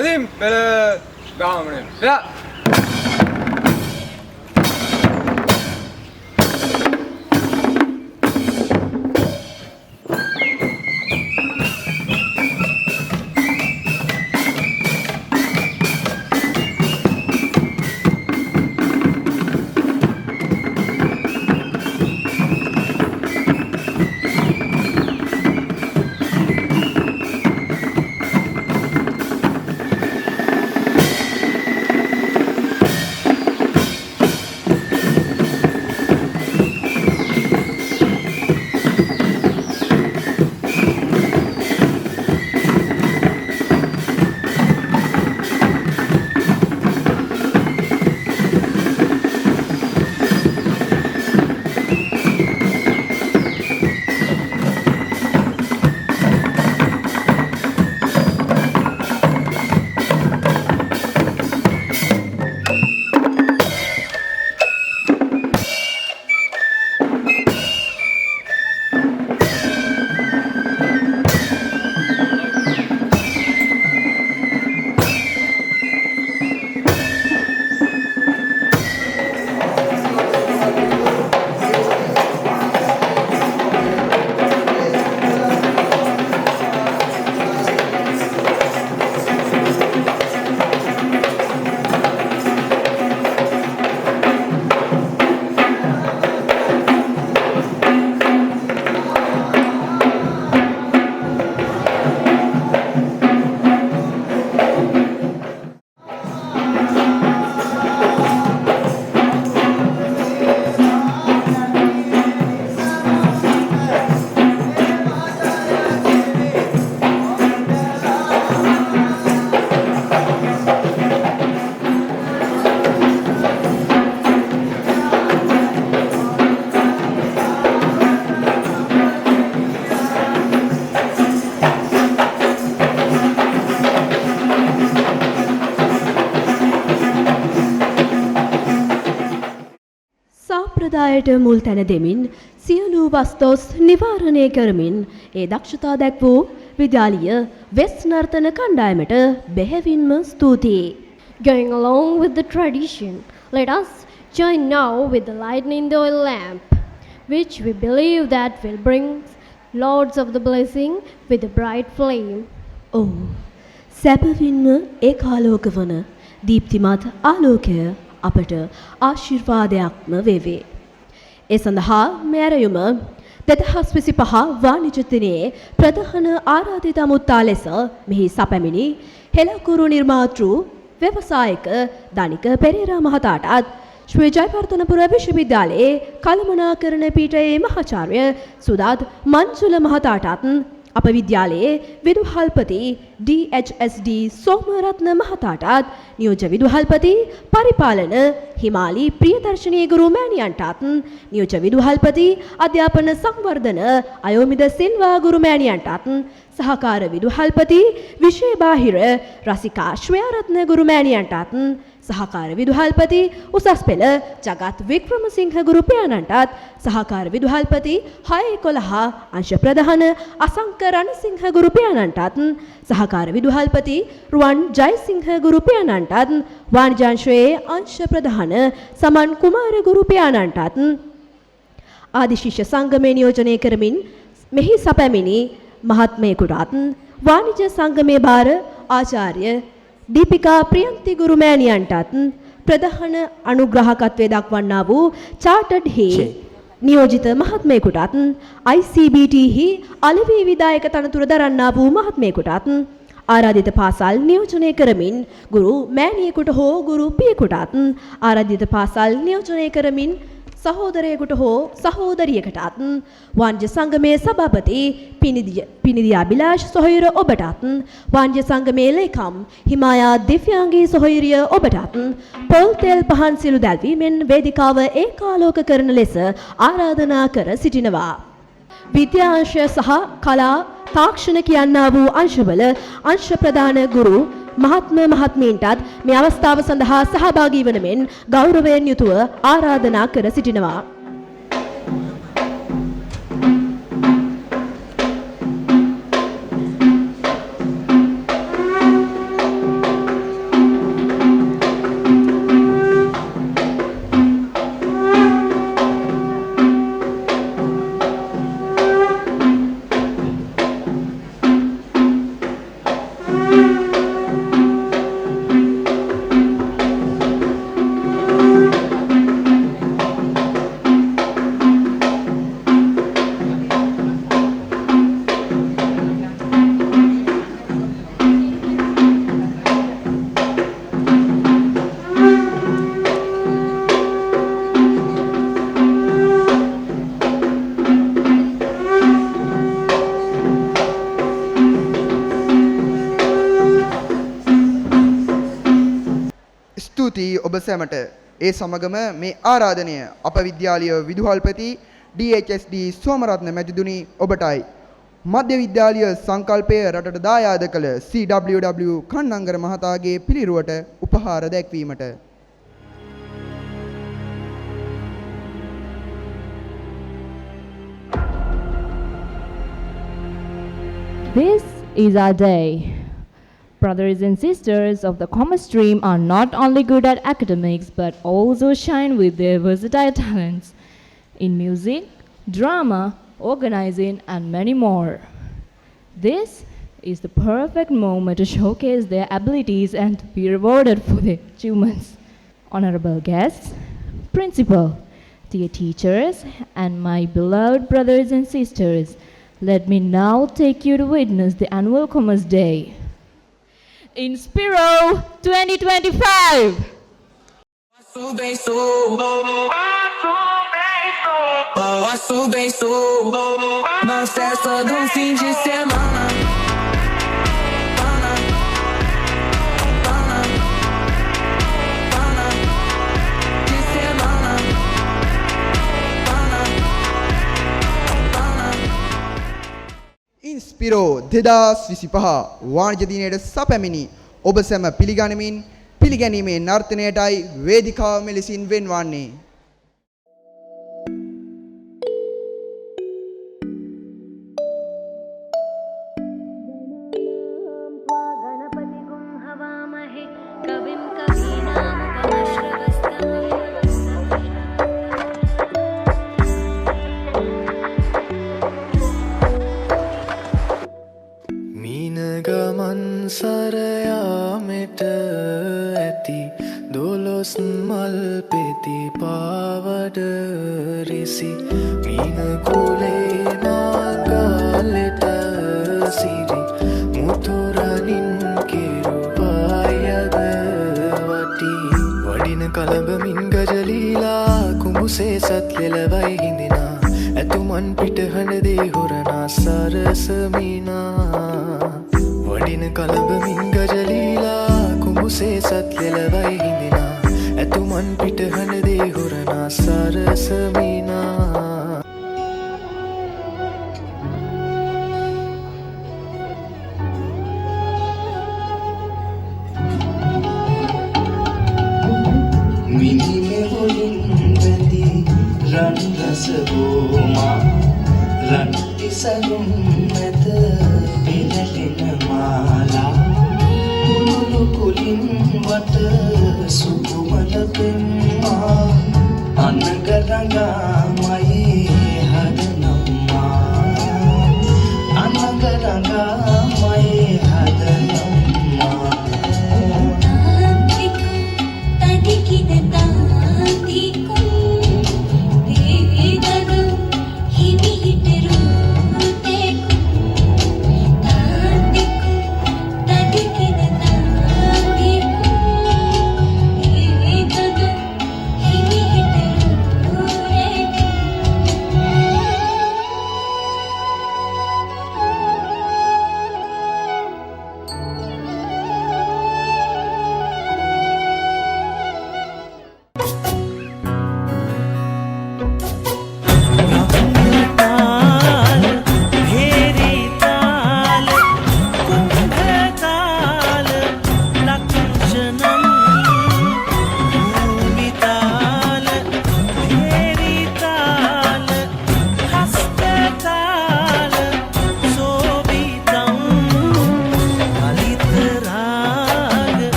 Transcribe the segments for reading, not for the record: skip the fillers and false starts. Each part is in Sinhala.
අදින් පෙළ ගාමනේ. යා සම්ප්‍රදායට මුල් තැන දෙමින් සියලු වස්තෝස් නිවාරණය කරමින් ඒ දක්ෂතා දැක් වූ විද්‍යාලීය වෙස් නර්තන කණ්ඩායමට බෙහෙවින්ම ස්තුතියි. Going along with the tradition, let us join now with the lightning oil lamp, which we believe that will bring loads of the blessing with a bright flame. ඔව් සැබවින්ම ඒකාලෝක වන දීප්තිමත් ආලෝකය අපට ආශිර්වාදයක්ම වේවේ. ඒ සඳහා මෙරයුම 2025 වාණිජ දිනයේ ප්‍රධාන ආරාධිත අමුත්තා ලෙස මෙහි සැපැමිණි හෙළකුරු නිර්මාතෘ ව්‍යවසායක දනික පෙරේරා මහතාටත් ශ්‍රී ජයවර්ධනපුර විශ්වවිද්‍යාලයේ කළමනාකරණ පීඨයේ මහාචාර්ය සුදාත් මංජුල මහතාටත් අප විද්‍යාලයේ විදුහල්පති DHSD සෝමරත්න මහතාටත් නියෝජ්‍ය විදුහල්පති පරිපාලන හිමාලි ප්‍රියදර්ශනී ගුරු මෑණියන්ටත් නියෝජ්‍ය විදුහල්පති අධ්‍යාපන සංවර්ධන අයෝමිද සිල්වා ගුරු මෑණියන්ටත් සහකාර විදුහල්පති විෂය බාහිර රසිකා ශ්‍රේයරත්න ගුරු මෑණියන්ටත් සහකාර විදුහල්පති උසස් පෙළ ජගත් වික්‍රමසිංහ ගුරු පියාණන්ටත් සහකාර විදුහල්පති 611 අංශ ප්‍රධාන අසංක රණසිංහ ගුරු පියාණන්ටත් සහකාර විදුහල්පති රුවන් ජයසිංහ ගුරු පියාණන්ටත් වාණිජාංශයේ අංශ ප්‍රධාන සමන් කුමාර ගුරු පියාණන්ටත් ආදි ශිෂ්‍ය සංගමේ නියෝජනය කරමින් මෙහි සැපැමිණි මහත්මයෙකුටත් වාණිජ සංගමේ භාර ආචාර්ය දීපිකා ප්‍රියන්ති ගුරු මෑණියන්ටත් ප්‍රධාන අනුග්‍රහකත්වයේ දක්වන්නා වූ චාටඩ් හි නියෝජිත මහත්මයෙකුටත් ICBT හි අලෙවි විදායක තනතුර දරන්නා වූ මහත්මයෙකුටත් ආරාධිත පාසල් නියෝජනය කරමින් ගුරු මෑණියෙකුට හෝ ගුරු පියෙකුටත් ආරාධිත පාසල් නියෝජනය කරමින් සහෝදරයෙකුට හෝ සහෝදරියකටත් වාණිජ සංගමේ සභාපති පිනිදිය අබිලාෂ් සොහොයුර ඔබටත් වාණිජ සංගමේ ලේකම් හිමායා දිව්‍යාංගී සොහොයුරිය ඔබටත් පොල් තෙල් පහන් සිළු දැල්වීමෙන් වේදිකාව ඒකාලෝක කරන ලෙස ආරාධනා කර සිටිනවා. විද්‍යාංශය සහ කලා තාක්ෂණ කියන්නා වූ අංශවල අංශ ප්‍රධාන ගුරු මහත්ම මහත්මීන්ටත් මේ අවස්ථාව සඳහා සහභාගී වන මෙන් ගෞරවයෙන් යුතුව ආරාධනා කර සිටිනවා. ස්තුතියි ඔබ සැමට. ඒ සමගම මේ ආරාධනය අප විද්‍යාලය විදුහල්පති DHSD සෝමරත්න මැතිතුනි ඔබටයි. මධ්‍ය විද්‍යාලීය සංකල්පය රටට දායාද කළ CWW කන්නංගර මහතාගේ පිළිරුවට උපහාර දැක්වීමට. This is our day. Brothers and sisters of the commerce stream are not only good at academics but also shine with their versatile talents in music, drama, organizing, and many more. This is the perfect moment to showcase their abilities and to be rewarded for their achievements. Honorable guests, principal, dear teachers, and my beloved brothers and sisters, let me now take you to witness the annual Commerce Day. Inspiro 2025! Na festa do fim de semana. ඉන්ස්පිරෝ 2025 වාණිජ දිනයට සැපැමිණි ඔබ සැම පිළිගනිමින් පිළිගැනීමේ නර්තනයටයි වේදිකාව මෙලෙසින් වෙන්වන්නේ. ගමන් සරයාමෙට ඇති දොළොස් මල් පෙති පාවඩ රිසි මීන කුලේ නාගාලෙට සිරි මුතුරනින් කෙරුවායද වටි වඩින කලඹමින් ගජලීලා කුඹුසේ සත් ලෙලවයි හිඳිනා ඇතුමන් පිටහඬ දේ හොරනා සරසමිනා වඩින කලඹමින් ගජලීලා කුඹුසේ සත් ලෙලවයි හිඳිනා ඇතුමන් පිටහඬ දේ හොරනා සරසමිනා මිනිමෙහොලින් බැඳි රන් රස බෝමා රන් ඉසගුම් මැද පෙරටෙන මාලා කුළුණු කුලින් වට සුකුමල පෙම්මා අනගරඟා මයේ හදනම්මා අනගරඟා මයේ හදනම්මා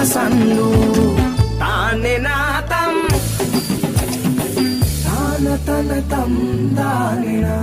sandu tane natam tana tana tam danena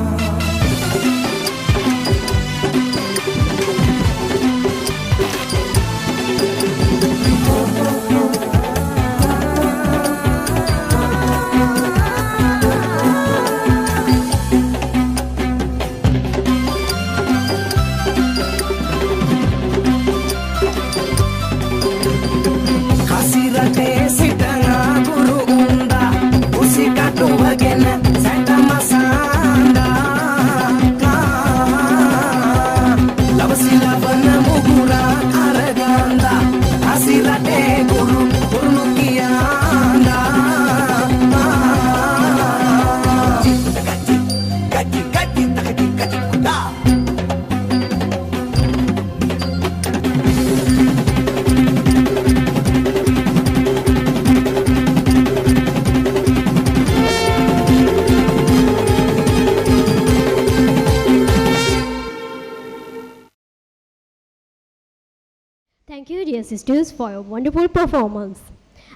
Thank you, dear sisters, for your wonderful performance.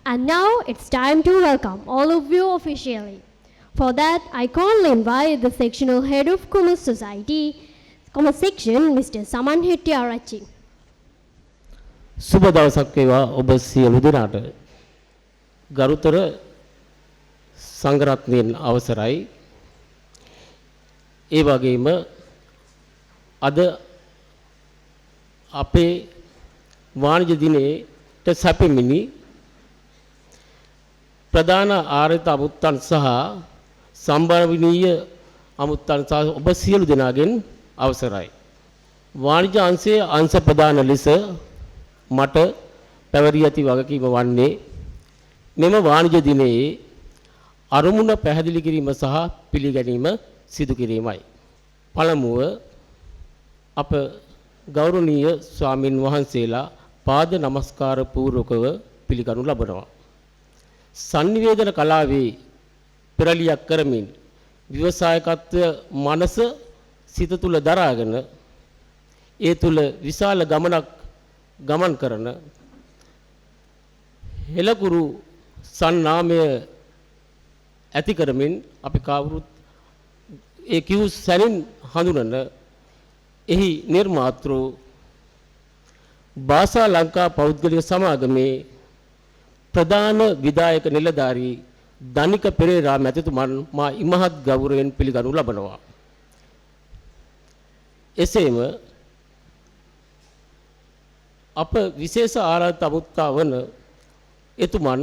And now it's time to welcome all of you officially. For that, I kindly invite the sectional head of Commerce Society, Commerce Section, Mr. Saman Hettiarachchi. සුබ දවසක් වේවා ඔබ සියලු දෙනාට. ගරුතර සංඝරත්නයන් අවසරයි. ඒ වගේම අද අපේ වාණිජ දිනේට සැපෙමිනි ප්‍රධාන ආරාධිත අමුත්තන් සහ සම්භාවනීය අමුත්තන් සහ ඔබ සියලු දෙනාගෙන් අවසරයි. වාණිජ අංශයේ අංශ ප්‍රධාන ලෙස මට පැවරී ඇති වගකීම වන්නේ මෙම වාණිජ දිනයේ අරමුණ පැහැදිලි කිරීම සහ පිළිගැනීම සිදු කිරීමයි. පළමුව අප ගෞරවනීය ස්වාමින් වහන්සේලා පාද නමස්කාර පූර්වකව පිළිගනු ලබනවා. සංනිවේදන කලාවේ පෙරලියක් කරමින් ව්‍යවසායකත්වය මනස සිත තුළ දරාගෙන ඒ තුළ විශාල ගමන් කරන හෙළකුරු සන්නාමය ඇති කරමින් අපි කවුරුත් ඒ කිව් සැනින් හඳුනන එහි නිර්මාතෘ භාෂා ලංකා පෞද්ගලික සමාගමේ ප්‍රධාන විධායක නිලධාරී දනික පෙරේරා මැතිතුමන් මා ඉමහත් ගෞරවයෙන් පිළිගනු ලබනවා. එසේම අප විශේෂ ආරාධිත අමුත්තා වන එතුමන්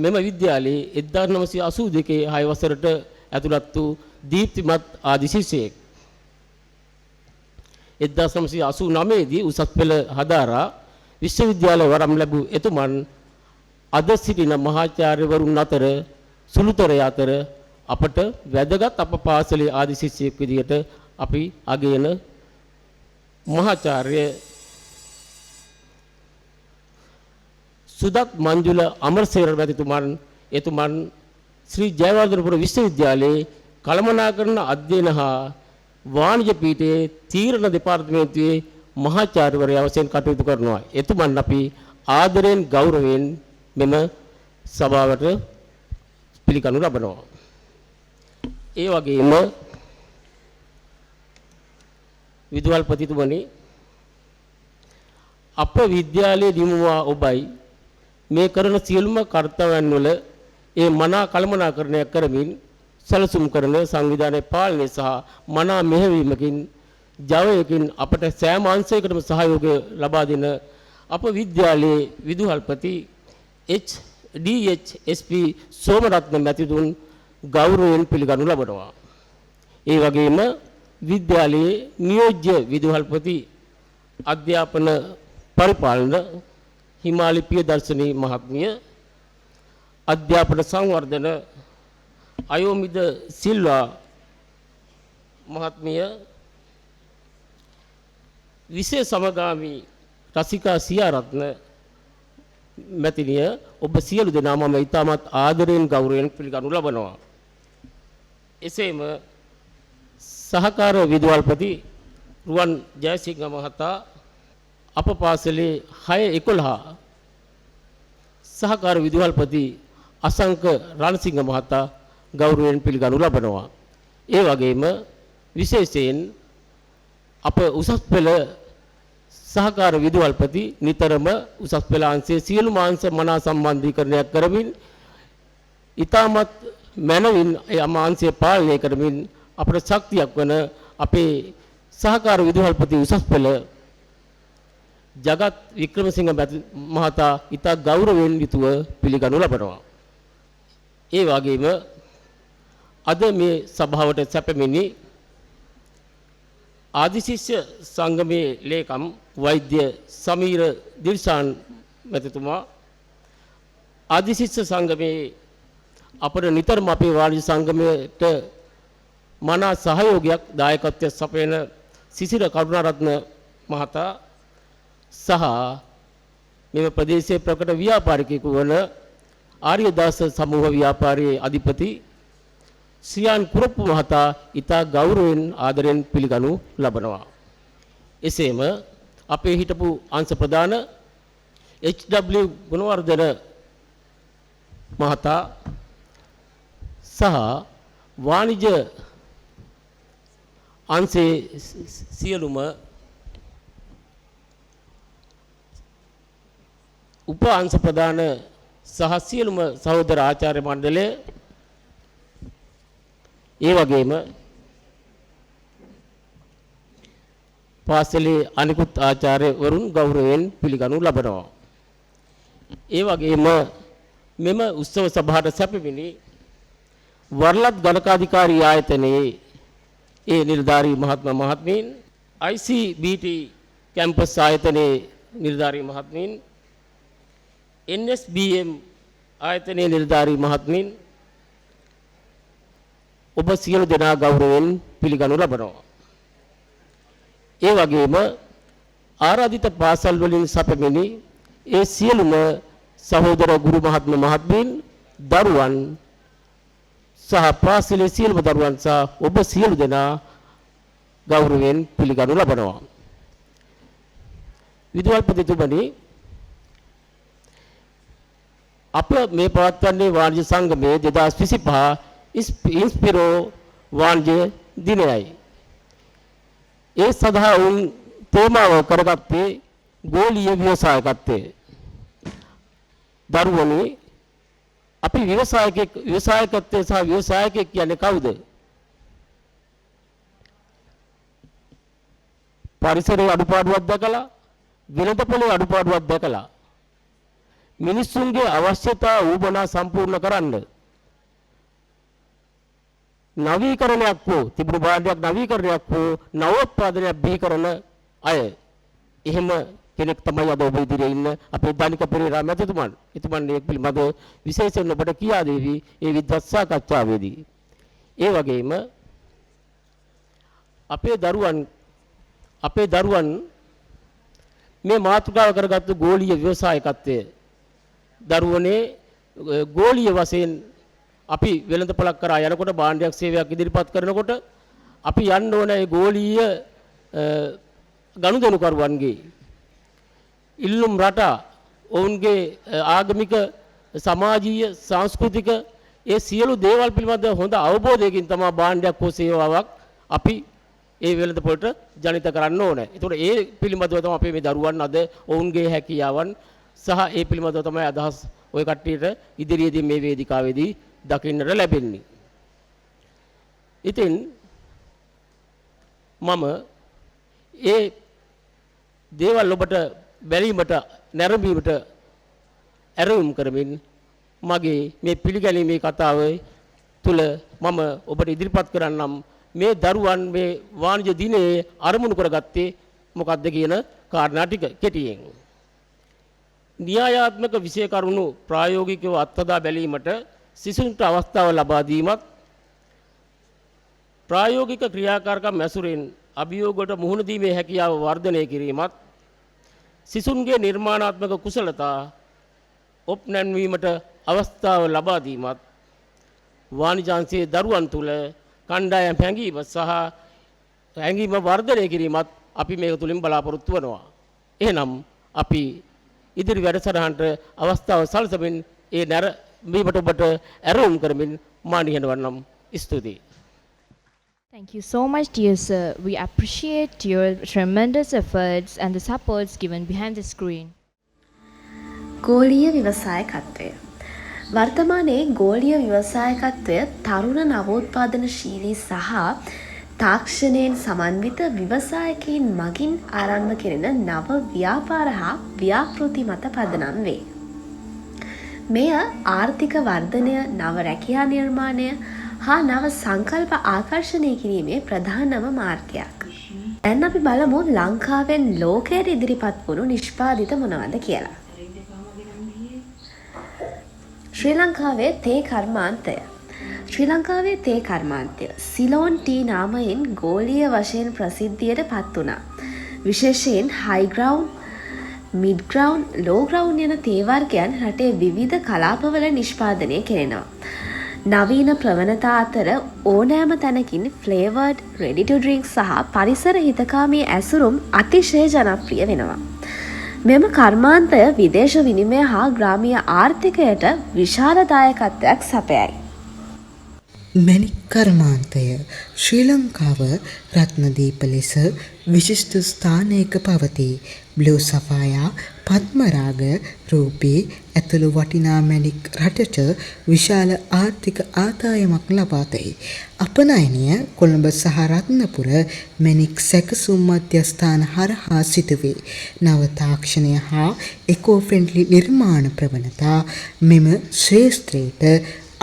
මෙම විද්‍යාලයේ 1982 6 වසරට ඇතුළත් වූ දීප්තිමත් ආදි ශිෂ්‍යයෙක්. 1989 දී උසස් පෙළ හදාරා විශ්වවිද්‍යාල වරම් ලැබූ එතුමන් අද සිටින මහාචාර්යවරුන් අතර සුළුතරය අතර අපට වැදගත් අප පාසලේ ආදි ශිෂ්‍යයෙක් විදිහට අපි අගයන මහාචාර්ය සුදත් මංජුල අමරසේන එතුමන් ශ්‍රී ජයවර්ධනපුර විශ්වවිද්‍යාලයේ කළමනාකරණ අධ්‍යයන හා වාණිජ පීඨයේ තීරණ දෙපාර්තමේන්තුවේ මහාචාර්යවරයා වශයෙන් කටයුතු කරනවා. එතුමන් අපි ආදරයෙන් ගෞරවයෙන් මෙම සභාවට පිළිගනු ලබනවා. ඒ වගේම විදුහල්පතිතුමනි අප විද්‍යාලයේ දිමුවා ඔබයි මේ කරන සියලුම කර්තව්‍යයන් වල ඒ මනා කළමනාකරණය කරමින් සැලසුම් කරන සංවිධානයේ පාලනය සහ මනා මෙහෙයවීමකින් ජවයකින් අපට සෑම අංශයකටම සහයෝගය ලබා දෙන අප විද්‍යාලයේ විදුහල්පති DHSP සෝමරත්න මැතිතුන් ගෞරවයෙන් පිළිගනු ලබනවා. ඒ වගේම විද්‍යාලයේ නියෝජ්‍ය විදුහල්පති අධ්‍යාපන පරිපාලන හිමාලි පියදර්ශනී මහත්මිය, අධ්‍යාපන සංවර්ධන අයෝමිද සිල්වා මහත්මිය, විශේෂ සමගාමී රසිකා සියාරත්න මැතිනිය ඔබ සියලු දෙනා මම ඉතාමත් ආදරයෙන් ගෞරවයෙන් පිළිගනු ලබනවා. එසේම සහකාර විදුහල්පති රුවන් ජයසිංහ මහතා අප පාසලේ 6-11 සහකාර විදුහල්පති අසංක රණසිංහ මහතා ගෞරවයෙන් පිළිගනු ලබනවා. ඒ වගේම විශේෂයෙන් අප උසස් පෙළ සහකාර විදුහල්පති නිතරම උසස් පෙළ අංශයේ සියලුම අංශ මනා සම්බන්ධීකරණයක් කරමින් ඊටමත් මනවින් යම් අංශය පාලනය කරමින් අපට ශක්තියක් වන අපේ සහකාර විදුහල්පති උසස් පෙළ ජගත් වික්‍රමසිංහ මහතා ඉතා ගෞරවයෙන් යුතුව පිළිගනු ලබනවා. ඒ වගේම අද මේ සභාවට සැපමිනි ආදිශිෂ්‍ය සංගමේ ලේකම් වෛද්‍ය සමීර දිල්ෂාන් මැතිතුමා ආදිශිෂ්‍ය සංගමේ අපට නිතරම අපේ වාණිජ සංගමයට මනා සහයෝගයක් දායකත්වයක් සපයන සිසිර කරුණාරත්න මහතා සහ මෙම ප්‍රදේශයේ ප්‍රකට ව්‍යාපාරිකයෙකු වන ආර්යදාස සමූහ ව්‍යාපාරයේ අධිපති සියන් කුරප්පු මහතා ඉතා ගෞරවයෙන් ආදරයෙන් පිළිගනු ලබනවා. එසේම අපේ හිටපු අංශ ප්‍රධාන HW ගුණවර්ධන මහතා සහ වාණිජ අංශයේ සියලුම උප අංශ ප්‍රධාන සහ සියලුම සහෝදර ආචාර්ය මණ්ඩලය ඒ වගේම පාසලේ අනිකුත් ආචාර්යවරුන් ගෞරවයෙන් පිළිගනු ලබනවා. ඒ වගේම මෙම උත්සව සභාවට සැපමිනි වරලත් ගණකාධිකාරී ආයතනයේ ඒ නිලධාරී මහත්මයා මහත්මීන් ICBT කැම්පස් ආයතනයේ නිලධාරී මහත්මීන් NSBM ආයතනයේ නිලධාරී මහත්මීන් ඔබ සියලු දෙනා ගෞරවයෙන් පිළිගනු ලබනවා. ඒ වගේම ආරාධිත පාසල් වලින් සැපමිනි ඒ සියලුම සහෝදර ගුරු මහත්ම මහත්මීන් දරුවන් සහ පාසලේ සියලුම දරුවන් සහ ඔබ සියලු දෙනා ගෞරවයෙන් පිළිගනු ලබනවා. විදුහල්පතිතුමනි අප මේ පවත්වන්නේ වාණිජ සංගමයේ 2025 ඉන්ස්පිරෝ වාණිජ දිනයයි. ඒ සඳහා උන් තේමාව කරගත්තේ ගෝලීය ව්‍යවසායකත්වය. දරුවනි අපි ව්‍යවසායකත්වය සහ ව්‍යවසායකයෙක් කියන්නේ කවුද? පරිසරයේ අඩුපාඩුවක් දැකලා වෙළඳපොලේ අඩුපාඩුවක් දැකලා මිනිස්සුන්ගේ අවශ්‍යතා වුවමනා සම්පූර්ණ කරන්න නවීකරණයක් හෝ තිබුණු භාණ්ඩයක් නවීකරණයක් හෝ නවෝත්පාදනයක් බිහි කරන අය එහෙම කෙනෙක් තමයි අද ඔබ ඉදිරියේ ඉන්න අපේ ධනික පෙරේරා මැතිතුමන්. එතුමන් මේ පිළිබඳව විශේෂයෙන් ඔබට කියා දෙවි ඒ විද්වත් සාකච්ඡාවේදී. ඒ වගේම අපේ දරුවන් මේ මාතෘකාව කරගත්තු ගෝලීය ව්‍යවසායකත්වය දරුවනේ ගෝලීය වශයෙන් අපි වෙළඳපළක් කරා යනකොට භාණ්ඩයක් සේවයක් ඉදිරිපත් කරනකොට අපි යන්න ඕන ඒ ගෝලීය ගනුදෙනුකරුවන්ගේ ඉල්ලුම් රටා ඔවුන්ගේ ආගමික සමාජීය සංස්කෘතික ඒ සියලු දේවල් පිළිබඳ හොඳ අවබෝධයකින් තමයි භාණ්ඩයක් හෝ සේවාවක් අපි ඒ වෙළඳපොළට ජනිත කරන්න ඕනේ. ඒතකොට ඒ පිළිබඳව තමයි අපේ මේ දරුවන් අද ඔවුන්ගේ හැකියාවන් සහ ඒ පිළිබඳව තමයි අදහස් ඔය කට්ටියට ඉදිරියේදී මේ වේදිකාවේදී දකින්නට ලැබෙන්නේ. ඉතින් මම ඒ දේවල් ඔබට බැලීමට නැරඹීමට ඇරයුම් කරමින් මගේ මේ පිළිගැනීමේ කතාවේ තුල මම ඔබට ඉදිරිපත් කරන්නම් මේ දරුවන් මේ වාණිජ දිනයේ අරමුණු කරගත්තේ මොකක්ද කියන කාරණා ටික කෙටියෙන්. න්‍යායාත්මක විෂය කරුණු ප්‍රායෝගිකව අත්හදා බැලීමට සිසුන්ට අවස්ථාව ලබා දීමත් ප්‍රායෝගික ක්‍රියාකාරකම් ඇසුරෙන් අභියෝගයට මුහුණ දීමේ හැකියාව වර්ධනය කිරීමත් සිසුන්ගේ නිර්මාණාත්මක කුසලතා ඔප්නැන්වීමට අවස්ථාව ලබා දීමත් වාණිජාංශයේ දරුවන් තුල කණ්ඩායම් හැඟීම සහ හැඟීම වර්ධනය කිරීමත් අපි මේක තුලින් බලාපොරොත්තු වෙනවා. එහෙනම් අපි ඉදිරි වැඩසටහනට අවස්ථාව සලසමින් ඒ නැරඹීමට ඔබට ඇරවුම් කරමින් මා නිහඬවන්නම්. ස්තුතියි. Thank you so much, dear sir. We appreciate your tremendous efforts and the supports given behind the screen. ගෝලීය ව්‍යවසායකත්වය. වර්තමානයේ ගෝලීය ව්‍යවසායකත්වය තරුණ නවෝත්පාදනශීලී සහ තාක්ෂණයෙන් සමන්විත ව්‍යවසායකයින් මගින් ආරම්භ කෙරෙන නව ව්‍යාපාර හා ව්‍යාපෘති මත පදනම් වේ. මෙය ආර්ථික වර්ධනය, නව රැකියා නිර්මාණය හා නව සංකල්ප ආකර්ෂණය කිරීමේ ප්‍රධානම මාර්ගයක්. දැන් අපි බලමු ලංකාවෙන් ලෝකයට ඉදිරිපත් වුණු නිෂ්පාදිත මොනවද කියලා. ශ්‍රී ලංකාවේ තේ කර්මාන්තය. ශ්‍රී ලංකාවේ තේ කර්මාන්තය සිලෝන් ටී නාමයෙන් ගෝලීය වශයෙන් ප්‍රසිද්ධියට පත් වුණා. විශේෂයෙන් හයි ග්‍රවුන්ඩ්, මිඩ් ග්‍රවුන්ඩ්, ලෝ ග්‍රවුන්ඩ් යන තේ වර්ගයන් රටේ විවිධ කලාපවල නිෂ්පාදනය කෙරෙනවා. නවීන ප්‍රවණතා අතර ඕනෑම තැනකින් ෆ්ලේවර්ඩ්, රෙඩි ටු ඩ්‍රින්ක් සහ පරිසර හිතකාමී ඇසුරුම් අතිශය ජනප්‍රිය වෙනවා. මෙම කර්මාන්තය විදේශ විනිමය හා ග්‍රාමීය ආර්ථිකයට විශාල දායකත්වයක් සපයයි. මැණික් කර්මාන්තය ශ්‍රී ලංකාව රත්නදීප ලෙස විශිෂ්ට ස්ථානයක පවතී. බ්ලූ සෆායා, පද්මරාග, රූපී ඇතුළු වටිනා මැණික් රටට විශාල ආර්ථික ආදායමක් ලබා දෙයි. අපනයනය කොළඹ සහ රත්නපුර මැණික් සැකසුම් මධ්‍යස්ථාන හරහා සිදුවේ. නව තාක්ෂණය හා එකෝ ෆ්‍රෙන්ඩ්ලි නිර්මාණ ප්‍රවණතා මෙම ශ්‍රේෂ්ත්‍රයට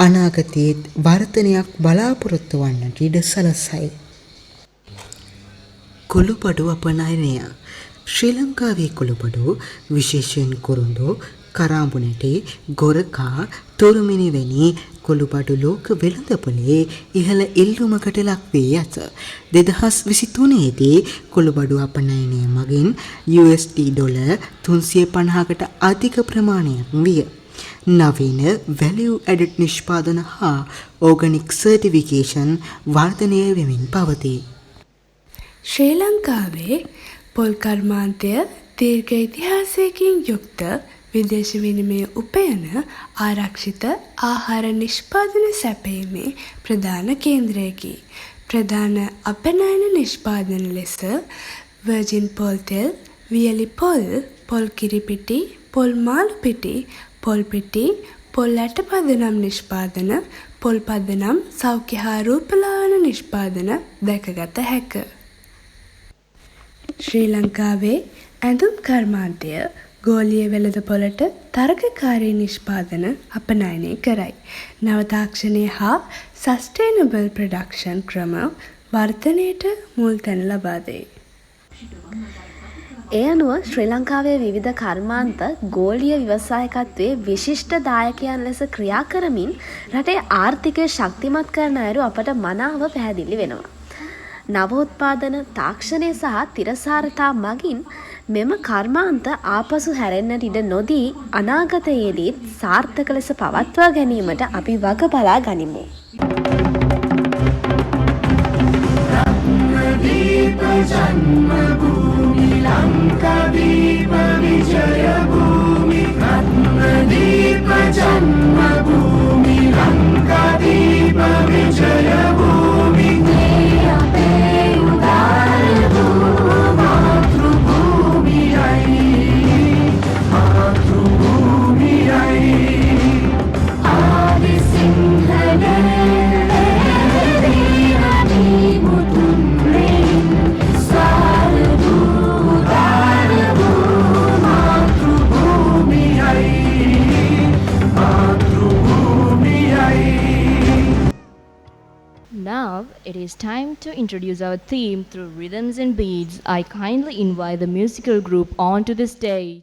අනාගතයේ වර්ධනයක් බලාපොරොත්තු වන්නට ඉඩ සලසයි. කුළුබඩු අපනයනය ශ්‍රී ලංකාවේ කුළුබඩු විශේෂයෙන් කුරුඳු, කරාඹුනැටි, ගොරකා, තුරුමිනි වැනි කුළුබඩු ලෝක වෙළඳපොලේ ඉහළ ඉල්ලුමකට ලක් වී ඇත. 2023දී කුළුබඩු අපනයනය මගින් $350කට අධික ප්‍රමාණයක් විය. නවීන වැලියු ඇඩඩ් නිෂ්පාදන හා ඕගනික් සර්ටිෆිකේෂන් වර්ධනය වෙමින් පවතී. ශ්‍රී ලංකාවේ පොල් කර්මාන්තය දීර්ඝ ඉතිහාසයකින් යුක්ත විදේශ විනිමය උපයන ආරක්ෂිත ආහාර නිෂ්පාදන සැපයීමේ ප්‍රධාන කේන්ද්‍රයකි. ප්‍රධාන අපනයන නිෂ්පාදන ලෙස වර්ජින් පොල් තෙල්, වියලි පොල්, පොල් කිරිපිටි, පොල් මාළු පිටි, පොල් පිටි, පොල් ඇට පදනම් නිෂ්පාදන, පොල් පදනම් සෞඛ්‍ය හා රූපලාවන නිෂ්පාදන දැකගත හැක. ශ්‍රී ලංකාවේ ඇඳුම් කර්මාන්තය ගෝලීය වෙළඳපොළට තරගකාරී නිෂ්පාදන අපනයනය කරයි. නව තාක්ෂණය හා සස්ටේනබල් ප්‍රොඩක්ෂන් ක්‍රම වර්ධනයට මුල් තැන ලබා දෙයි. ඒ අනුව ශ්‍රී ලංකාවේ විවිධ කර්මාන්ත ගෝලීය ව්‍යවසායකත්වයේ විශිෂ්ට දායකයන් ලෙස ක්‍රියා කරමින් රටේ ආර්ථිකය ශක්තිමත් කරන අයුරු අපට මනාව පැහැදිලි වෙනවා. නවෝත්පාදන, තාක්ෂණය සහ තිරසාරතා මගින් මෙම කර්මාන්ත ආපසු හැරෙන්නට ඉඩ නොදී අනාගතයේදීත් සාර්ථක ලෙස පවත්වා ගැනීමට අපි වග බලා ගනිමු. රත්නදීප ජන්මභූමි ලංකාදීප විජය භූමි රත්නදීප ජන්මභූමි ලංකාදීප විජය භූමි අපේ උදාර වූ මාතෘභූමියයි ආදි සිංහලේ Now it is time to introduce our theme through rhythms and beats. I kindly invite the musical group onto the stage.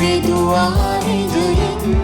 විදුහාරි ජයෙන්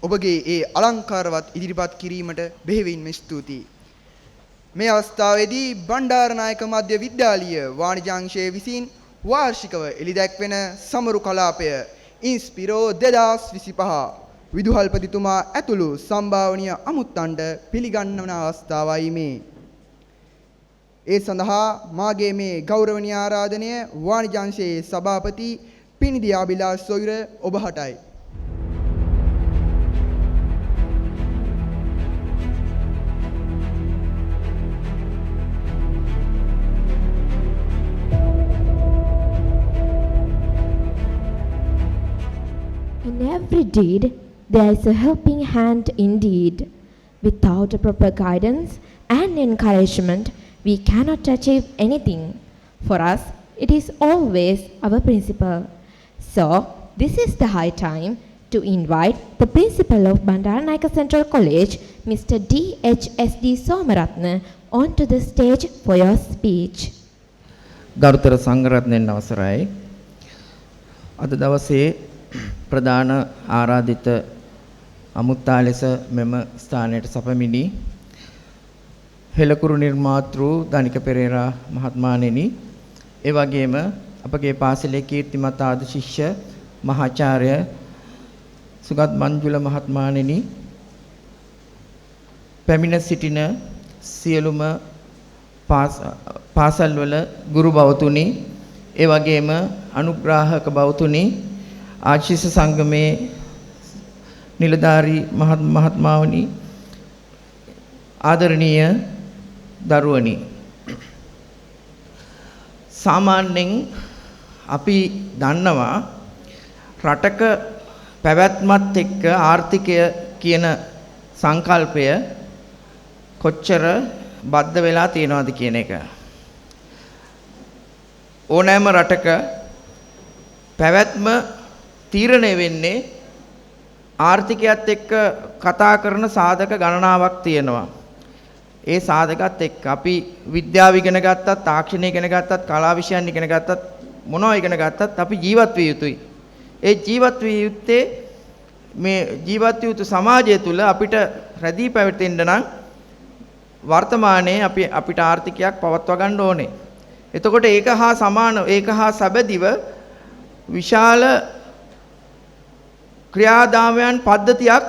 ඔබගේ ඒ අලංකාරවත් ඉදිරිපත් කිරීමට බෙහෙවින්ම ස්තුතියි. මේ අවස්ථාවේදී බණ්ඩාරනායක මධ්‍ය විද්‍යාලීය වාණිජාංශයේ විසින් වාර්ෂිකව එළිදැක්වෙන සමරු කලාපය ඉන්ස්පිරෝ 2025 විදුහල්පතිතුමා ඇතුළු සම්භාවනීය අමුත්තන්ට පිළිගන්වන අවස්ථාවයි මේ. ඒ සඳහා මාගේ මේ ගෞරවනීය ආරාධනය වාණිජාංශයේ සභාපති පිනිදී අබිලාෂ් සොයුර ඔබහටයි. In every deed, there is a helping hand indeed. Without a proper guidance and encouragement, we cannot achieve anything. For us, it is always our principal. So, this is the high time to invite the principal of Bandaranaike Central College, Mr. D.H.S.D. Somarathna, onto the stage for your speech. ගරුතර සංඝරත්නයන් අවසරයි. අද දවසේ ප්‍රධාන ආරාධිත අමුත්තා ලෙස මෙම ස්ථානයට සපමිනි හෙළකුරු නිර්මාතෘ දනික පෙරේරා මහත්මයාණෙනි, ඒ වගේම අපගේ පාසලේ කීර්තිමත් ආද ශිෂ්‍ය මහාචාර්ය සුගත් මංජුල මහත්මයාණෙනි, පැමිණ සිටින සියලුම පාසල්වල ගුරු බවතුනි, ඒ වගේම අනුග්‍රාහක බවතුනි, ආශිෂ සංගමේ නිලධාරී මහත්මාවනි, ආදරණීය දරුවනි, සාමාන්‍යයෙන් අපි දන්නවා රටක පැවැත්මත් එක්ක ආර්ථිකය කියන සංකල්පය කොච්චර බද්ධ වෙලා තියෙනවද කියන එක. ඕනෑම රටක පැවැත්ම තීරණය වෙන්නේ ආර්ථිකයත් එක්ක කතා කරන සාධක ගණනාවක් තියෙනවා. ඒ සාධකත් එක්ක අපි විද්‍යාව ඉගෙන ගත්තත්, තාක්ෂණය ඉගෙන ගත්තත්, කලා විෂයන් ඉගෙන ගත්තත්, මොනවා ඉගෙන ගත්තත් අපි ජීවත් විය යුතුයි. ඒ ජීවත් විය යුත්තේ මේ ජීවත් විය යුතු සමාජය තුළ අපිට රැඳී පැවතෙන්න නම් වර්තමානයේ අපිට ආර්ථිකයක් පවත්වා ගන්න ඕනේ. එතකොට ඒක හා සමාන, ඒක හා සබැදිව විශාල ක්‍රියාදාමයන් පද්ධතියක්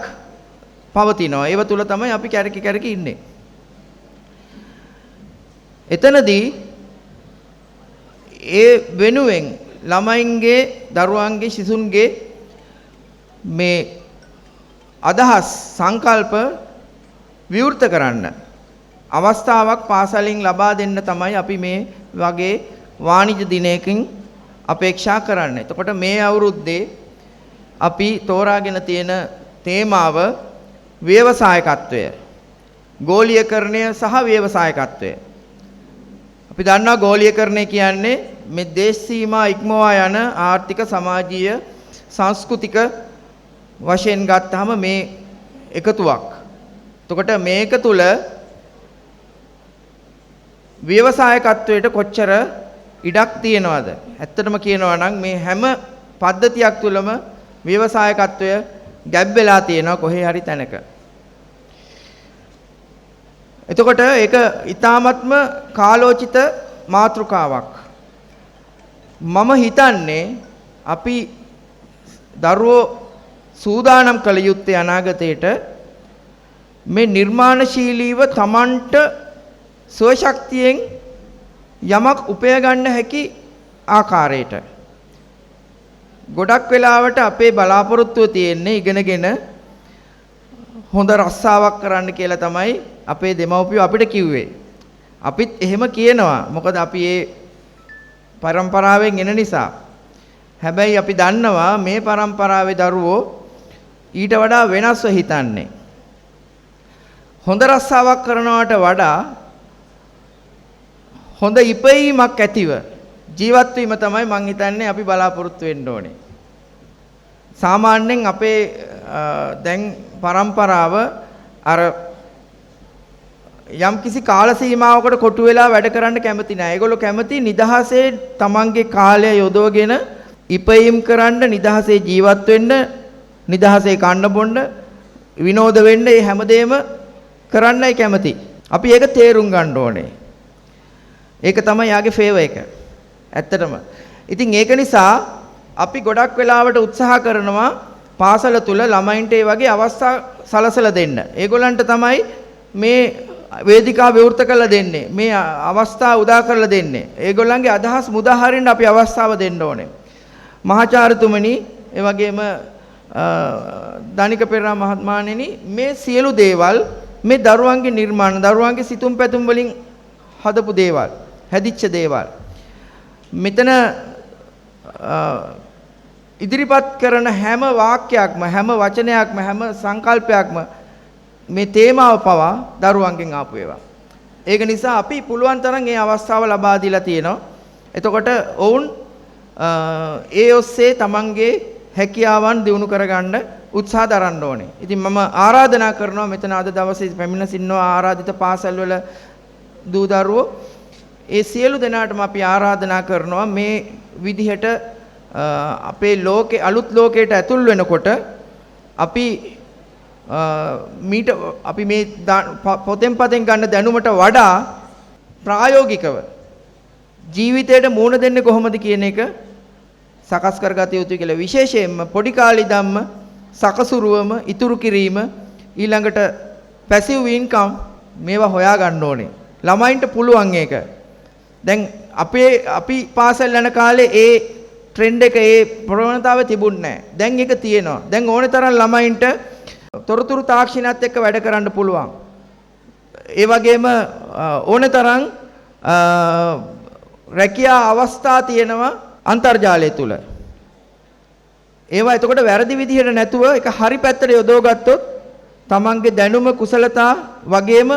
පවතිනවා. ඒව තුල තමයි අපි කැරකි ඉන්නේ. එතනදී ඒ වෙනුවෙන් ළමයින්ගේ, දරුවන්ගේ, ಶಿಶුන්ගේ මේ අදහස් සංකල්ප විවෘත කරන්න අවස්ථාවක් පාසලෙන් ලබා දෙන්න තමයි අපි මේ වගේ වාණිජ දිනයකින් අපේක්ෂා කරන්නේ. එතකොට මේ අවුරුද්දේ අපි තෝරාගෙන තියෙන තේමාව ව්‍යවසායකත්වය, ගෝලීයකරණය සහ ව්‍යවසායකත්වය. අපි දන්නවා ගෝලීයකරණය කියන්නේ මේ දේශ සීමා ඉක්මවා යන ආර්ථික, සමාජීය, සංස්කෘතික වශයෙන් ගත්තාම මේ එකතුවක්. එතකොට මේක තුල ව්‍යවසායකත්වයට කොච්චර ඉඩක් තියෙනවද? ඇත්තටම කියනවා නම් මේ හැම පද්ධතියක් තුළම ව්‍යවසායකත්වය ගැබ් වෙලා තියෙනවා කොහේ හරි තැනක. එතකොට ඒක ඊ타ත්ම කාලෝචිත මාතෘකාවක්. මම හිතන්නේ අපි දරුවෝ සූදානම් කළ යුත්තේ අනාගතයට මේ නිර්මාණශීලීව Tamanට ස්වශක්තියෙන් යමක් උපය ගන්න හැකි ආකාරයට. ගොඩක් වෙලාවට අපේ බලාපොරොත්තුව තියෙන්නේ ඉගෙනගෙන හොඳ රස්සාවක් කරන්න කියලා තමයි අපේ දෙමව්පියෝ අපිට කිව්වේ. අපිත් එහෙම කියනවා. මොකද අපි ඒ පරම්පරාවෙන් එන නිසා. හැබැයි අපි දන්නවා මේ පරම්පරාවේ දරුවෝ ඊට වඩා වෙනස්ව හිතන්නේ. හොඳ රස්සාවක් කරනවට වඩා හොඳ ඉපයීමක් ඇතිව ජීවත් වීම තමයි මං හිතන්නේ අපි බලාපොරොත්තු වෙන්න ඕනේ. සාමාන්‍යයෙන් අපේ දැන් පරම්පරාව අර යම් කිසි කාල සීමාවකට කොටු වෙලා වැඩ කරන්න කැමති නැහැ. ඒගොල්ලෝ කැමති නිදහසේ තමන්ගේ කාලය යොදවගෙන ඉපයීම් කරන්න, නිදහසේ ජීවත් වෙන්න, නිදහසේ කන්න බොන්න, විනෝද වෙන්න, මේ හැමදේම කරන්නයි කැමති. අපි ඒක තේරුම් ගන්න ඕනේ. ඒක තමයි යාගේ ෆේවර් එක. ඇත්තටම. ඉතින් ඒක නිසා අපි ගොඩක් වෙලාවට උත්සාහ කරනවා පාසල තුල ළමයින්ට ඒ වගේ අවස්ථා සලසලා දෙන්න. ඒගොල්ලන්ට තමයි මේ වේදිකාව විවෘත කරලා දෙන්නේ. මේ අවස්ථා උදා කරලා දෙන්නේ. ඒගොල්ලන්ගේ අදහස් මුදා හරින්න අපි අවස්ථාව දෙන්න ඕනේ. මහාචාර්යතුමනි, ඒ වගේම දනික පෙරේරා මහත්මයාණෙනි, මේ සියලු දේවල් මේ දරුවන්ගේ නිර්මාණ, දරුවන්ගේ සිතුම් පැතුම් වලින් හදපු දේවල්, හැදිච්ච දේවල්. මෙතන ඉදිරිපත් කරන හැම වාක්‍යයක්ම, හැම වචනයක්ම, හැම සංකල්පයක්ම මේ තේමාව පවා දරුවන්ගෙන් ආපු ඒවා. ඒක නිසා අපි පුළුවන් තරම් මේ අවස්ථාව ලබා දීලා තියෙනවා. එතකොට ඔවුන් ඒ ඔස්සේ තමන්ගේ හැකියාවන් දියුණු කරගන්න උත්සාහ දරන්න ඕනේ. ඉතින් මම ආරාධනා කරනවා මෙතන අද දවසේ පැමිණ සිටිනවා ආරාධිත පාසල් වල දූ දරුවෝ, ඒ සියලු දෙනාටම අපි ආරාධනා කරනවා මේ විදිහට අපේ ලෝකේ, අලුත් ලෝකයට ඇතුල් වෙනකොට අපි මේ පොතෙන් පතෙන් ගන්න දැනුමට වඩා ප්‍රායෝගිකව ජීවිතයට මුහුණ දෙන්නේ කොහොමද කියන එක සකස් කරගත යුතුයි කියලා. විශේෂයෙන්ම පොඩි කාලේ ඉඳන්ම සකසුරුවම ඉතුරු කිරීම, ඊළඟට පැසිව් ඉන්කම් මේවා හොයා ගන්න ඕනේ. ළමයින්ට පුළුවන් ඒක. දැන් අපි පාසල් යන කාලේ ඒ ට්‍රෙන්ඩ් එක, ඒ ප්‍රවණතාව තිබුණේ නැහැ. දැන් ඒක තියෙනවා. දැන් ඕනේ තරම් ළමයින්ට තොරතුරු තාක්ෂණයත් එක්ක වැඩ කරන්න පුළුවන්. ඒ වගේම ඕනේ තරම් රැකියා අවස්ථා තියෙනවා අන්තර්ජාලය තුල. ඒවා එතකොට වැරදි විදිහට නැතුව ඒක හරි පැත්තට යොදවගත්තොත් තමන්ගේ දැනුම කුසලතා වගේම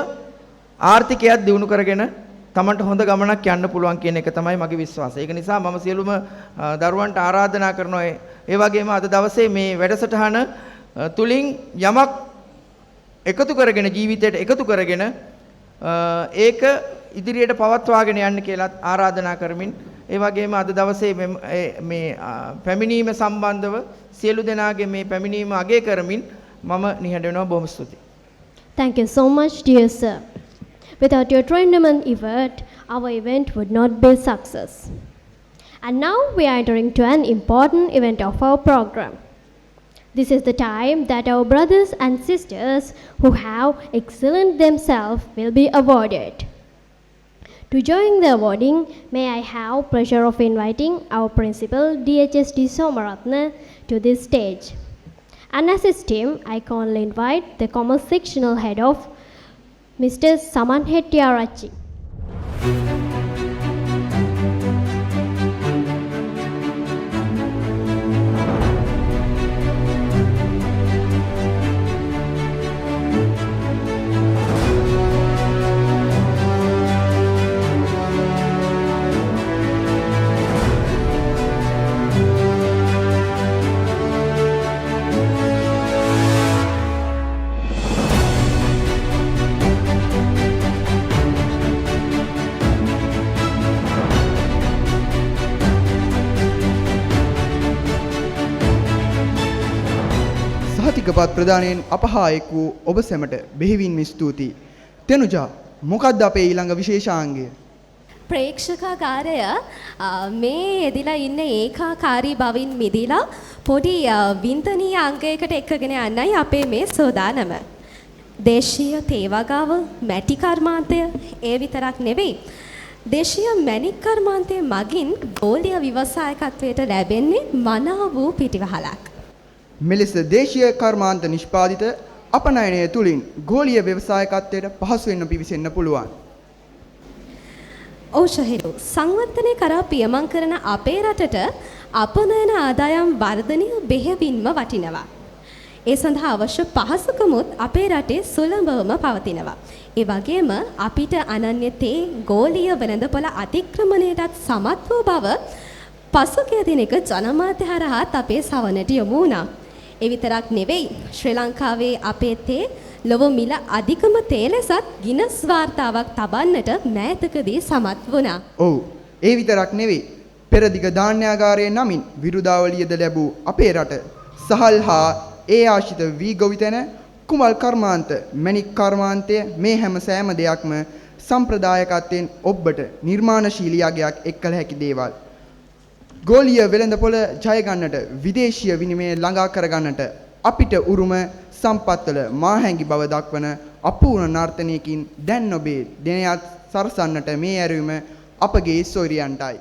ආර්ථිකයක් දියුණු කරගෙන තමන්ට හොඳ ගමනක් යන්න පුළුවන් කියන එක තමයි මගේ විශ්වාසය. ඒක නිසා මම සියලුම දරුවන්ට ආරාධනා කරනවා ඒ වගේම අද දවසේ මේ වැඩසටහන තුලින් යමක් එකතු කරගෙන ජීවිතයට එකතු කරගෙන ඒක ඉදිරියට පවත්වාගෙන යන්න කියලා ආරාධනා කරමින් ඒ වගේම අද දවසේ මේ පැමිණීම සම්බන්ධව සියලු දෙනාගේ මේ පැමිණීම අගය කරමින් මම නිහඬ වෙනවා. බොහොම ස්තුතියි. Thank you so much, dear sir. Without your tremendous effort, our event would not be a success. And now we are entering to an important event of our program. This is the time that our brothers and sisters who have excelled themselves will be awarded. To join the awarding, may I have pleasure of inviting our principal DHSD Somaratna to this stage. And assist him, I kindly invite the commerce sectional head of Mr. Saman Hettiarachchi. සහතිකපත් ප්‍රදානයෙන් අපහා එක් වූ ඔබ සැමට බෙහෙවින්ම ස්තුතියි. තෙනුජා මොකක්ද අපේ ඊළඟ විශේෂාංගය? ප්‍රේක්ෂකාගාරය මේ යෙදිලා ඉන්න ඒකාකාරී බවින් මිදිලා පොඩි වින්තනීය අංගයකට එක්කගෙන යන්නයි අපේ මේ සෝදානම. දේශීය තේවගාව මැටි කර්මාන්තය ඒ විතරක් නෙවෙයි. දේශීය මැණික් කර්මාන්තය මගින් ගෝලීය ව්‍යවසායකත්වයට ලැබෙන්නේ මනාව වූ පිටිවහලක්. මෙලෙස දේශීය කර්මාන්ත නිෂ්පාදිත අපනයනය තුලින් ගෝලීය ව්‍යවසායකත්වයට පහසුවෙන්ම පිවිසෙන්න පුළුවන්. ඔව් ශහිරු, සංවර්ධනය කරා පියමන් කරන අපේ රටට අපනයන ආදායම් වර්ධනය බෙහෙවින්ම වටිනවා. ඒ සඳහා අවශ්‍ය පහසුකමුත් අපේ රටේ සුලභවම පවතිනවා. ඒ වගේම අපිට අනන්‍ය තේ ගෝලීය වෙළඳපොළ අතික්‍රමණයටත් සමත් වූ බව පසුගිය දිනක ජනමාධ්‍ය හරහාත් අපේ සවනට යොමු වුණා. ඒ විතරක් නෙවෙයි, ශ්‍රී ලංකාවේ අපේ තේ ලොව මිල අධිකම තේ ලෙසත් ගිනස් වාර්තාවක් තබන්නට මෑතකදී සමත් වුණා. ඔව්, ඒ විතරක් නෙවෙයි. පෙරදිග ධාන්‍යාගාරයේ නමින් විරුදාවලියද ලැබූ අපේ රට සහල් හා ඒ ආශිත වී ගොවිතැන කුමල් කර්මාන්ත මැණික් කර්මාන්තය මේ හැම සෑම දෙයක්ම සම්ප්‍රදායකත්වයෙන් ඔබට නිර්මාණශීලී අගයක් එක් කළ හැකි දේවල්. ගෝලීය වෙළඳපොළ ජය ගන්නට විදේශීය විනිමය ළඟා කර ගන්නට අපිට උරුම සම්පත්වල මාහැඟි බව දක්වන අපූර්ණ නර්තනයකින් දැන් ඔබේ දිනයත් සරසන්නට මේ ඇරයුම අපගේ සොයරියන්ටයි.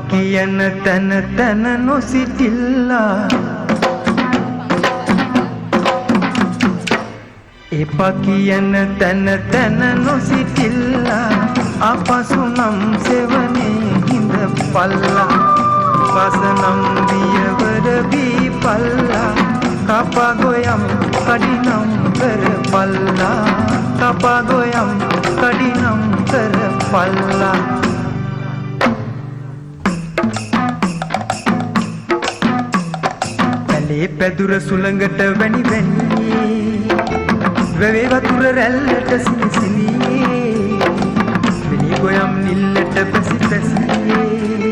කියන තන තන නොසිටිල්ලා එපා කියන තන තන නොසිටිල්ලා අපසු නම් සෙවනේ හිඳ පල්ලා පසනම් දියවර බී පල්ලා කපා ගොයම් කඩිනම් කර පල්ලා කපා ගොයම් කඩිනම් කර පල්ලා පැදුර සුළඟට වැනි වැනියේ වැවේ වතුර රැල්ලට සිනිසිනියේ වෙනි ගොයම් නිල්ලට පැසි පැසියේ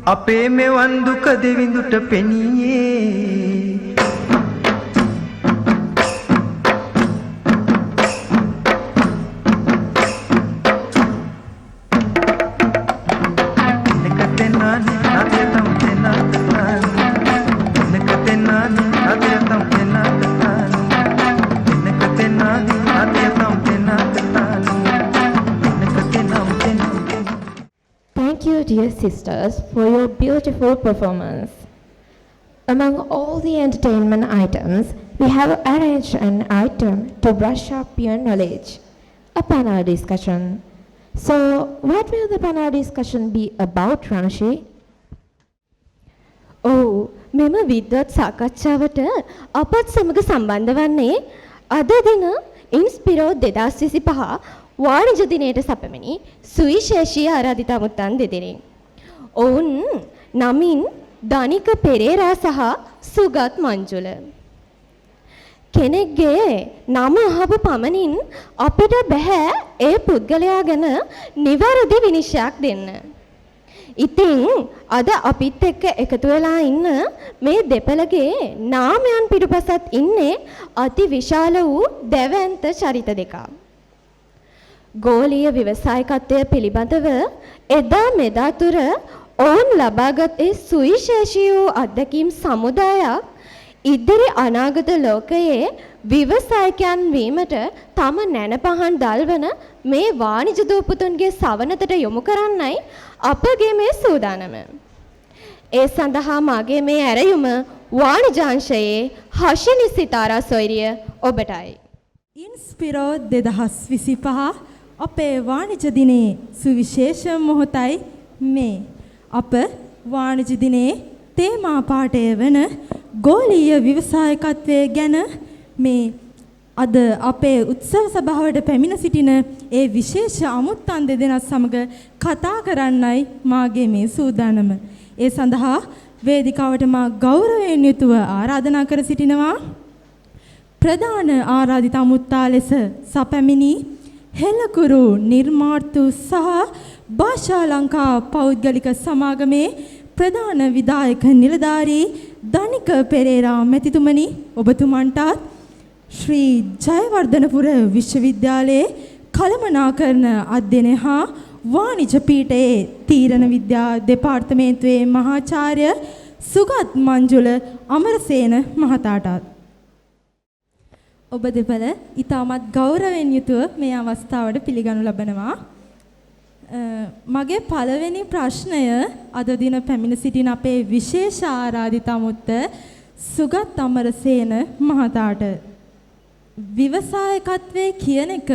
අපේ මෙවන් දුක දෙවිඳුට පෙනියේ Dear sisters, for your beautiful performance. Among all the entertainment items, we have arranged an item to brush up your knowledge, a panel discussion. So, what will the panel discussion be about, Ranushi? Oh, මෙම විද්වත් සාකච්ඡාවට අපත් සමග සම්බන්ධ වන්නේ අද දින ඉන්ස්පිරෝ 2025 වාණිජ දිනයට සැපමෙනි සුවිශේෂී ආරාධිත අමුත්තන් දෙදෙනෙක්. ඔවුන් නමින් දනික පෙරේරා සහ සුගත් මංජුල. කෙනෙක්ගේ නම අහපු පමණින් අපිට බෑ ඒ පුද්ගලයා ගැන නිවැරදි විනිශ්චයක් දෙන්න. ඉතින් අද අපිත් එක්ක එකතු වෙලා ඉන්න මේ දෙපළගේ නාමයන් පිටුපසත් ඉන්නේ අති විශාල වූ දැවැන්ත චරිත දෙකක්. ගෝලීය ව්‍යවසායිකත්වය පිළිබඳව එදා මෙදා තුර ඔවුන් ලබාගත් ඒ සුවිශේෂී වූ අත්දැකීම් සමුදායක් ඉදිරි අනාගත ලෝකයේ ව්‍යවසායකයන් වීමට තම නැනපහන් දල්වන මේ වාණිජ දූපතුන්ගේ සවනතට යොමු කරන්නයි අපගේ මේ සූදානම. ඒ සඳහා මගේ මේ ඇරයුම වාණිජාංශයේ හෂිනි සිතාරා සොයිරිය ඔබටයි. ඉන්ස්පිරෝ 2025 අපේ වාණිජ දිනේ සුවිශේෂ මොහොතයි මේ. අප වාණිජ දිනේ තේමා පාඨය වන ගෝලීය ව්‍යවසායකත්වය ගැන මේ අද අපේ උත්සව සභාවට පැමිණ සිටින ඒ විශේෂ අමුත්තන් දෙදෙනා සමග කතා කරන්නයි මාගේ මේ සූදානම. ඒ සඳහා වේදිකාවට මා ගෞරවයෙන් යුතුව ආරාධනා කර සිටිනවා ප්‍රධාන ආරාධිත අමුත්තා ලෙස සැපැමිණි හෙළකුරු නිර්මාතෘ සහ භාෂා ලංකා පෞද්ගලික සමාගමේ ප්‍රධාන විධායක නිලධාරී දනික පෙරේරා මැතිතුමනි, ඔබතුමන්ටත් ශ්‍රී ජයවර්ධනපුර විශ්වවිද්‍යාලයේ කළමනාකරණ අධ්‍යයන හා වාණිජ පීඨයේ තීරණ විද්‍යා දෙපාර්තමේන්තුවේ මහාචාර්ය සුගත් මංජුල අමරසේන මහතාටත් ඔබ දෙපළ ඉතාමත් ගෞරවයෙන් යුතුව මේ අවස්ථාවට පිළිගනු ලබනවා. මගේ පළවෙනි ප්‍රශ්නය අද දින පැමිණ සිටින අපේ විශේෂ ආරාධිත අමුත්ත සුගත් අමරසේන මහතාට ව්‍යවසායකත්වයේ කියන එක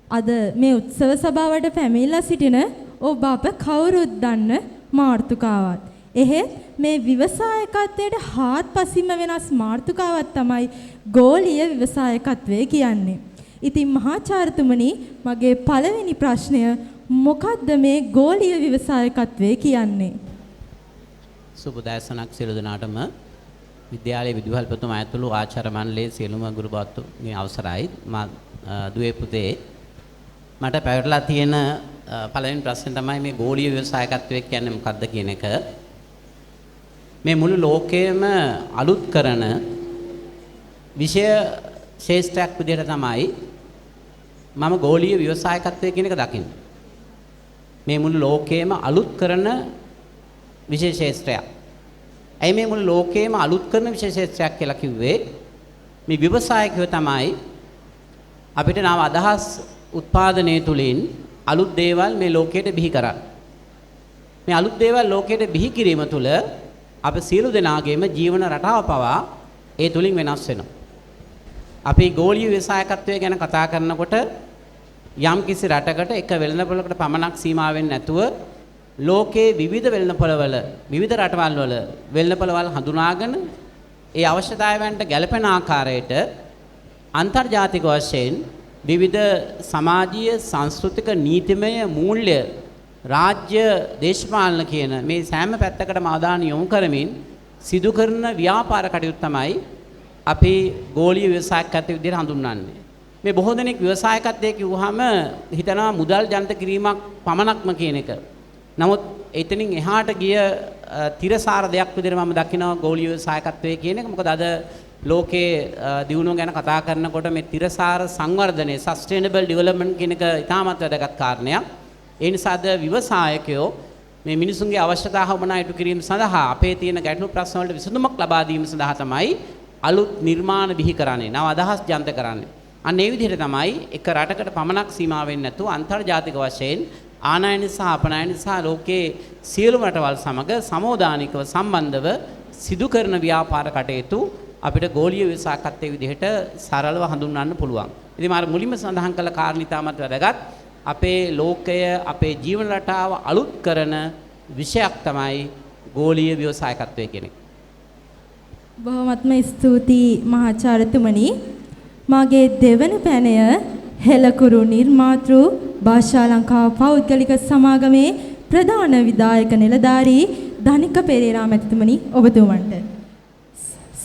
අද මේ උත්සව සභාවට පැමිණලා සිටින ඔබ අප කවුරුත් දන්න මාතෘකාවක්. එහෙත් මේ ව්‍යවසායකත්වයට හාත්පසින්ම වෙනස් මාතෘකාවක් තමයි ගෝලීය ව්‍යවසායකත්වය කියන්නේ. ඉතින් මහාචාර්යතුමනි, මගේ පළවෙනි ප්‍රශ්නය මොකක්ද මේ ගෝලීය ව්‍යවසායකත්වය කියන්නේ? සුබ දැසනක් සියලු දෙනාටම. විද්‍යාලයේ විදුහල්පතිතුමා ඇතුළු ආචාර්ය මණ්ඩලයේ සියලුම ගුරුබතුන්ගේ අවසරයි. මා දුවේ පුතේ මට පැවරලා තියෙන පළවෙනි ප්‍රශ්නේ තමයි මේ ගෝලීය ව්‍යවසායකත්වය කියන්නේ මොකක්ද කියන එක. මේ මුළු ලෝකයේම අලුත් කරන විෂය ශාස්ත්‍රයක් විදිහට තමයි මම ගෝලීය ව්‍යවසායකත්වය කියන එක දකින්නේ. මේ මුළු ලෝකයේම අලුත් කරන විෂය ශාස්ත්‍රයක්. ඇයි මේ මුළු ලෝකයේම අලුත් කරන විෂය ශාස්ත්‍රයක් කියලා කිව්වේ? මේ ව්‍යවසායකයෝ තමයි අපිට නව අදහස් උත්පාදනය තුලින් අලුත් දේවල් මේ ලෝකයට බිහි කරන්නේ. මේ අලුත් දේවල් ලෝකයට බිහි කිරීම තුළ අප සියලු දෙනාගේම ජීවන රටාව පවා ඒ තුලින් වෙනස් වෙනවා. අපි ගෝලීය ව්‍යවසායකත්වය ගැන කතා කරනකොට යම් කිසි රටකට එක වෙළඳපොළකට පමණක් සීමා වෙන්නේ නැතුව ලෝකයේ විවිධ වෙළඳපොළවල විවිධ රටවල් වල වෙළඳපොළවල් හඳුනාගෙන ඒ අවශ්‍යතාවයන්ට ගැළපෙන ආකාරයට අන්තර්ජාතික වශයෙන් විවිධ සමාජීය සංස්කෘතික නීතිමය මූල්‍ය රාජ්‍ය දේශපාලන කියන මේ සෑම පැත්තකටම අවධානය යොමු කරමින් සිදු කරන ව්‍යාපාර කටයුතු තමයි අපි ගෝලීය ව්‍යවසායකත්වය විදිහට හඳුන්වන්නේ. මේ බොහෝ දෙනෙක් ව්‍යවසායකත්වය කිව්වහම හිතනවා මුදල් ජනිත කිරීමක් පමණක්ම කියන එක. නමුත් එතනින් එහාට ගිය තිරසාර දෙයක් විදිහට මම දකිනවා ගෝලීය ව්‍යවසායකත්වය කියන එක. මොකද අද ලෝකයේ දියුණුව ගැන කතා කරනකොට මේ තිරසාර සංවර්ධනය සස්ටේනබල් ඩෙවලොප්මන්ට් කියන එක ඉතාමත් වැදගත් කාරණයක්. ඒ නිසාද ව්‍යවසායකයෝ මේ මිනිසුන්ගේ අවශ්‍යතා හොමනා ඉටු කිරීම සඳහා අපේ තියෙන ගැටලු ප්‍රශ්න වලට විසඳුමක් ලබා දීම සඳහා තමයි අලුත් නිර්මාණ බිහි කරන්නේ, නව අදහස් ජනිත කරන්නේ. අන්න ඒ විදිහට තමයි එක රටකට පමණක් සීමා වෙන්නේ නැතුව අන්තර්ජාතික වශයෙන් ආනයන සහ අපනයන සහ ලෝකයේ සියලුම රටවල් සමග සමෝදානිකව සම්බන්ධව සිදු කරන ව්‍යාපාර කටයුතු අපිට ගෝලීය ව්‍යවසායකත්වයේ විදිහට සරලව හඳුන්වන්න පුළුවන්. ඉතින් මාර මුලින්ම සඳහන් කළ කාරණා ඉතාමත් වැදගත්. අපේ ලෝකය අපේ ජීවන රටාව අලුත් කරන විෂයක් තමයි ගෝලීය ව්‍යවසායකත්වය කියන එක. බොහොමත්ම ස්තුතියි මහාචාර්යතුමනි. මාගේ දෙවන පැනය හෙළකුරු නිර්මාතෘ භාෂා ලංකා පෞද්ගලික සමාගමේ ප්‍රධාන විධායක නිලධාරී දනික පෙරේරා මැතිතුමනි, ඔබතුමන්ට.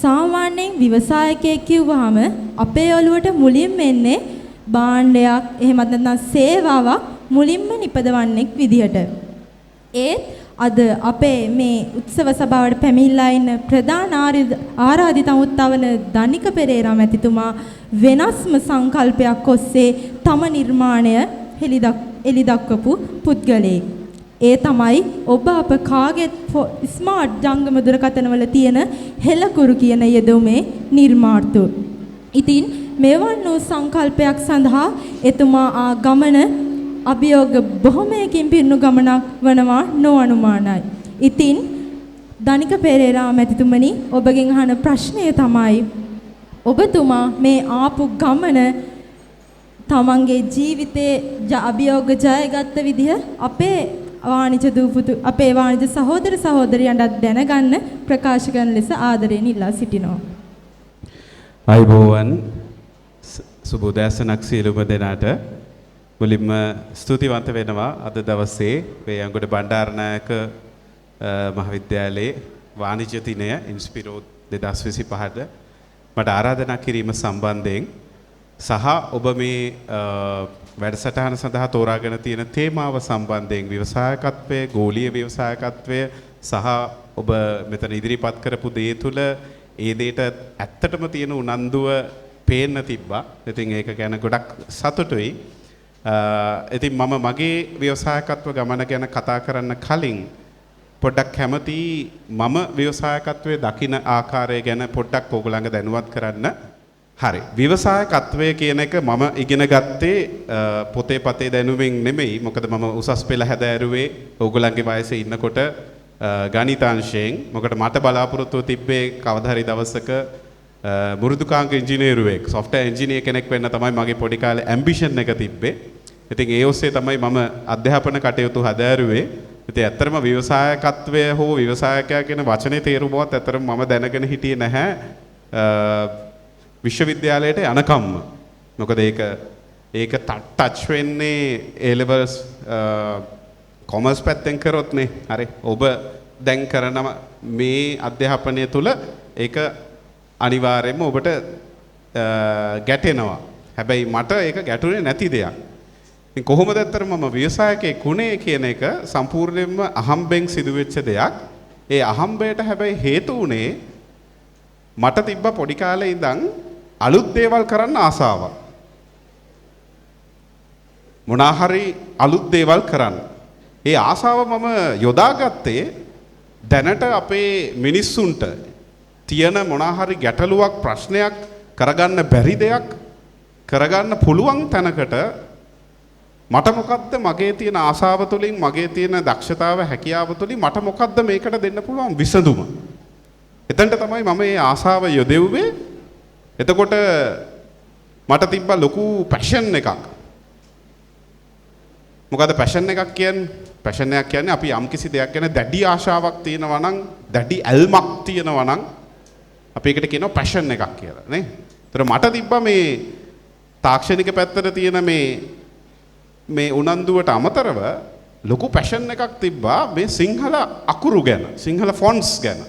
සාමාන්‍යයෙන් ව්‍යවසායකයෙක් කිව්වහම අපේ ඔළුවට මුලින්ම එන්නේ භාණ්ඩයක් එහෙමත් නැත්නම් සේවාවක් මුලින්ම නිපදවන්නෙක් විදිහට. ඒත් අද අපේ මේ උත්සව සභාවට පැමිණලා ඉන්න ප්‍රධාන ආරාධිත අමුත්තවන දනික පෙරේරා මැතිතුමා වෙනස්ම සංකල්පයක් ඔස්සේ තම නිර්මාණය එලි දක්වපු පුද්ගලයෙක්. ඒ තමයි ඔබ අප කාගෙත් ස්මාර්ට් ජංගම දුරකථනවල තියෙන හෙළකුරු කියන යෙදුමේ නිර්මාතෘ. ඉතින් මෙවන් වූ සංකල්පයක් සඳහා එතුමා ගමන අභියෝග බොහොමයකින් පිරුණු ගමනක් වනවා නොඅනුමානයි. ඉතින් දනික පෙරේරා මැතිතුමනි ඔබගෙන් අහන ප්‍රශ්නය තමයි ඔබතුමා මේ ආපු ගමන තමන්ගේ ජීවිතයේ අභියෝග ජයගත්ත විදිහ අපේ වාණිජ දූපුතු අපේ වාණිජ සහෝදර සහෝදරියන්ට දැනගන්න ප්‍රකාශ කරන ලෙස ආදරයෙන් ඉල්ලා සිටිනවා. අයිබෝවන් සුබ උදෑසනක් සියලුම දෙනාට මුලින්ම ස්තුතිවන්ත වෙනවා අද දවසේ වේයන්ගොඩ බණ්ඩාරනායක මහාවිද්‍යාලයේ වාණිජ්‍ය දිනය ඉන්ස්පිරෝ 2025ට මට ආරාධනා කිරීම සම්බන්ධයෙන් සහ ඔබ මේ වැඩසටහන සඳහා තෝරාගෙන තියෙන තේමාව සම්බන්ධයෙන් ව්‍යවසායකත්වය, ගෝලීය ව්‍යවසායකත්වය සහ ඔබ මෙතන ඉදිරිපත් කරපු දේ තුළ ඒ දෙයට ඇත්තටම තියෙන උනන්දුව පේන්න තිබ්බා. ඉතින් ඒක ගැන ගොඩක් සතුටුයි. ඉතින් මම මගේ ව්‍යවසායකත්ව ගමන ගැන කතා කරන්න කලින් පොඩ්ඩක් කැමතියි මම ව්‍යවසායකත්වයේ දකින ආකාරය ගැන පොඩ්ඩක් ඕගොල්ලන්ව දැනුවත් කරන්න. හරි. ව්‍යවසායකත්වය කියන එක මම ඉගෙන ගත්තේ පොතේ පතේ දැනුමින් නෙමෙයි. මොකද මම උසස් පෙළ හැදෑරුවේ ඕගොල්ලන්ගේ වයසේ ඉන්නකොට ගණිතාංශයෙන්. මොකද මට බලාපොරොත්තුව තිබ්බේ කවදා හරි දවසක මුරුදුකාංග ඉංජිනේරුවෙක්, සොෆ්ට්වෙයාර් ඉංජිනේර් කෙනෙක් වෙන්න තමයි මගේ පොඩි කාලේ ඇම්බිෂන් එක තිබ්බේ. ඉතින් ඒ ඔස්සේ තමයි මම අධ්‍යාපන කටයුතු හදාරුවේ. ඉතින් ඇත්තටම ව්‍යවසායකත්වය හෝ ව්‍යවසායකයා කියන වචනේ තේරුමවත් ඇත්තටම මම දැනගෙන හිටියේ නැහැ විශ්වවිද්‍යාලයට යනකම්ම. මොකද ඒක ටච් වෙන්නේ A levels කොමර්ස් පැත්තෙන් කරොත්නේ. හරි. ඔබ දැන් කරන මේ අධ්‍යාපනය තුල ඒක අනිවාර්යයෙන්ම ඔබට ගැටෙනවා. හැබැයි මට ඒක ගැටුනේ නැති දෙයක්. ඉතින් කොහොමද ඇත්තටම මම ව්‍යවසායකයෙක් වුණේ කියන එක සම්පූර්ණයෙන්ම අහම්බෙන් සිදුවෙච්ච දෙයක්. ඒ අහම්බයට හැබැයි හේතු වුණේ මට තිබ්බ පොඩි කාලේ ඉඳන් අලුත් දේවල් කරන්න ආසාවක්. මොනවා හරි අලුත් දේවල් කරන්න. ඒ ආසාව මම යොදාගත්තේ දැනට අපේ මිනිස්සුන්ට තියෙන මොනවා හරි ගැටලුවක් ප්‍රශ්නයක් කරගන්න බැරි දෙයක් කරගන්න පුළුවන් තැනකට මට මොකද්ද මගේ තියෙන ආසාව තුළින් මගේ තියෙන දක්ෂතාව හැකියාව තුළින් මට මොකද්ද මේකට දෙන්න පුළුවන් විසඳුම. එතනට තමයි මම මේ ආසාව යොදෙව්වේ. එතකොට මට තිබ්බ ලොකු පැෂන් එකක්. මොකද පැෂන් එකක් කියන්නේ? පැෂන් එකක් කියන්නේ අපි යම්කිසි දෙයක් ගැන දැඩි ආශාවක් තියෙනවා නම්, දැඩි ඇල්මක් තියෙනවා නම් අපි ඒකට කියනවා පැෂන් එකක් කියලා නේ. ඒතර මට තිබ්බා මේ තාක්ෂණික පැත්තට තියෙන මේ උනන්දුවට අමතරව ලොකු පැෂන් එකක් තිබ්බා මේ සිංහල අකුරු ගැන, සිංහල ෆොන්ට්ස් ගැන.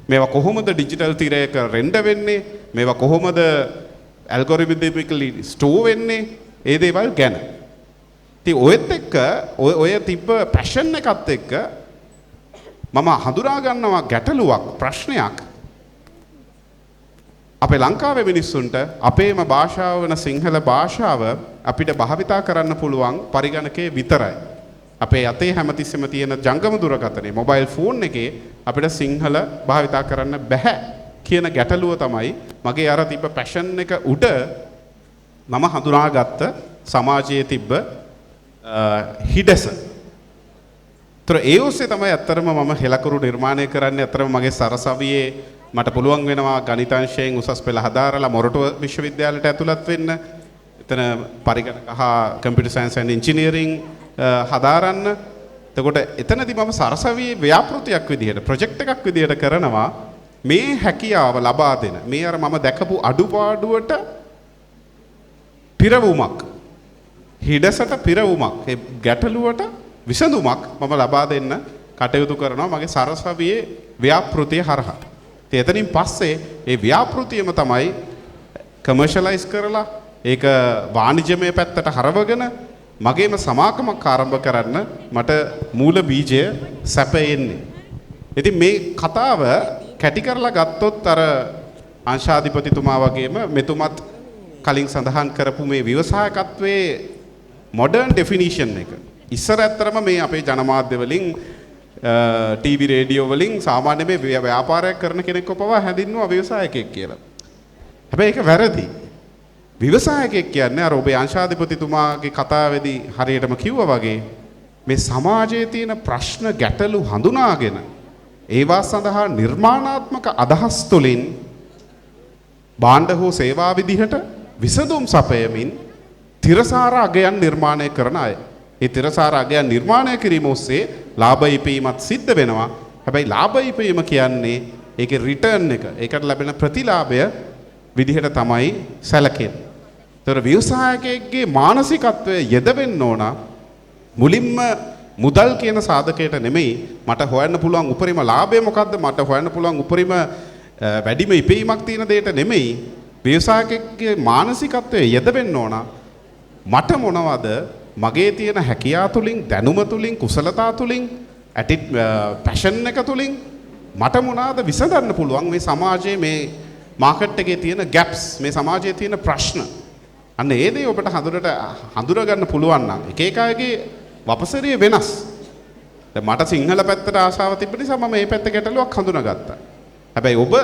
මේවා කොහොමද ඩිජිටල් තිරයක රෙන්ඩර් වෙන්නේ? මේවා කොහොමද ඇල්ගොරිතමිකලි ස්ටෝර් වෙන්නේ? ඒ දේවල් ගැන. ඉතින් ඔයත් එක්ක ඔය තිබ්බ පැෂන් එකත් එක්ක මම හඳුනා ගන්නවා ගැටලුවක්, ප්‍රශ්නයක්. අපේ ලංකාවේ මිනිස්සුන්ට අපේම භාෂාව වෙන සිංහල භාෂාව අපිට භාවිතා කරන්න පුළුවන් පරිගණකයේ විතරයි. අපේ අතේ හැමතිස්සෙම තියෙන ජංගම දුරකථනයේ මොබයිල් ෆෝන් එකේ අපිට සිංහල භාවිතා කරන්න බෑ කියන ගැටලුව තමයි මගේ අර තිබ්බ පැෂන් එක උඩ මම හඳුනාගත්ත සමාජයේ තිබ්බ හිඩස. ඒතර ඒ ඔස්සේ තමයි අත්‍තරම මම හෙලකරු නිර්මාණය කරන්නේ. අත්‍තරම මගේ සරසවියේ මට පුළුවන් වෙනවා ගණිතාංශයෙන් උසස් පෙළ හදාරලා මොරටුව විශ්වවිද්‍යාලයට ඇතුළත් වෙන්න. එතන පරිගණක හා කම්පියුටර් සයන්ස් ඇන්ඩ් ඉන්ජිනියරින් හදාරන්න. එතකොට එතනදී මම සරසවියේ ව්‍යාපෘතියක් විදිහට ප්‍රොජෙක්ට් එකක් විදිහට කරනවා මේ හැකියාව ලබා දෙන මේ අර මම දැකපු අඩුපාඩුවට පිරවුමක්, හිඩසට පිරවුමක්, ඒ ගැටලුවට විසඳුමක් මම ලබා දෙන්න කටයුතු කරනවා මගේ සරසවියේ ව්‍යාපෘතිය හරහා. එතනින් පස්සේ ඒ ව්‍යාපෘතියම තමයි කමර්ෂියලයිස් කරලා ඒක වාණිජමය පැත්තට හරවගෙන මගේම සමාගමක් ආරම්භ කරන්න මට මූල බීජය සැපයෙන්නේ. ඉතින් මේ කතාව කැටි කරලා ගත්තොත් අර අංශාධිපතිතුමා වගේම මෙතුමත් කලින් සඳහන් කරපු මේ ව්‍යවසායකත්වයේ මොඩර්න් ඩෙෆිනිෂන් එක. ඉස්සර ඇත්තරම මේ අපේ ජනමාධ්‍ය වලින් ටීවී රේඩියෝ වලින් සාමාන්‍ය මේ ව්‍යාපාරයක් කරන කෙනෙක්ව පවා හැඳින්වුවා ව්‍යවසායකයෙක් කියලා. හැබැයි ඒක වැරදි. ව්‍යවසායකයෙක් කියන්නේ අර ඔබේ අංශාධිපතිතුමාගේ කතාවේදී හරියටම කිව්වා වගේ මේ සමාජයේ තියෙන ප්‍රශ්න ගැටලු හඳුනාගෙන ඒවා සඳහා නිර්මාණාත්මක අදහස් තුළින් භාණ්ඩ හෝ සේවා විදිහට විසඳුම් සපයමින් තිරසාර අගයන් නිර්මාණය කරන අය. ඒ තිරසාර අගයන් නිර්මාණය කිරීම ඔස්සේ ලාභ ඉපීමත් සිද්ධ වෙනවා. හැබැයි ලාභ ඉපීම කියන්නේ ඒකේ රිටර්න් එක, ඒකට ලැබෙන ප්‍රතිලාභය විදිහට තමයි සැලකෙන්නේ. ඒතර ව්‍යවසායකයෙක්ගේ මානසිකත්වය යෙදවෙන්න ඕන මුලින්ම මුදල් කියන සාධකයට නෙමෙයි මට හොයන්න පුළුවන් උපරිම ලාභය මොකද්ද, මට හොයන්න පුළුවන් උපරිම වැඩිම ඉපීමක් තියෙන දෙයට නෙමෙයි. ව්‍යවසායකයෙක්ගේ මානසිකත්වය යෙදවෙන්න ඕන මට මොනවද මගේ තියෙන හැකියාව තුලින්, දැනුම තුලින්, කුසලතා තුලින්, පැෂන් එක තුලින් මට මොනවාද විසඳන්න පුළුවන් මේ සමාජයේ මේ මාකට් එකේ තියෙන ගැප්ස්, මේ සමාජයේ තියෙන ප්‍රශ්න. අන්න ඒ දේ ඔබට හඳුනා ගන්න පුළුවන් නම් එක එක අයගේ වපසරිය වෙනස්. දැන් මට සිංහල පැත්තට ආශාව තිබ්බ නිසා මම මේ පැත්ත ගැටලුවක් හඳුනාගත්තා. හැබැයි ඔබ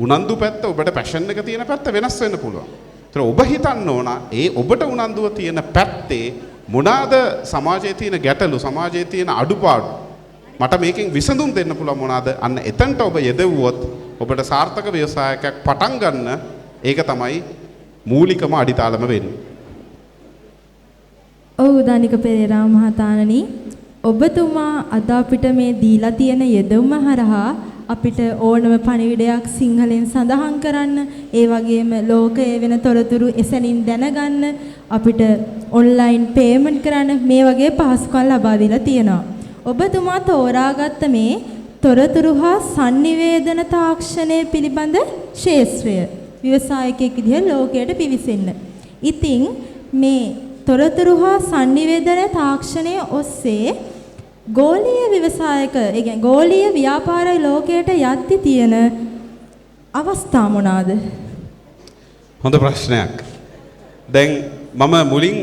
උනන්දු පැත්ත, ඔබට පැෂන් එක තියෙන පැත්ත වෙනස් වෙන්න පුළුවන්. ඒතර ඔබ හිතන්න ඕන ඒ ඔබට උනන්දුව තියෙන පැත්තේ මොනවාද සමාජයේ තියෙන ගැටලු, සමාජයේ තියෙන අඩුපාඩු, මට මේකෙන් විසඳුම් දෙන්න පුළුවන් මොනවාද? අන්න එතනට ඔබ යෙදුවොත් ඔබට සාර්ථක ව්‍යවසායකයක් පටන් ගන්න ඒක තමයි මූලිකම අඩිතාලම වෙන්නේ. ඔව් දානික පෙරේරා මහතාණනි, ඔබතුමා අද අපිට මේ දීලා තියෙන යෙදවුම හරහා අපිට ඕනම පණිවිඩයක් සිංහලෙන් සඳහන් කරන්න, ඒ වගේම ලෝකයේ වෙන තොරතුරු එසැනින් දැනගන්න, අපිට ඔන්ලයින් පේමන්ට් කරන්න මේ වගේ පහසුකම් ලබා දීලා තියෙනවා. ඔබතුමා තෝරාගත්ත මේ තොරතුරු හා sannivedana තාක්ෂණය පිළිබඳ ශාස්ත්‍රය ව්‍යවසායකයෙක් විදිහට ලෝකයට පිවිසෙන්න. ඉතින් මේ තොරතුරු හා sannivedana තාක්ෂණය ඔස්සේ ගෝලීය ව්‍යවසායක, ඒ කියන්නේ ගෝලීය ව්‍යාපාර ලෝකයට යද්දි තියෙන අවස්ථා මොනවාද? හොඳ ප්‍රශ්නයක්. දැන් මම මුලින්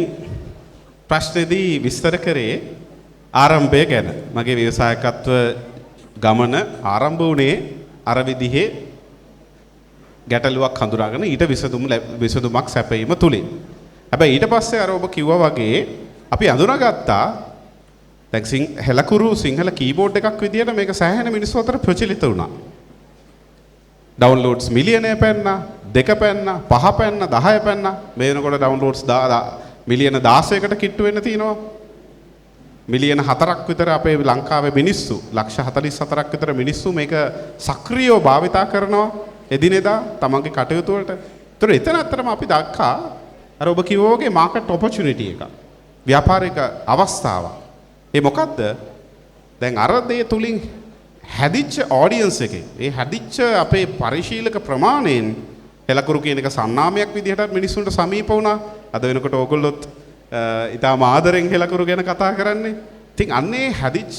ප්‍රශ්නේදී විස්තර කරේ ආරම්භය ගැන. මගේ ව්‍යවසායකත්ව ගමන ආරම්භ වුණේ අර විදිහේ ගැටලුවක් හඳුනාගෙන ඊට විසඳුමක් සැපයීම තුලින්. හැබැයි ඊට පස්සේ අර ඔබ කිව්වා වගේ අපි අඳුනාගත්තා දැන් හෙලකුරු සිංහල කීබෝඩ් එකක් විදියට මේක සෑහෙන මිනිස්සු අතර ප්‍රචලිත වුණා. ඩවුන්ලෝඩ්ස් මිලියනය පැන්නා, 2 පැන්නා, 5 පැන්නා, 10 පැන්නා. මේ වෙනකොට ඩවුන්ලෝඩ්ස් මිලියන 16කට කිට්ටු වෙන්න තියෙනවා. මිලියන 4ක් විතර අපේ ලංකාවේ මිනිස්සු, ලක්ෂ 44ක් විතර මිනිස්සු මේක සක්‍රියව භාවිතා කරනවා එදිනෙදා තමන්ගේ කටයුතු වලට. ඒතර එතන අතරම අපි දැක්කා අර ඔබ කිව්වා වගේ මාකට් ඔපචුනිටි එක. ව්‍යාපාරික අවස්ථාවක්. ඒ මොකද්ද? දැන් අර දේ තුලින් හැදිච්ච ඔඩියන්ස් එකේ, ඒ හැදිච්ච අපේ පරිශීලක ප්‍රමාණයෙන් හෙලකුරු කියන එක සන්නාමයක් විදිහට මිනිස්සුන්ට සමීප වුණා. අද වෙනකොට ඕගොල්ලොත් ඉතාම ආදරෙන් හෙලකුරු ගැන කතා කරන්නේ. ඉතින් අන්නේ හැදිච්ච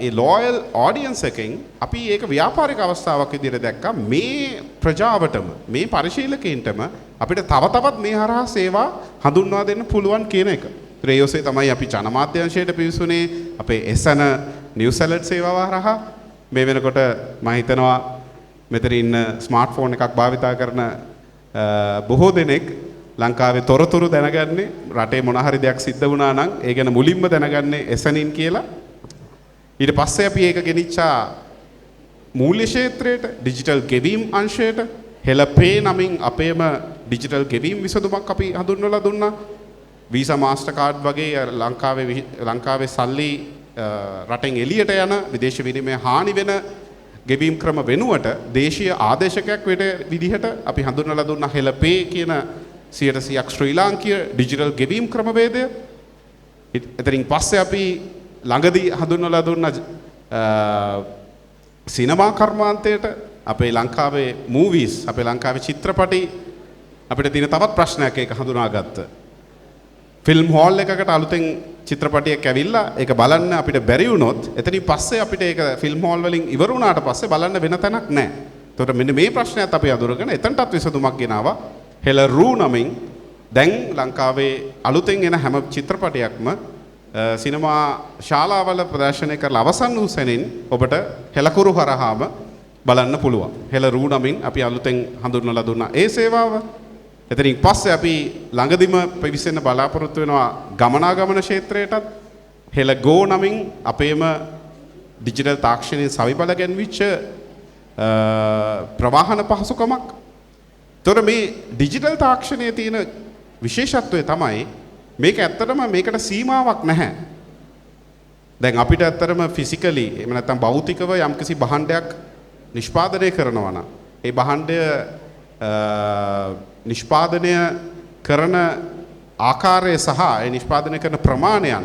ඒ ලෝයල් ඔඩියන්ස් එකෙන් අපි ඒක ව්‍යාපාරික අවස්ථාවක් විදිහට දැක්කා. මේ ප්‍රජාවටම, මේ පරිශීලකයින්ටම අපිට තව තවත් මේ හරහා සේවා හඳුන්වා දෙන්න පුළුවන් කියන එක. ඒ ඔස්සේ තමයි අපි ජනමාධ්‍යංශයට පිවිසුනේ අපේ එසන නිවුස් ඇලර්ට් සේවාව හරහා. මේ වෙනකොට මම හිතනවා මෙතන ඉන්න ස්මාර්ට්ෆෝන් එකක් භාවිතා කරන බොහෝ දෙනෙක් ලංකාවේ තොරතුරු දැනගන්නේ රටේ මොන හරි දෙයක් සිද්ධ වුණා නම් ඒ ගැන මුලින්ම දැනගන්නේ එසනින් කියලා. ඊට පස්සේ අපි ඒක ගෙනිච්චා මූල්‍ය ක්ෂේත්‍රයට, ඩිජිටල් ගෙවීම් අංශයට. හෙලපේ නමින් අපේම ඩිජිටල් ගෙවීම් විසඳුමක් අපි හඳුන්වලා දුන්නා. වීසා මාස්ටර් කාඩ් වගේ ලංකාවේ සල්ලි රටෙන් එළියට යන විදේශ විනිමය හානි වෙන ගෙවීම් ක්‍රම වෙනුවට දේශීය ආදේශකයක් විදිහට අපි හඳුන්වලා දුන්නා හෙලපේ කියන 100% ශ්‍රී ලාංකීය ඩිජිටල් ගෙවීම් ක්‍රමවේදය. එතනින් පස්සේ අපි ළඟදී හඳුන්වලා දුන්න සිනමා කර්මාන්තයට අපේ ලංකාවේ මූවීස්, අපේ ලංකාවේ චිත්‍රපටි අපිට තියෙන තවත් ප්‍රශ්නයක් ඒක හඳුනාගත්තා. ෆිල්ම් හෝල් එකකට අලුතෙන් චිත්‍රපටියක් ඇවිල්ලා ඒක බලන්න අපිට බැරි වුණොත් එතනින් පස්සේ අපිට ඒක ෆිල්ම් හෝල් වලින් ඉවර වුණාට පස්සේ බලන්න වෙන තැනක් නැහැ. ඒතකොට මෙන්න මේ ප්‍රශ්නයත් අපි අඳුරගෙන එතනටත් විසඳුමක් ගෙනාවා. හෙලරූ නමින් දැන් ලංකාවේ අලුතෙන් එන හැම චිත්‍රපටයක්ම සිනමා ශාලාවල ප්‍රදර්ශනය කරලා අවසන් වූ සැනින් ඔබට හෙලකුරු හරහාම බලන්න පුළුවන්. හෙළ රූ නමින් අපි අලුතෙන් හඳුන්වලා දුන්නා ඒ සේවාව. එතනින් පස්සේ අපි ළඟදිම පිවිසෙන්න බලාපොරොත්තු වෙනවා ගමනාගමන ක්ෂේත්‍රයටත් හෙළ ගෝ නමින් අපේම ඩිජිටල් තාක්ෂණයේ සවිබල ගැන්විච්ච ප්‍රවාහන පහසුකමක්. තොර මේ ඩිජිටල් තාක්ෂණයේ තියෙන විශේෂත්වය තමයි මේක ඇත්තටම මේකට සීමාවක් නැහැ. දැන් අපිට ඇත්තටම ෆිසිකලි එහෙම නැත්නම් භෞතිකව යම්කිසි භාණ්ඩයක් නිෂ්පාදනය කරනවා නම් ඒ භාණ්ඩය නිෂ්පාදනය කරන ආකාරය සහ ඒ නිෂ්පාදනය කරන ප්‍රමාණයන්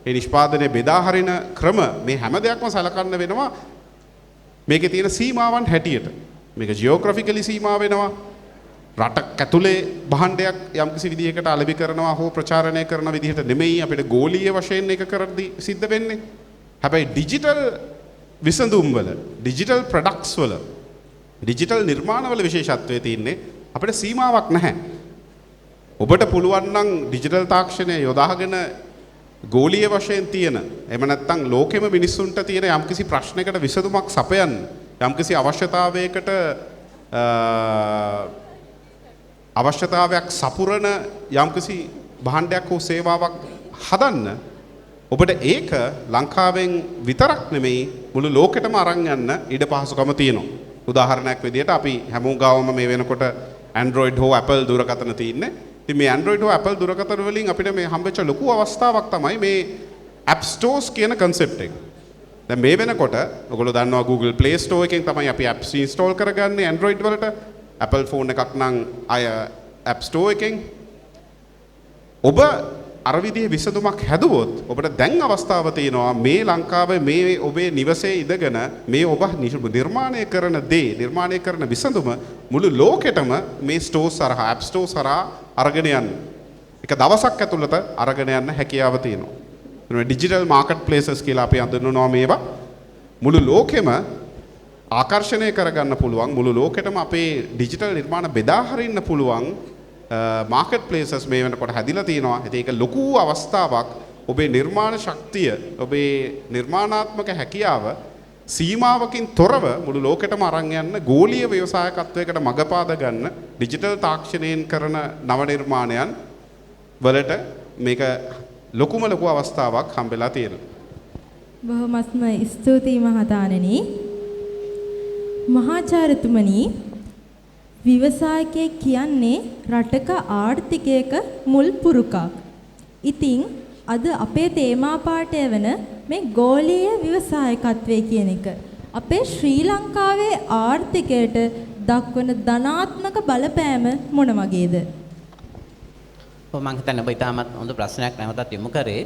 ඒ නිෂ්පාදනය බෙදා හරින ක්‍රම මේ හැම දෙයක්ම සලකන්න වෙනවා මේකේ තියෙන සීමාවන් හැටියට. මේක ජියෝග්‍රැෆිකලි සීමා වෙනවා. රටක් ඇතුලේ භාණ්ඩයක් යම්කිසි විදිහකට අලෙවි කරනවා හෝ ප්‍රචාරණය කරන විදිහට නෙමෙයි අපිට ගෝලීය වශයෙන් ඒක කරද්දී සිද්ධ වෙන්නේ. හැබැයි ඩිජිටල් විසඳුම් වල ඩිජිටල් ප්‍රොඩක්ට්ස් වල ඩිජිටල් නිර්මාණ වල විශේෂත්වය තියෙන්නේ අපිට සීමාවක් නැහැ. ඔබට පුළුවන් නම් ඩිජිටල් තාක්ෂණය යොදාගෙන ගෝලීය වශයෙන් තියෙන එහෙම නැත්නම් ලෝකෙම මිනිස්සුන්ට තියෙන යම්කිසි ප්‍රශ්නයකට විසඳුමක් සපයන්න යම්කිසි අවශ්‍යතාවයක් සපුරන යම්කිසි භාණ්ඩයක් හෝ සේවාවක් හදන්න ඔබට ඒක ලංකාවෙන් විතරක් නෙමෙයි මුළු ලෝකෙටම අරන් යන්න ඉඩ පහසුකම තියෙනවා. උදාහරණයක් විදිහට අපි හැමෝම ගාවම මේ වෙනකොට Android හෝ Apple දුරකථන තියෙන්නේ. ඉතින් මේ Android හෝ Apple දුරකථන වලින් අපිට මේ හම්බෙච්ච ලොකු අවස්ථාවක් තමයි මේ App Stores කියන concept එක. දැන් මේ වෙනකොට ඔයගොල්ලෝ දන්නවා Google Play Store එකෙන් තමයි අපි apps install කරගන්නේ Android වලට. Apple phone එකක් නම් අය App Store එකෙන් ඔබ අර විදිහේ විසඳුමක් හැදුවොත් ඔබට දැන් අවස්ථාව තියෙනවා මේ ලංකාවේ මේ ඔබේ නිවසේ ඉඳගෙන මේ ඔබ නිර්මාණය කරන දේ නිර්මාණය කරන විසඳුම මුළු ලෝකෙටම මේ ස්ටෝර්ස් හරහා App Stores හරහා අරගෙන යන්න. එක දවසක් ඇතුළත අරගෙන යන්න හැකියාව තියෙනවා. මේ ඩිජිටල් මාකට් ප්ලේසස් කියලා අපි හඳුන්වනවා මේවා. මුළු ලෝකෙම ආකර්ෂණය කරගන්න පුළුවන් මුළු ලෝකෙටම අපේ ඩිජිටල් නිර්මාණ බෙදා හරින්න පුළුවන් මාකට් ප්ලේසස් මේ වෙනකොට හැදිලා තියෙනවා. ඒක ලොකු අවස්ථාවක් ඔබේ නිර්මාණ ශක්තිය ඔබේ නිර්මාණාත්මක හැකියාව සීමාවකින් තොරව මුළු ලෝකෙටම අරන් යන්න ගෝලීය ව්‍යවසායකත්වයකට මඟ පාද ගන්න ඩිජිටල් තාක්ෂණයෙන් කරන නව නිර්මාණයන් වලට මේක ලොකු අවස්ථාවක් හම්බෙලා තියෙනවා. බොහොමත්ම ස්තුතියි මහතාණෙනි. මහාචාර්යතුමනි ව්‍යවසායකයෙක් කියන්නේ රටක ආර්ථිකයක මුල් පුරුකක්. ඉතින් අද අපේ තේමා පාඨය වෙන මේ ගෝලීය ව්‍යවසායකත්වය කියන එක අපේ ශ්‍රී ලංකාවේ ආර්ථිකයට දක්වන ධනාත්මක බලපෑම මොන වගේද? මම හිතන්නේ ඔබ ඉතාමත් හොඳ ප්‍රශ්නයක් නැවතත් යොමු කරේ.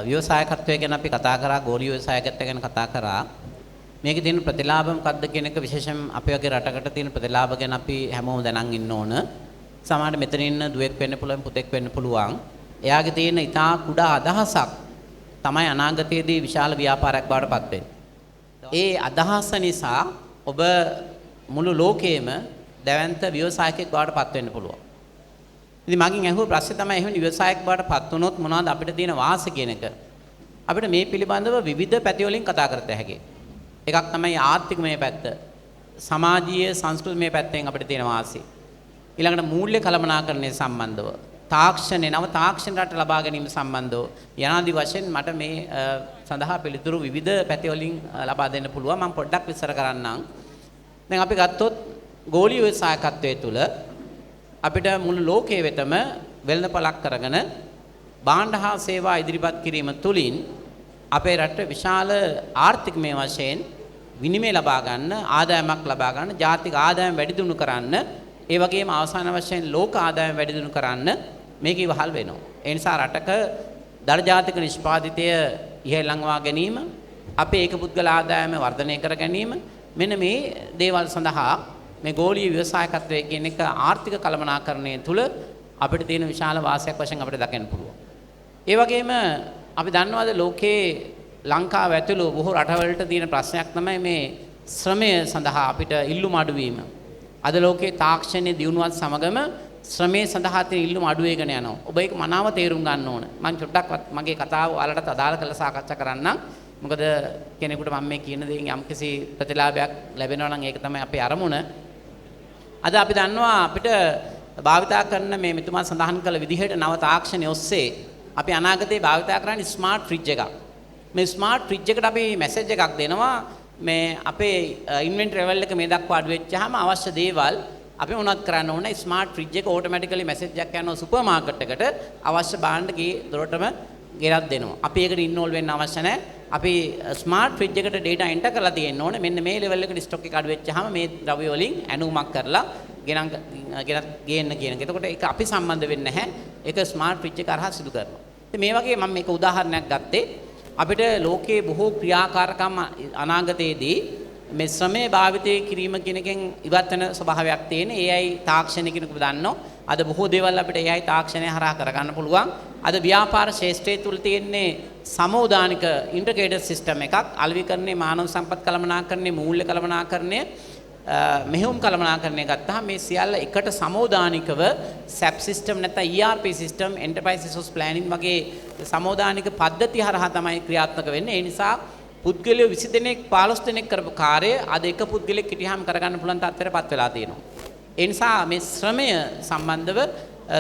ව්‍යවසායකත්වය ගැන අපි කතා කරා, ගෝලීය ව්‍යවසායකත්වය ගැන කතා කරා. මේකේ තියෙන ප්‍රතිලාභ මොකක්ද කියන එක විශේෂයෙන් අපේ වගේ රටකට තියෙන ප්‍රතිලාභ ගැන අපි හැමෝම දැනන් ඉන්න ඕන. සමහරවිට මෙතන ඉන්න දුවෙක් වෙන්න පුළුවන්, පුතෙක් වෙන්න පුළුවන්. එයාගේ තියෙන ඉතා කුඩා අදහසක් තමයි අනාගතයේදී විශාල ව්‍යාපාරයක් බවට පත් වෙන්නේ. ඒ අදහස නිසා ඔබ මුළු ලෝකයේම දැවැන්ත ව්‍යවසායකයෙක් බවට පත් වෙන්න පුළුවන්. ඉතින් මගෙන් අහුව ප්‍රශ්නේ තමයි එහෙම ව්‍යවසායකයෙක් බවට පත් වුණොත් මොනවද අපිට තියෙන වාසි කියන එක. අපිට මේ පිළිබඳව විවිධ පැති වලින් කතා කරත හැකියි. එකක් තමයි ආර්ථිකමය පැත්ත. සමාජීය සංස්කෘතිමය පැත්තෙන් අපිට තියෙන වාසි. ඊළඟට මූල්‍ය කළමනාකරණය සම්බන්ධව, තාක්ෂණය නව තාක්ෂණයට ලබා ගැනීම සම්බන්ධව යනාදී වශයෙන් මට මේ සඳහා පිළිතුරු විවිධ පැති වලින් ලබා දෙන්න පුළුවන්. මම පොඩ්ඩක් විස්තර කරන්නම්. දැන් අපි ගත්තොත් ගෝලීය ව්‍යවසායකත්වයේ තුල අපිට මුළු ලෝකයේ වෙතම වෙළඳපළක් කරගෙන භාණ්ඩ හා සේවා ඉදිරිපත් කිරීම තුලින් අපේ රට විශාල ආර්ථිකමය වශයෙන් විනිමය ලබා ගන්න, ආදායමක් ලබා ගන්න, ජාතික ආදායම වැඩි දියුණු කරන්න, ඒ වගේම අවසාන වශයෙන් ලෝක ආදායම වැඩි දියුණු කරන්න මේක ඉවහල් වෙනවා. ඒ නිසා රටක දර ජාතික නිෂ්පාදිතය ඉහළංවා ගැනීම, අපේ ඒක පුද්ගල ආදායම වර්ධනය කර ගැනීම මෙන්න මේ දේවල් සඳහා මේ ගෝලීය ව්‍යවසායකත්වයේ කියන එක ආර්ථික කළමනාකරණය තුල අපිට තියෙන විශාල වාසියක් වශයෙන් අපිට දකින්න පුළුවන්. ඒ වගේම අපි දන්නවාද ලෝකේ ලංකාව ඇතුළු බොහෝ රටවලට තියෙන ප්‍රශ්නයක් තමයි මේ ශ්‍රමය සඳහා අපිට ඉල්ලුම අඩු වීම. අද ලෝකේ තාක්ෂණයේ දියුණුවත් සමගම ශ්‍රමයේ සඳහා තියෙන ඉල්ලුම අඩු වෙගෙන යනවා. ඔබ ඒක මනාව තේරුම් ගන්න ඕන. මම චුට්ටක් මගේ කතාව ඔයාලට අදාළ කරලා සාකච්ඡා කරන්නම්. මොකද කෙනෙකුට මම මේ කියන දේෙන් යම්කිසි ප්‍රතිලාභයක් ලැබෙනවා නම් ඒක තමයි අපේ අරමුණ. අද අපි දන්නවා අපිට භාවිතා කරන මේ මෙතුමා සඳහන් කළ විදිහට නව තාක්ෂණය ඔස්සේ අපි අනාගතේ භාවිතා කරන්නේ ස්මාර්ට් ෆ්‍රිජ් එකක්. මේ ස්මාර්ට් ෆ්‍රිජ් එකට අපි මැසේජ් එකක් දෙනවා මේ අපේ ඉන්වෙන්ටරි ලෙවල් එක මේ දක්වා අඩු වෙච්චාම අවශ්‍ය දේවල් අපි මොනවද කරන්න ඕනේ ස්මාර්ට් ෆ්‍රිජ් එක ඕටෝමැටිකලි මැසේජ් එකක් යනවා සුපර් මාකට් එකට අවශ්‍ය භාණ්ඩ ගේ දොරටම ගෙනත් දෙනවා. අපි ඒකට ඉන්වෝල්ව් වෙන්න අවශ්‍ය නැහැ. අපි ස්මාර්ට් ෆ්‍රිජ් එකට data enter කරලා තියෙන්න ඕනේ. මෙන්න මේ level එකට ස්ටොක් එක අඩු වෙච්චාම මේ ද්‍රව්‍ය වලින් ඇණුමක් කරලා ගෙනත් ගේන්න කියන එක. එතකොට ඒක අපි සම්බන්ධ වෙන්නේ නැහැ. ඒක ස්මාර්ට් ෆ්‍රිජ් එක කරහා සිදු කරනවා. ඉතින් මේ වගේ මම මේක උදාහරණයක් ගත්තේ අපිට ලෝකයේ බොහෝ ක්‍රියාකාරකම් අනාගතයේදී මේ ශ්‍රමයේ භාවිතය කිරීම කියන එකෙන් ඉවත් වෙන ස්වභාවයක් තියෙන. AI තාක්ෂණය කියන එක දන්නෝ. අද බොහෝ දේවල් අපිට AI තාක්ෂණය හරහා කරගන්න පුළුවන්. අද ව්‍යාපාර ශාස්ත්‍රය තුල තියෙන්නේ සමෝදානික ඉන්ටිග්‍රේටඩ් සිස්ටම් එකක්. අලෙවිකරණේ මානව සම්පත් කළමනාකරණේ මූල්‍ය කළමනාකරණේ මෙහෙයුම් කළමනාකරණය ගත්තාම මේ සියල්ල එකට සමෝදානිකව SAP සිස්ටම් නැත්නම් ERP system enterprise resource planning වගේ සමෝදානික පද්ධති හරහා තමයි ක්‍රියාත්මක වෙන්නේ. ඒ නිසා පුද්ගලයෝ 20 දෙනෙක් 15 දෙනෙක් කරපු කාර්යය අද එක පුද්ගලෙක් හිටියාම කරගන්න පුළුවන් තත්ත්වයටපත් වෙලා තියෙනවා. ඒ නිසා මේ ශ්‍රමය සම්බන්ධව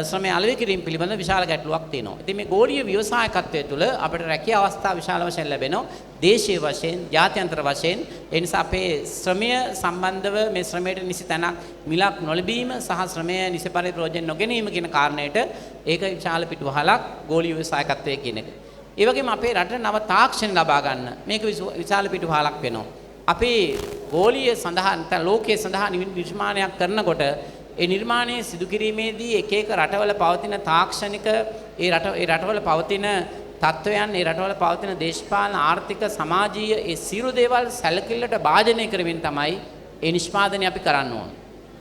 ශ්‍රමය අලෙවි කිරීම පිළිබඳ විශාල ගැටලුවක් තියෙනවා. ඉතින් මේ ගෝලීය ව්‍යවසායකත්වය තුළ අපිට රැකියා අවස්ථා විශාල වශයෙන් ලැබෙනවා. දේශීය වශයෙන්, ජාත්‍යන්තර වශයෙන්. ඒ නිසා අපේ ශ්‍රමය සම්බන්ධව මේ ශ්‍රමයට නිසි තැනක් මිලක් නොලැබීම සහ ශ්‍රමය නිසි පරිදි ප්‍රයෝජන නොගැනීම කියන කාරණයට ඒක විශාල පිටුවහලක් ගෝලීය ව්‍යවසායකත්වය කියන එක. ඒ වගේම අපේ රටේ නව තාක්ෂණ ලබා ගන්න මේක විශාල පිටුවහලක් වෙනවා. අපේ ගෝලීය සඳහා නැත්නම් ලෝකයේ සඳහා නිර්මාණයක් කරනකොට ඒ නිර්මාණයේ සිදු කිරීමේදී එක එක රටවල පවතින තාක්ෂණික ඒ රටවල පවතින තත්ත්වයන් ඒ රටවල පවතින දේශපාලන ආර්ථික සමාජීය ඒ සියලු දේවල් සැලකිල්ලට භාජනය කරමින් තමයි ඒ නිෂ්පාදනය අපි කරන්න ඕන.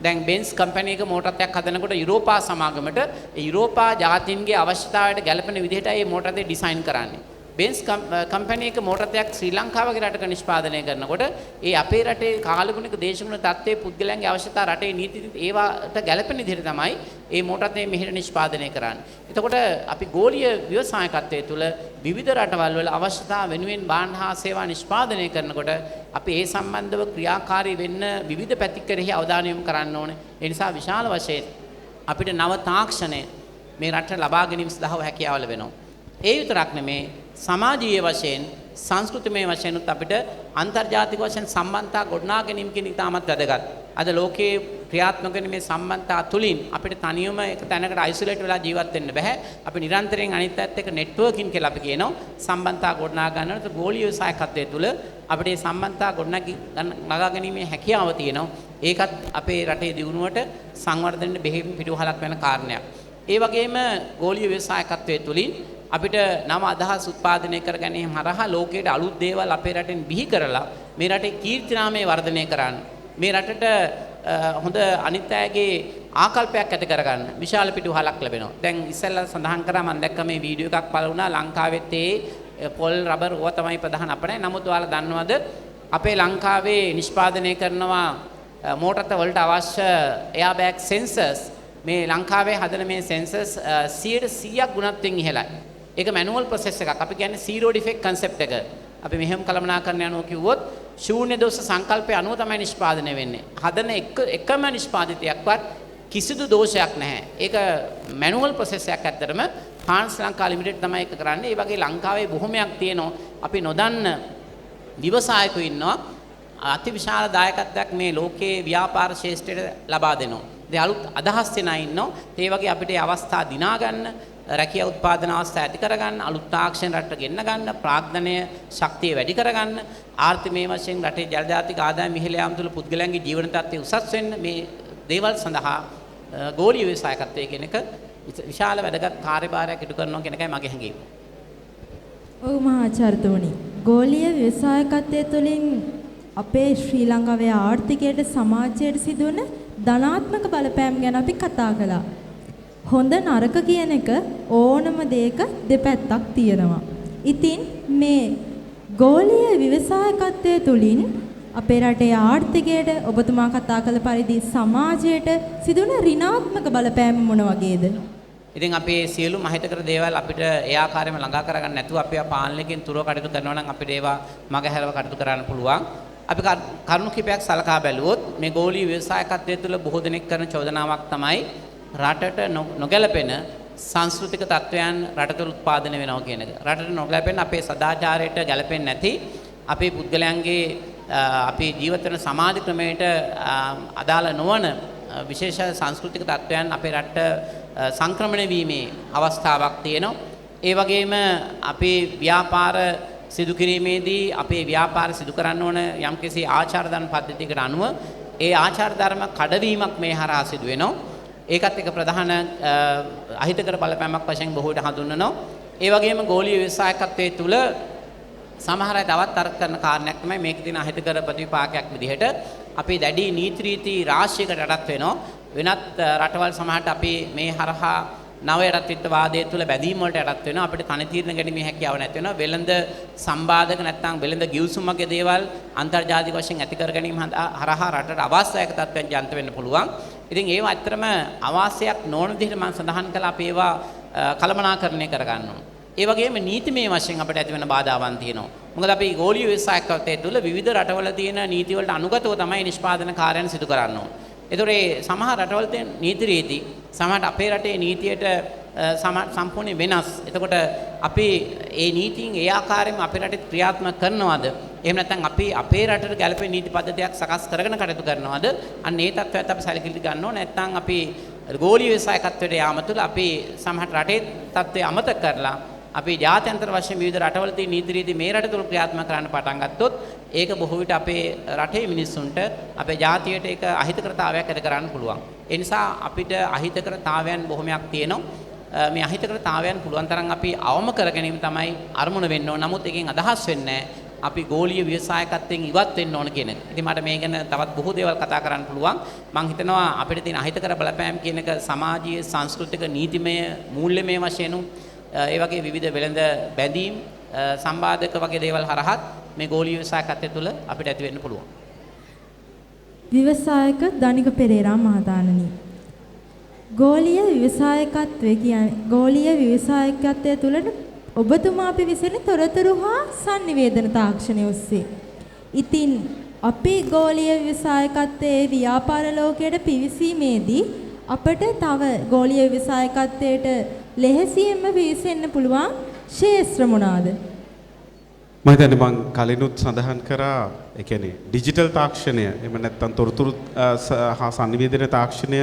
දැන් බෙන්ස් කම්පැනි එක මෝටර් එකක් හදනකොට යුරෝපා සමාගමට ඒ යුරෝපා ජාතීන්ගේ අවශ්‍යතාවයට ගැලපෙන විදිහටයි මේ මෝටර් එක ඩිසයින් කරන්නේ. බෙන්ස් කම්පැනි එක මෝටර් එකක් ශ්‍රී ලංකාවගේ රටක නිෂ්පාදනය කරනකොට ඒ අපේ රටේ කාලගුණික දේශගුණ තත්ත්වයේ පුද්ගලයන්ගේ අවශ්‍යතා රටේ නීති ඒවට ගැලපෙන විදිහට තමයි මේ මෝටර් එක මෙහෙට නිෂ්පාදනය කරන්නේ. එතකොට අපි ගෝලීය ව්‍යවසායකත්වයේ තුල විවිධ රටවල් වල අවශ්‍යතා වෙනුවෙන් භාණ්ඩ හා සේවා නිෂ්පාදනය කරනකොට අපි ඒ සම්බන්ධව ක්‍රියාකාරී වෙන්න විවිධ පැති කෙරෙහි අවධානය යොමු කරන්න ඕනේ. ඒ නිසා විශාල වශයෙන් අපිට නව තාක්ෂණය මේ රටට ලබා ගැනීම සඳහා හැකියාව ලැබෙනවා. ඒ විතරක් නෙමේ සමාජීය වශයෙන් සංස්කෘතිමය වශයෙන් උත් අපිට අන්තර්ජාතික වශයෙන් සම්බන්ධතා ගොඩනගා ගැනීම කියන එක තාමත් වැදගත්. අද ලෝකයේ ක්‍රියාත්මක වෙන මේ සම්බන්ධතා තුලින් අපිට තනියම එක තැනකට අයිසොලේට් වෙලා ජීවත් වෙන්න බෑ. අපි නිරන්තරයෙන් අනිත් පැත්ත එක්ක නෙට්වර්කින් කියලා අපි කියනවා. සම්බන්ධතා ගොඩනගා ගන්නකොට ගෝලීය ව්‍යවසායකත්වයේ තුල අපිට මේ සම්බන්ධතා ගොඩනගා ගැනීමේ හැකියාව තියෙනවා. ඒකත් අපේ රටේ දියුණුවට සංවර්ධනයේ බෙහෙවින් පිටුවහලක් වෙන කාරණයක්. ඒ වගේම ගෝලීය ව්‍යවසායකත්වයේ තුලින් අපිට නව අදහස් උත්පාදනය කර ගැනීම හරහා ලෝකයට අලුත් දේවල් අපේ රටෙන් බිහි කරලා මේ රටේ කීර්තිනාමය වර්ධනය කරන්න මේ රටට හොඳ අනිත් අයගේ ආකල්පයක් ඇති කරගන්න විශාල පිටුවහලක් ලැබෙනවා. දැන් ඉස්සෙල්ලා සඳහන් කරා මම දැක්ක මේ වීඩියෝ එකක් පළ වුණා ලංකාවෙත් පොල් රබර් ඕවා තමයි ප්‍රධාන අපේ. නමුත් ඔයාලා දන්නවද අපේ ලංකාවේ නිෂ්පාදනය කරනවා මෝටර වලට අවශ්‍ය එයා බෑග් සෙන්සර්ස් මේ ලංකාවේ හදන මේ සෙන්සර්ස් 100% ගුණත්වයෙන් ඉහළයි. ඒක මැනුවල් ප්‍රොසෙස් එකක්. අපි කියන්නේ zero defect concept එක. අපි මෙහෙම කළමනාකරණය අනුව කිව්වොත් ශූන්‍ය දෝෂ සංකල්පය අනුව තමයි නිෂ්පාදනය වෙන්නේ. හදන එකම නිෂ්පාදිතයක්වත් කිසිදු දෝෂයක් නැහැ. ඒක මැනුවල් ප්‍රොසෙස් එකක් ඇත්තටම හාන්ස් ලංකා ලිමිටඩ් තමයි ඒක කරන්නේ. ඒ වගේ ලංකාවේ බොහොමයක් තියෙනවා අපි නොදන්න ව්‍යවසායකයෝ ඉන්නවා. අතිවිශාල දායකත්වයක් මේ ලෝකයේ ව්‍යාපාර ශාස්ත්‍රයට ලබා දෙනවා. ඒ අලුත් අදහස් දෙන අය ඉන්නවා. ඒ වගේ අපිට මේ අවස්ථා දිනා ගන්න රැකියා උත්පාදන අවස්ථා ඇති කරගන්න අලුත් තාක්ෂණ රටට ගෙන්න ගන්න ප්‍රාග්ධනය ශක්තිය වැඩි කරගන්න ආර්ථිකමය වශයෙන් රටේ ජනජාතික ආදායම ඉහළ යාම තුළ පුද්ගලයන්ගේ ජීවන තත්ත්වය උසස් වෙන්න මේ දේවල් සඳහා ගෝලීය ව්‍යවසායකත්වය කියන එක විශාල වැදගත් කාර්යභාරයක් ඉටු කරනවා කියන එකයි මගේ හැඟීම. ඔව් මහාචාර්යතුමනි ගෝලීය ව්‍යවසායකත්වය තුළින් අපේ ශ්‍රී ලංකාවේ ආර්ථිකයට සමාජයට සිදුවන ධනාත්මක බලපෑම් ගැන අපි කතා කළා. හොඳ නරක කියන එක ඕනම දෙයක දෙපැත්තක් තියෙනවා. ඉතින් මේ ගෝලීය ව්‍යවසායකත්වය තුළින් අපේ රටේ ආර්ථිකයට ඔබතුමා කතා කළ පරිදි සමාජයට සිදුවන ඍණාත්මක බලපෑම මොන වගේද? ඉතින් අපි සියලුම අහිතකර දේවල් අපිට ඒ ආකාරයෙන්ම ළඟා කරගන්න නැතුව අපි පාලනයකින් තුරව කටයුතු කරනවා නම් අපිට ඒවා මගහැරව කටයුතු කරන්න පුළුවන්. අපි කරුණු කිපයක් සලකා බැලුවොත් මේ ගෝලීය ව්‍යවසායකත්වයේ තුල බොහෝ දෙනෙක් කරන චෝදනාවක් තමයි රටට නොගැලපෙන සංස්කෘතික තත්වයන් රට තුළ උත්පාදනය වෙනවා කියන එක. රටට නොගැලපෙන අපේ සදාචාරයට ගැලපෙන්නේ නැති අපේ පුද්ගලයන්ගේ අපේ ජීවිත වෙන සමාජ ක්‍රමයට අදාළ නොවන විශේෂ සංස්කෘතික තත්වයන් අපේ රටට සංක්‍රමණය වීමේ අවස්ථාවක් තියෙනවා. ඒ වගේම අපේ ව්‍යාපාර සිදු කිරීමේදී අපේ ව්‍යාපාර සිදු කරන්න ඕන යම්කිසි ආචාර ධර්ම පද්ධතියකට අනුව ඒ ආචාර ධර්ම කඩවීමක් මේ හරහා සිදු වෙනවා. ඒකත් එක ප්‍රධාන අහිතකර බලපෑමක් වශයෙන් බොහෝ විට හඳුන්වනවා. ඒ වගේම ගෝලීය ව්‍යවසායකත්වයේ තුල සමහර අය තවත් තර්ක කරන කාරණයක් තමයි මේක තියෙන අහිතකර ප්‍රතිපාකයක් විදිහට අපේ දැඩි නීති රීති රාශියකට යටත් වෙනවා. වෙනත් රටවල් සමහරට අපි මේ හරහා නව යටත්විත්වාදයේ තුල බැඳීම් වලට යටත් වෙනවා. අපිට තනි තීරණ ගැනීමේ හැකියාව නැති වෙනවා. වෙළඳ සම්බාධක නැත්නම් වෙළඳ ගිවිසුම් වගේ දේවල් අන්තර්ජාතික වශයෙන් ඇති කර ගැනීම හරහා රටට අවාස්තවයක තත්ත්වයන් ජනිත වෙන්න පුළුවන්. ඉතින් ඒවා ඇත්තටම අවාස්තයක් නොවන විදිහට මම සඳහන් කළා අපි ඒවා කළමනාකරණය කර ගන්න ඕන. ඒ වගේම නීතිමය වශයෙන් අපිට ඇති වෙන බාධාවන් තියෙනවා. මොකද අපි ගෝලීය ව්‍යවසායකත්වයේ තුල විවිධ රටවල තියෙන නීති වලට අනුගතව තමයි නිෂ්පාදන කාර්යයන් සිදු කරන්න ඕන. ඒතොර ඒ සමහර රටවල තියෙන නීති රීති සමහරට අපේ රටේ නීතියට සම්පූර්ණ වෙනස්. එතකොට අපි ඒ නීතියින් ඒ ආකාරයෙන්ම අපේ රටේ ක්‍රියාත්මක කරනවද? එහෙම නැත්නම් අපි අපේ රටට ගැළපෙන නීති පද්ධතියක් සකස් කරගෙන කටයුතු කරනවද? අන්න ඒ තත්ත්වයට අපි සැලකිලි ගන්න ඕන. නැත්නම් අපි ගෝලීය ව්‍යවසායකත්වයට යාම තුළ අපි සමහර රටේ තත්ත්වය අමතක කරලා අපි ජාත්‍යන්තර වශයෙන් විවිධ රටවල තියෙන නීති රීති මේ රට තුළ ක්‍රියාත්මක කරන්න පටන් ගත්තොත් ඒක බොහෝ විට අපේ රටේ මිනිස්සුන්ට අපේ ජාතියට ඒක අහිතකරතාවයක් ඇති කරන්න පුළුවන්. ඒ නිසා අපිට අහිතකරතාවයන් බොහොමයක් තියෙනවා. මේ අහිතකරතාවයන් පුළුවන් තරම් අපි අවම කර ගැනීම තමයි අරමුණ වෙන්න ඕන. නමුත් එකෙන් අදහස් වෙන්නේ අපි ගෝලීය ව්‍යවසායකත්වයෙන් ඉවත් වෙන්න ඕන කියන එක. ඉතින් මට මේ ගැන තවත් බොහෝ දේවල් කතා කරන්න පුළුවන්. මම හිතනවා අපිට තියෙන අහිතකර බලපෑම් කියන එක සමාජීය සංස්කෘතික නීතිමය මූල්‍යමය වශයෙන් ඒ වගේ විවිධ වෙළඳ බැඳීම් සම්බාධක වගේ දේවල් හරහත් මේ ගෝලීය ව්‍යවසායකත්වය තුළ අපිට ඇති වෙන්න පුළුවන්. ව්‍යවසායක දනික පෙරේරා මහතාණනි. ගෝලීය ව්‍යවසායකත්වය කියන්නේ ගෝලීය ව්‍යවසායකත්වය තුළ ඔබතුමා පිවිසෙන තොරතුරු හා sannivedana තාක්ෂණය ඔස්සේ. ඉතින් අපේ ගෝලීය ව්‍යවසායකත්වයේ ව්‍යාපාර ලෝකයට පිවිසීමේදී අපට තව ගෝලීය ව්‍යවසායකත්වයට ලෙහෙසියෙන්ම පිවිසෙන්න පුළුවන් ශේෂ්ත්‍ර මොනවාද? මම හිතන්නේ මම කලිනුත් සඳහන් කරා ඒ කියන්නේ ඩිජිටල් තාක්ෂණය එහෙම නැත්නම් තොරතුරු හා sannivedana තාක්ෂණය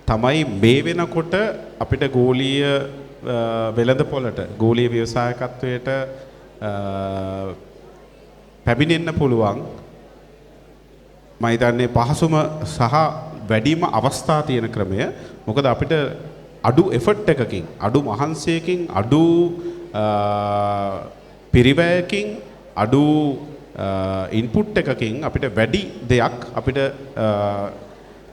තමයි මේ වෙනකොට අපිට ගෝලීය වෙළඳපොළට ගෝලීය ව්‍යවසායකත්වයට පැමිණෙන්න පුළුවන් මම හිතන්නේ පහසුම සහ වැඩිම අවස්ථා තියෙන ක්‍රමය. මොකද අපිට අඩු එෆර්ට් එකකින් අඩු මහන්සියකින් අඩු පිරිවැයකින් අඩු ඉන්පුට් එකකින් අපිට වැඩි දෙයක් අපිට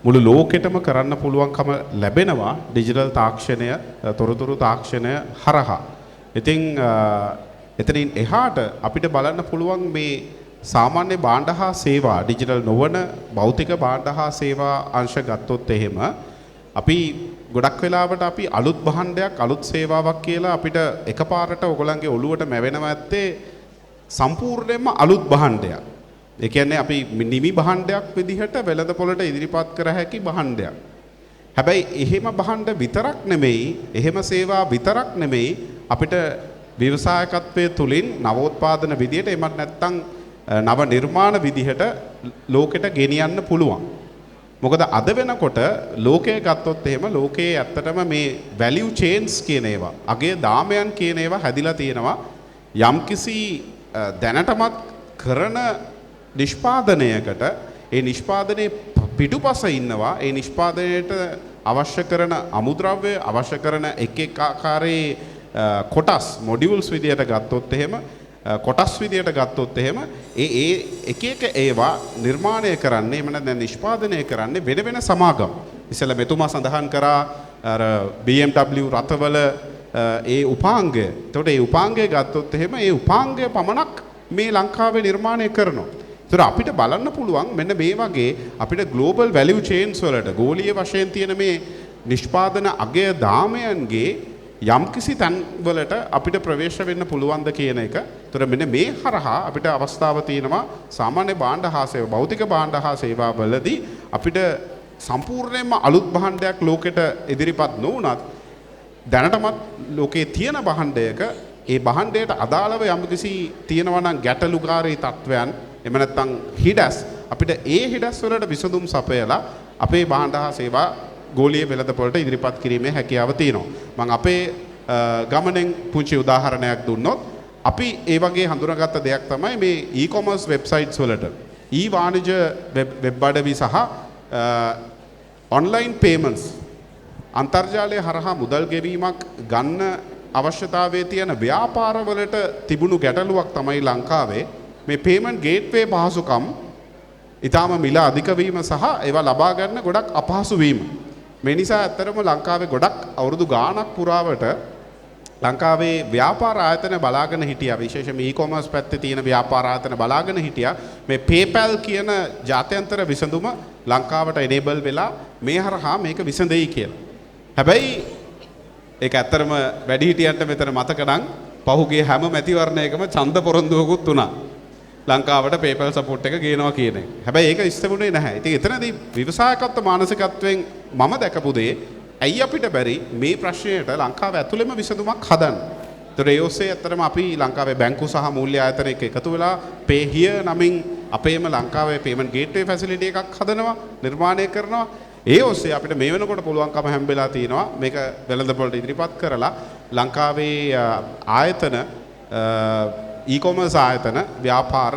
මුළු ලෝකෙටම කරන්න පුළුවන්කම ලැබෙනවා ඩිජිටල් තාක්ෂණය තොරතුරු තාක්ෂණය හරහා. ඉතින් එතනින් එහාට අපිට බලන්න පුළුවන් මේ සාමාන්‍ය භාණ්ඩ හා සේවා ඩිජිටල් නොවන භෞතික භාණ්ඩ හා සේවා අංශ ගත්තොත් එහෙම අපි ගොඩක් වෙලාවට අපි අලුත් භාණ්ඩයක් අලුත් සේවාවක් කියලා අපිට එකපාරට ඔයගොල්ලන්ගේ ඔළුවට මැවෙනවා ඇත්තේ සම්පූර්ණයෙන්ම අලුත් භාණ්ඩයක්. ඒ කියන්නේ අපි නිමි භාණ්ඩයක් විදිහට වෙළඳපොළට ඉදිරිපත් කර හැකි භාණ්ඩයක්. හැබැයි එහෙම භාණ්ඩ විතරක් නෙමෙයි, එහෙම සේවා විතරක් නෙමෙයි අපිට ව්‍යවසායකත්වයේ තුලින් නවෝත්පාදන විදිහට එමත් නැත්නම් නව නිර්මාණ විදිහට ලෝකෙට ගෙනියන්න පුළුවන්. මොකද අද වෙනකොට ලෝකයේ ගත්තොත් එහෙම ලෝකයේ ඇත්තටම මේ වැලියු චේන්ස් කියන ඒවා, අගේ දාමයන් කියන ඒවා හැදිලා තියෙනවා. යම්කිසි දැනටමත් කරන නිෂ්පාදනයකට ඒ නිෂ්පාදනයේ පිටුපස ඉන්නවා. ඒ නිෂ්පාදනයට අවශ්‍ය කරන අමුද්‍රව්‍ය, අවශ්‍ය කරන එක් එක් ආකාරයේ කොටස් මොඩියුල්ස් විදියට ගත්තොත් එහෙම කොටස් විදියට ගත්තොත් එහෙම ඒ එක එක ඒවා නිර්මාණය කරන්නේ එමන දැන් නිෂ්පාදනය කරන්නේ වෙන වෙන සමාගම්. ඉතින්ලා මෙතුමා සඳහන් කරා අර BMW රථවල ඒ උපාංගය. එතකොට ඒ උපාංගය ගත්තොත් එහෙම ඒ උපාංගය පමණක් මේ ලංකාවේ නිර්මාණය කරනවා. ඒතර අපිට බලන්න පුළුවන් මෙන්න මේ වගේ අපිට ග්ලෝබල් වැලියු චේන්ස් වලට ගෝලීය වශයෙන් තියෙන මේ නිෂ්පාදන අගය දාමයන්ගේ යම්කිසි තැන්වලට අපිට ප්‍රවේශ වෙන්න පුළුවන්ද කියන එක. ඒතර මෙන්න මේ හරහා අපිට අවස්ථාව තියෙනවා සාමාන්‍ය භාණ්ඩ හා සේවා භෞතික භාණ්ඩ හා සේවා වලදී අපිට සම්පූර්ණයෙන්ම අලුත් භාණ්ඩයක් ලෝකෙට ඉදිරිපත් නොවුනත් දැනටමත් ලෝකයේ තියෙන භාණ්ඩයක ඒ භාණ්ඩයට අදාළව යම්කිසි තියෙනවා නම් ගැටලුකාරී තත්වයන් එහෙම නැත්නම් හිඩස් අපිට ඒ හිඩස් වලට විසඳුම් සපයලා අපේ භාණ්ඩ හා සේවා ගෝලීය වෙළඳපොළට ඉදිරිපත් කිරීමේ හැකියාව තියෙනවා. මම අපේ ගමනෙන් පුංචි උදාහරණයක් දුන්නොත් අපි ඒ වගේ හඳුනාගත්ත දෙයක් තමයි මේ e-commerce websites වලට වාණිජ වෙබ් අඩවි සහ online payments අන්තර්ජාලය හරහා මුදල් ගෙවීමක් ගන්න අවශ්‍යතාවයේ තියෙන ව්‍යාපාරවලට තිබුණු ගැටලුවක් තමයි ලංකාවේ මේ payment gateway පහසුකම් ඊටාම මිල අධික වීම සහ ඒවා ලබා ගන්න ගොඩක් අපහසු වීම. මේ නිසා ඇත්තටම ලංකාවේ ගොඩක් අවුරුදු ගාණක් පුරාවට ලංකාවේ ව්‍යාපාර ආයතන බලාගෙන හිටියා විශේෂයෙන්ම e-commerce පැත්තේ තියෙන ව්‍යාපාර ආයතන බලාගෙන හිටියා මේ PayPal කියන ජාත්‍යන්තර විසඳුම ලංකාවට enable වෙලා මේ හරහා මේක විසඳෙයි කියලා. හැබැයි ඒක ඇත්තටම වැඩිහිටියන්ට මෙතන මතක නම් පහුගිය හැම මැතිවරණයකම ඡන්ද පොරොන්දුවකුත් වුණා. ලංකාවට PayPal support එක ගේනවා කියන එක. හැබැයි ඒක ඉස්තෙමුනේ නැහැ. ඉතින් එතනදී ව්‍යවසායකත්ව මානසිකත්වයෙන් මම දැකපු දේ ඇයි අපිට බැරි මේ ප්‍රශ්නයට ලංකාව ඇතුළෙම විසඳුමක් හදන්න. ඒතර ඒ ඔස්සේ ඇත්තටම අපි ලංකාවේ බැංකු සහ මූල්‍ය ආයතන එක්ක එකතු වෙලා Pay Here නමින් අපේම ලංකාවේ payment gateway facility එකක් හදනවා, නිර්මාණය කරනවා. ඒ ඔස්සේ අපිට මේ වෙනකොට පුළුවන්කම හැම්බෙලා තියෙනවා මේක වෙළඳපොළට ඉදිරිපත් කරලා ලංකාවේ ආයතන e-commerce ආයතන ව්‍යාපාර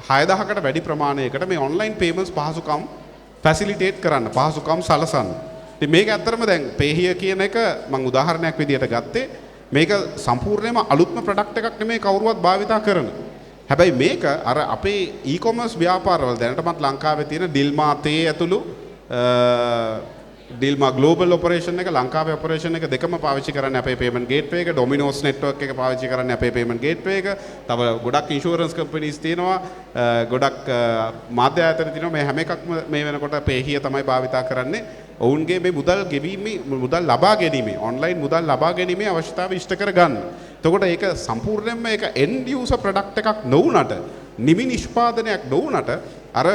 6000කට වැඩි ප්‍රමාණයකට මේ online payments පහසුකම් facilitate කරන්න පහසුකම් සලසන්න. ඉතින් මේක ඇත්තටම දැන් Pay Here කියන එක මම උදාහරණයක් විදියට ගත්තේ මේක සම්පූර්ණයෙන්ම අලුත්ම ප්‍රොඩක්ට් එකක් නෙමෙයි කවුරුවත් භාවිතා කරන. හැබැයි මේක අර අපේ e-commerce ව්‍යාපාරවල දැනටමත් ලංකාවේ තියෙන ඩිල්මා තේ ඇතුළු ඩිල්මා ග්ලෝබල් ඔපරේෂන් එක ලංකාවේ ඔපරේෂන් එක දෙකම පාවිච්චි කරන්නේ අපේ payment gateway එක ඩොමිනෝස් network එක පාවිච්චි කරන්නේ අපේ payment gateway එක තව ගොඩක් insurance companies තියෙනවා ගොඩක් මාධ්‍ය ආයතන තියෙනවා මේ හැම එකක්ම මේ වෙනකොට Pay Here තමයි භාවිතා කරන්නේ ඔවුන්ගේ මේ මුදල් ගෙවීමේ මුදල් ලබා ගැනීමේ online මුදල් ලබා ගැනීමේ අවශ්‍යතාවය ඉෂ්ට කර ගන්න. එතකොට ඒක සම්පූර්ණයෙන්ම ඒක end user product එකක් නොවුනට නිමි නිෂ්පාදනයක් නොවුනට අර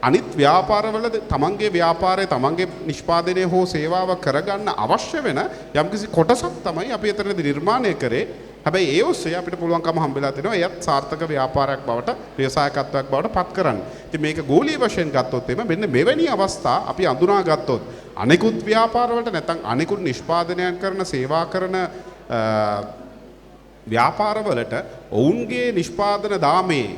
අනිත් ව්‍යාපාරවල තමන්ගේ ව්‍යාපාරය තමන්ගේ නිෂ්පාදනය හෝ සේවාව කරගන්න අවශ්‍ය වෙන යම්කිසි කොටසක් තමයි අපි එතනදී නිර්මාණය කරේ. හැබැයි ඒ ඔස්සේ අපිට පුළුවන්කම හම්බෙලා තිනවා එයත් සාර්ථක ව්‍යාපාරයක් බවට ව්‍යවසායකත්වයක් බවට පත් කරන්න. ඉතින් මේක ගෝලීය වශයෙන් ගත්තොත් එimhe මෙන්න මෙවැනි අවස්ථා අපි අඳුනා ගත්තොත් අනිකුත් ව්‍යාපාරවලට නැත්නම් අනිකුත් නිෂ්පාදනයන් කරන සේවා කරන ව්‍යාපාරවලට ඔවුන්ගේ නිෂ්පාදන දාමේ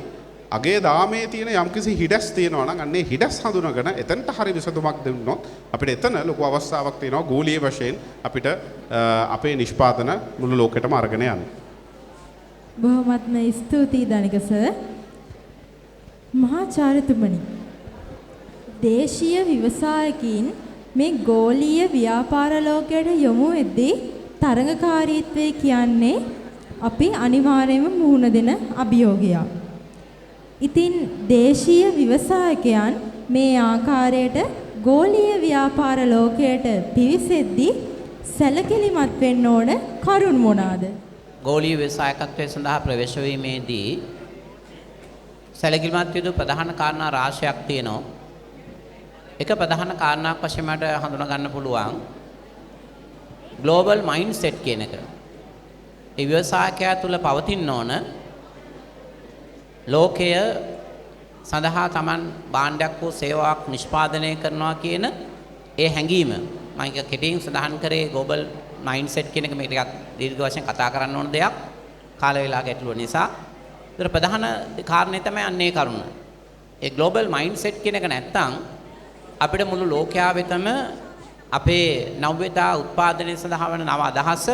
අගේ දාමේ තියෙන යම්කිසි හිඩස් තියෙනවා නම් අන්නේ හිඩස් හඳුනගෙන එතනට හරි විසඳුමක් දෙන්නොත් අපිට එතන ලොකු අවස්ථාවක් තියෙනවා ගෝලීය වශයෙන් අපිට අපේ නිෂ්පාදන මුළු ලෝකෙටම අරගෙන යන්න. බොහොමත්ම ස්තුතියි දනික සර්. මහාචාර්යතුමනි. දේශීය ව්‍යවසායකින් මේ ගෝලීය ව්‍යාපාර ලෝකයට යොමු වෙද්දී තරඟකාරීත්වය කියන්නේ අපි අනිවාර්යයෙන්ම මුහුණ දෙන අභියෝගයක්. ඉතින් දේශීය ව්‍යවසායකයන් මේ ආකාරයට ගෝලීය ව්‍යාපාර ලෝකයට පිවිසෙද්දී සැලකිලිමත් වෙන්න ඕන කරුණ මොනවාද? ගෝලීය ව්‍යවසායකත්වයේ සඳහා ප්‍රවේශ වීමේදී සැලකිලිමත් යුතු ප්‍රධාන කාරණා රාශියක් තියෙනවා. එක ප්‍රධාන කාරණාවක් වශයෙන් මට හඳුනා ගන්න පුළුවන් ග්ලෝබල් මයින්ඩ්සෙට් කියන එක. ඒ ව්‍යවසායකයා තුළ පවතින ඕන ලෝකය සඳහා Taman භාණ්ඩයක් හෝ සේවාවක් නිෂ්පාදනය කරනවා කියන ඒ හැඟීම මම ඒක කෙටියෙන් සඳහන් කරේ ග්ලෝබල් මයින්ඩ්සෙට් කියන එක මේක ටිකක් දීර්ඝ වශයෙන් කතා කරන්න ඕන දෙයක් කාල වේලා ගැටලුව නිසා. ඒතර ප්‍රධාන කාරණේ තමයි අන්නේ කරුණ. ඒ ග්ලෝබල් මයින්ඩ්සෙට් කියන එක නැත්තම් අපිට මුළු ලෝකයා වෙතම අපේ නව්‍යතා උත්පාදනය සඳහා වන නව අදහස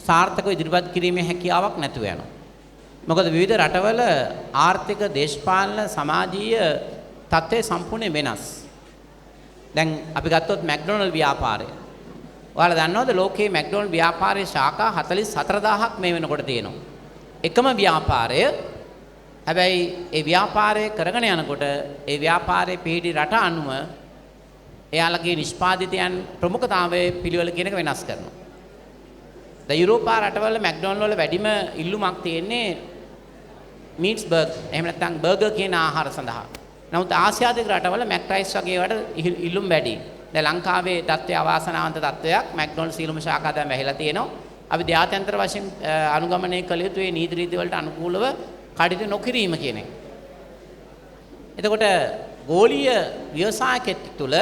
සාර්ථකව ඉදිරිපත් කිරීමේ හැකියාවක් නැතුව යනවා. මොකද විවිධ රටවල ආර්ථික දේශපාලන සමාජීය තත්ත්වය සම්පූර්ණයෙන් වෙනස්. දැන් අපි ගත්තොත් මැක්ඩොනල්ඩ් ව්‍යාපාරය. ඔයාලා දන්නවද ලෝකයේ මැක්ඩොනල්ඩ් ව්‍යාපාරයේ ශාඛා 44000ක් මේ වෙනකොට තියෙනවා. එකම ව්‍යාපාරය හැබැයි ඒ ව්‍යාපාරය කරගෙන යනකොට ඒ ව්‍යාපාරයේ පිහිටි රට අනුව එයාලගේ නිෂ්පාදිතයන් ප්‍රමුඛතාවයේ පිළිවෙල කියන එක වෙනස් කරනවා. දැන් යුරෝපා රටවල මැක්ඩොනල්ඩ් වල වැඩිම ඉල්ලුමක් තියෙන්නේ මීට්ස් බර්ගර් එහෙම නැත්නම් බර්ගර් කියන ආහාර සඳහා. නමුත් ආසියාතික රටවල මැක්රයිස් වගේ ඒවාට ඉල්ලුම් වැඩි. දැන් ලංකාවේ තත්ත්වය අවාසනාවන්ත තත්ත්වයක්. මැක්ඩොනල්ඩ් සීලම ශාඛා දැන් වැහිලා තියෙනවා. අපි ජාත්‍යන්තර වශයෙන් අනුගමනය කළ යුතු මේ නීති රීති වලට අනුකූලව කටයුතු නොකිරීම කියන එක. එතකොට ගෝලීය ව්‍යවසායකෙත් තුළ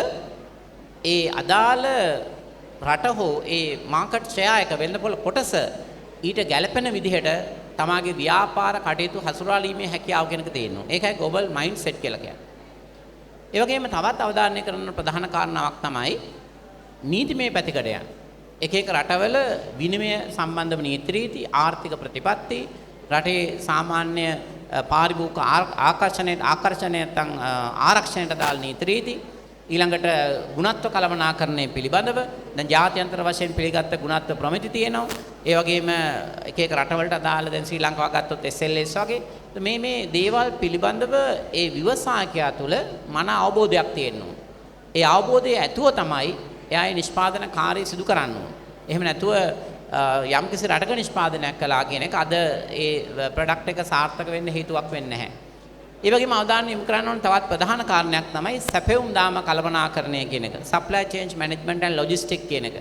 ඒ අදාළ රට හෝ ඒ මාකට් ෂෙයා එක වෙළඳපොළ කොටස ඊට ගැළපෙන විදිහට තමාගේ ව්‍යාපාර කටයුතු හසුරාලීමේ හැකියාව කෙනක තියෙනවා. ඒකයි ග්ලෝබල් මයින්ඩ් සෙට් කියලා කියන්නේ. ඒ වගේම තවත් අවධාරණය කරන ප්‍රධාන කාරණාවක් තමයි නීතිමය පැතිකඩයන්. එක එක රටවල විනිමය සම්බන්ධව නීති රීති, ආර්ථික ප්‍රතිපත්ති, රටේ සාමාන්‍ය පාරිභෝගික ආකර්ෂණයට නැත්නම් ආරක්ෂණයට දාල් නීති රීති, ඊළඟට ගුණත්ව කළමනාකරණය පිළිබඳව දැන් ජාත්‍යන්තර වශයෙන් පිළිගත්ත ගුණත්ව ප්‍රමිති තියෙනවා. ඒ වගේම එක එක රටවලට අදාළ දැන් ශ්‍රී ලංකාව ගත්තොත් SLS වගේ මේ දේවල් පිළිබඳව ඒ ව්‍යවසායකයා තුළ මන අවබෝධයක් තියෙනවා. ඒ අවබෝධය ඇතුව තමයි එයා නිෂ්පාදන කාර්යය සිදු කරන්න ඕන. එහෙම නැතුව යම්කිසි රටක නිෂ්පාදනයක් කළා කියන එක අද ඒ ප්‍රොඩක්ට් එක සාර්ථක වෙන්න හේතුවක් වෙන්නේ නැහැ. ඒ වගේම අවධානය යොමු කරන්න ඕන තවත් ප්‍රධාන කාරණයක් තමයි සැපෙවුම් දාම කළමනාකරණය කියන එක. supply chain management and logistics කියන එක.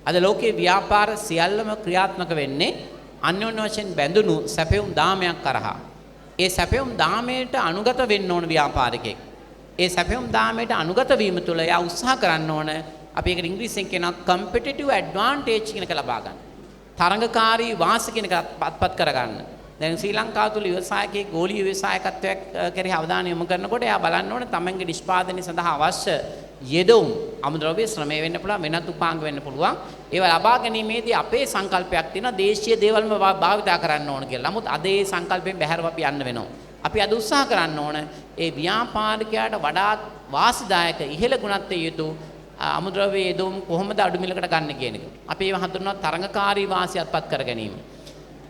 අද ලෝකයේ ව්‍යාපාර සියල්ලම ක්‍රියාත්මක වෙන්නේ අන්‍යෝන්‍ය වශයෙන් බැඳුණු සැපෙවුම් දාමයක් කරහා. ඒ සැපෙවුම් දාමයට අනුගත වෙන්න ඕන ව්‍යාපාරිකයෙක්. ඒ සැපෙවුම් දාමයට අනුගත වීම තුළ එයා උත්සාහ කරන්න ඕන අපි ඒකට ඉංග්‍රීසියෙන් කියනවා competitive advantage කියන එක ලබා ගන්න. තරඟකාරී වාසි කියන එක අත්පත් කරගන්න. දැන් ශ්‍රී ලංකාව තුළ ව්‍යවසායකයෙක් ගෝලීය ව්‍යවසායකත්වයක් කෙරෙහි අවධානය යොමු කරනකොට එයා බලන්න ඕනේ තමන්ගේ නිෂ්පාදනය සඳහා අවශ්‍ය යෙදවුම් අමුද්‍රව්‍ය ශ්‍රමය වෙන්න පුළුවන්, වෙනත් උපාංග වෙන්න පුළුවන්. ඒවා ලබා ගැනීමේදී අපේ සංකල්පයක් තියෙනවා දේශීය දේවල්ම භාවිතා කරන්න ඕන කියලා. නමුත් අද ඒ සංකල්පයෙන් බැහැරව අපි යන්න වෙනවා. අපි අද උත්සාහ කරන්න ඕන ඒ ව්‍යාපාරිකයාට වඩාත් වාසිදායක ඉහළ ගුණත්වයේ යුතු අමුද්‍රව්‍ය යෙදවුම් කොහොමද අඩු මිලකට ගන්න කියන එක. අපි ඒව හඳුන්වනවා තරඟකාරී වාසියත්පත් කර ගැනීම.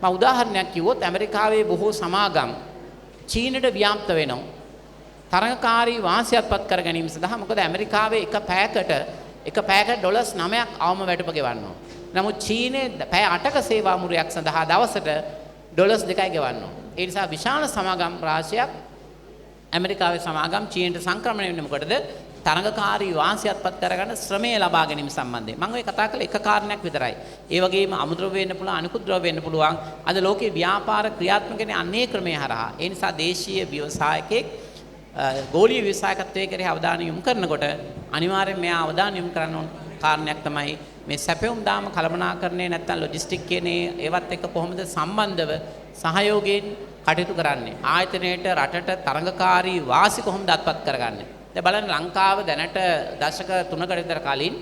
මම උදාහරණයක් කිව්වොත් ඇමරිකාවේ බොහෝ සමාගම් චීනට ව්‍යාප්ත වෙනවා. තරඟකාරී වාසියත්පත් කර ගැනීම සඳහා. මොකද ඇමරිකාවේ එක පැයකට ඩොලර්ස් 9ක් අවම වැටුප ගෙවනවා. නමුත් චීනයේ පැය 8ක සේවා මුරයක් සඳහා දවසට ඩොලර්ස් 2යි ගෙවනවා. ඒ නිසා විශාල සමාගම් රාශියක් ඇමරිකාවේ සමාගම් චීනට සංක්‍රමණය වෙන්නේ මොකටද? තරඟකාරී වාසියත්පත් කරගන්න ශ්‍රමය ලබා ගැනීම සම්බන්ධයෙන්. මම ඔය කතා කළේ එක කාරණයක් විතරයි. ඒ වගේම අමුද්‍රව්‍ය වෙන්න පුළුවන්, අනිකුත් ද්‍රව්‍ය වෙන්න පුළුවන්. අද ලෝකේ ව්‍යාපාර ක්‍රියාත්මක වෙන අනේක ක්‍රමයේ හරහා. ඒ නිසා දේශීය ව්‍යවසායකෙක් ගෝලීය ව්‍යවසායකත්වයේ කෙරෙහි අවධානය යොමු කරනකොට අනිවාර්යයෙන් මෙයා අවධානය යොමු කරන්න ඕන කාරණයක් තමයි මේ සැපෙවුම් දාම කළමනාකරණය නැත්නම් ලොජිස්ටික් කියන ඒවත් එක්ක කොහොමද සම්බන්ධව සහයෝගයෙන් කටයුතු කරන්නේ. ආයතනයේට රටට තරඟකාරී වාසි කොහොමද අත්පත් කරගන්නේ. දැන් බලන්න ලංකාව දැනට දශක 3කට විතර කලින්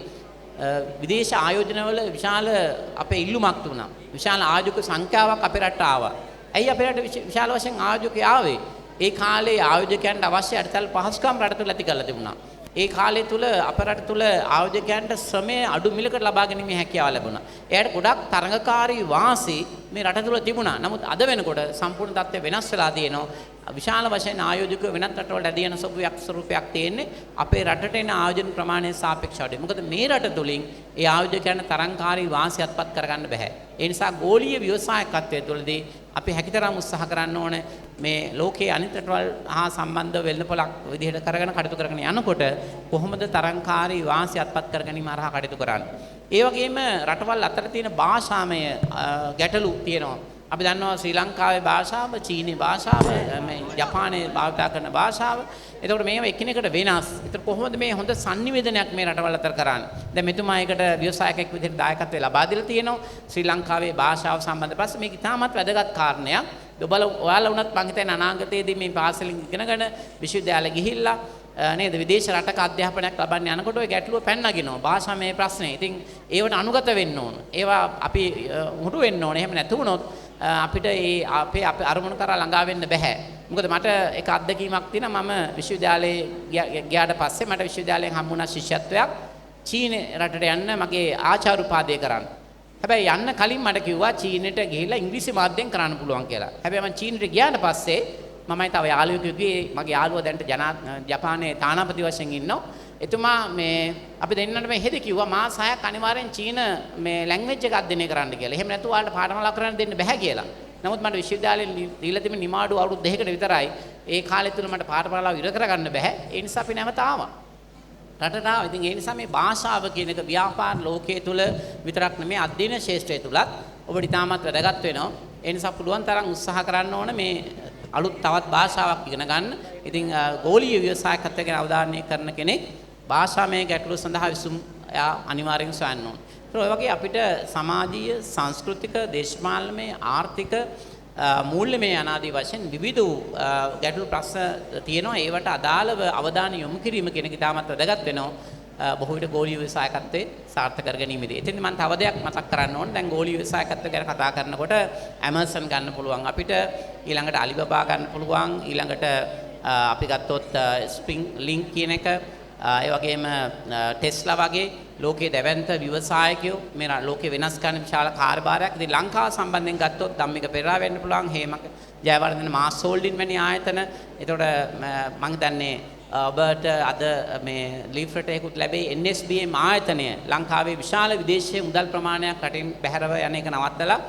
විදේශ ආයෝජනවල විශාල අපේ ඉල්ලුමක් තුණා. විශාල ආයෝජක සංඛ්‍යාවක් අපේ රටට ආවා. ඇයි අපේ රට විශාල වශයෙන් ආයෝජකයෝ ආවේ? ඒ කාලේ ආයෝජකයන්ට අවශ්‍ය අඩතල් පහසුකම් රට තුල ඇති කරලා තිබුණා. ඒ කාලය තුල අපේ රට තුල ආයෝජකයන්ට ශ්‍රමය අඩු මිලකට ලබා ගැනීමේ හැකියාව ලැබුණා. එයාට ගොඩක් තරඟකාරී වාසි මේ රට තුල තිබුණා. නමුත් අද වෙනකොට සම්පූර්ණ තත්ත්වය වෙනස් වෙලා තියෙනවා. විශාල වශයෙන් ආයෝජකයෝ වෙනත් රටවල ඇදී යන ස්වරූපයක් තියෙන්නේ අපේ රටට එන ආයෝජන ප්‍රමාණය සාපේක්ෂව අඩුයි. මොකද මේ රට තුලින් ඒ ආයෝජකයන්ට තරංකාරී වාසියත්පත් කරගන්න බෑ. ඒ නිසා ගෝලීය ව්‍යවසායකත්වයේ තුලදී අපි හැකිතරම් උත්සාහ කරන්න ඕන මේ ලෝකයේ අනිත් රටවල් හා සම්බන්ධ වෙළඳපොළක් විදිහට කරගෙන කටයුතු කරගෙන යනකොට කොහොමද තරංකාරී වාසියත්පත් කර ගැනීම හරහා කටයුතු කරන්නේ. ඒ වගේම රටවල් අතර තියෙන භාෂාමය ගැටලු තියෙනවා. අපි දන්නවා ශ්‍රී ලංකාවේ භාෂාව, චීනී භාෂාව, මේ ජපානයේ භාවිත කරන භාෂාව. එතකොට මේවා එකිනෙකට වෙනස්. ඒතර කොහොමද මේ හොඳ sannivedanayak මේ රටවල් අතර කරන්නේ? දැන් මෙතුමා ඒකට ව්‍යවසායකයෙක් විදිහට දායකත්වය ලබා දීලා තියෙනවා. ශ්‍රී ලංකාවේ භාෂාව සම්බන්ධ පස්සේ මේක ඉතාමත් වැදගත් කාරණයක්. ඔයාලා වුණත් මං හිතන්නේ අනාගතයේදී මේ පාසලෙන් ඉගෙනගෙන විශ්වවිද්‍යාලෙ ගිහිල්ලා නේද විදේශ රටක අධ්‍යාපනයක් ලබන්න යනකොට ඔය ගැටලුව පැන්නගිනවා. භාෂාමය ප්‍රශ්නේ. ඉතින් ඒවට අනුගත වෙන්න ඕන. ඒවා අපි හුරු වෙන්න ඕන. එහෙම නැතු වුණොත් අපිට අපේ අරමුණු කරා ළඟා වෙන්න බෑ. මොකද මට එක අත්දැකීමක් තියෙනවා. මම විශ්වවිද්‍යාලයේ ගියාට පස්සේ මට විශ්වවිද්‍යාලයෙන් හම්බුණා ශිෂ්‍යත්වයක් චීන රටට යන්න මගේ ආචාර්ය උපාධිය කරන්න. හැබැයි යන්න කලින් මට කිව්වා චීනෙට ගිහිල්ලා ඉංග්‍රීසි මාධ්‍යයෙන් කරන්න පුළුවන් කියලා. හැබැයි මම චීනෙට ගියාට පස්සේ මමයි තව යාළුවෙක් කිව්වේ මගේ යාළුවා දැන්ට ජපානයේ තානාපති වශයෙන් ඉන්නවා. එතුමා මේ අපි දෙන්නට මේ හෙද කිව්වා මාස 6ක් අනිවාර්යෙන් චීන මේ ලැන්ග්වේජ් එක අධ්‍යයනය කරන්න කියලා. එහෙම නැතුව ඔයාලට පාඨමාලා කරන්න දෙන්න බෑ කියලා. නමුත් මට විශ්වවිද්‍යාලේ දීලා තිබෙන නිමාඩු අවුරුදු 2කට විතරයි. ඒ කාලය තුල මට පාඨමාලාව ඉවර කරගන්න බෑ. ඒ නිසා අපි නැවත ආවා. රටට ආවා. ඉතින් ඒ නිසා මේ භාෂාව කියන එක ව්‍යාපාර ලෝකයේ තුල විතරක් නෙමෙයි අධ්‍යයන ශාස්ත්‍රය තුලත් ඔබට ඉතාමත් වැදගත් වෙනවා. ඒ නිසා පුළුවන් තරම් උත්සාහ කරන්න ඕන මේ අලුත් තවත් භාෂාවක් ඉගෙන ගන්න. ඉතින් ගෝලීය ව්‍යවසායකත්වය ගැන අවධානය කරන කෙනෙක් භාෂාමය ගැටලු සඳහා විසුම් අනිවාර්යෙන් සොයන්න ඕන. ඒ වගේ අපිට සමාජීය, සංස්කෘතික, දේශපාලනමය, ආර්ථික, මූල්‍යමය අනාදී වශයෙන් විවිධ ගැටලු ප්‍රශ්න තියෙනවා. ඒවට අදාළව අවධානය යොමු කිරීම කියන එක ඉතාමත් වැදගත් වෙනවා. බොහෝ විට ගෝලීය ව්‍යවසායකත්වයේ සාර්ථක කර ගැනීමේදී. එතෙන්ද මම තව දෙයක් මතක් කරන්න ඕනේ. දැන් ගෝලීය ව්‍යවසායකත්වය ගැන කතා කරනකොට Amazon ගන්න පුළුවන් අපිට, ඊළඟට Alibaba ගන්න පුළුවන්, ඊළඟට අපි ගත්තොත් Spring Link කියන එක, ඒ වගේම ටෙස්ලා වගේ ලෝකයේ දැවැන්ත ව්‍යවසායකයෝ මේ ලෝකේ වෙනස් කරන විශාල කාර්යභාරයක්. ඉතින් ලංකාව සම්බන්ධයෙන් ගත්තොත් ධම්මික පෙරේරා වෙන්න පුළුවන්, හේමක ජයවර්ධන මාස් හෝල්ඩින් වැනි ආයතන. එතකොට මම හිතන්නේ ඔබට අද මේ ලීෆ්ලට් එකකුත් ලැබෙයි. NSBM ආයතනය ලංකාවේ විශාල විදේශීය මුදල් ප්‍රමාණයක් රටින් බැහැරව යන එක නවත්තලා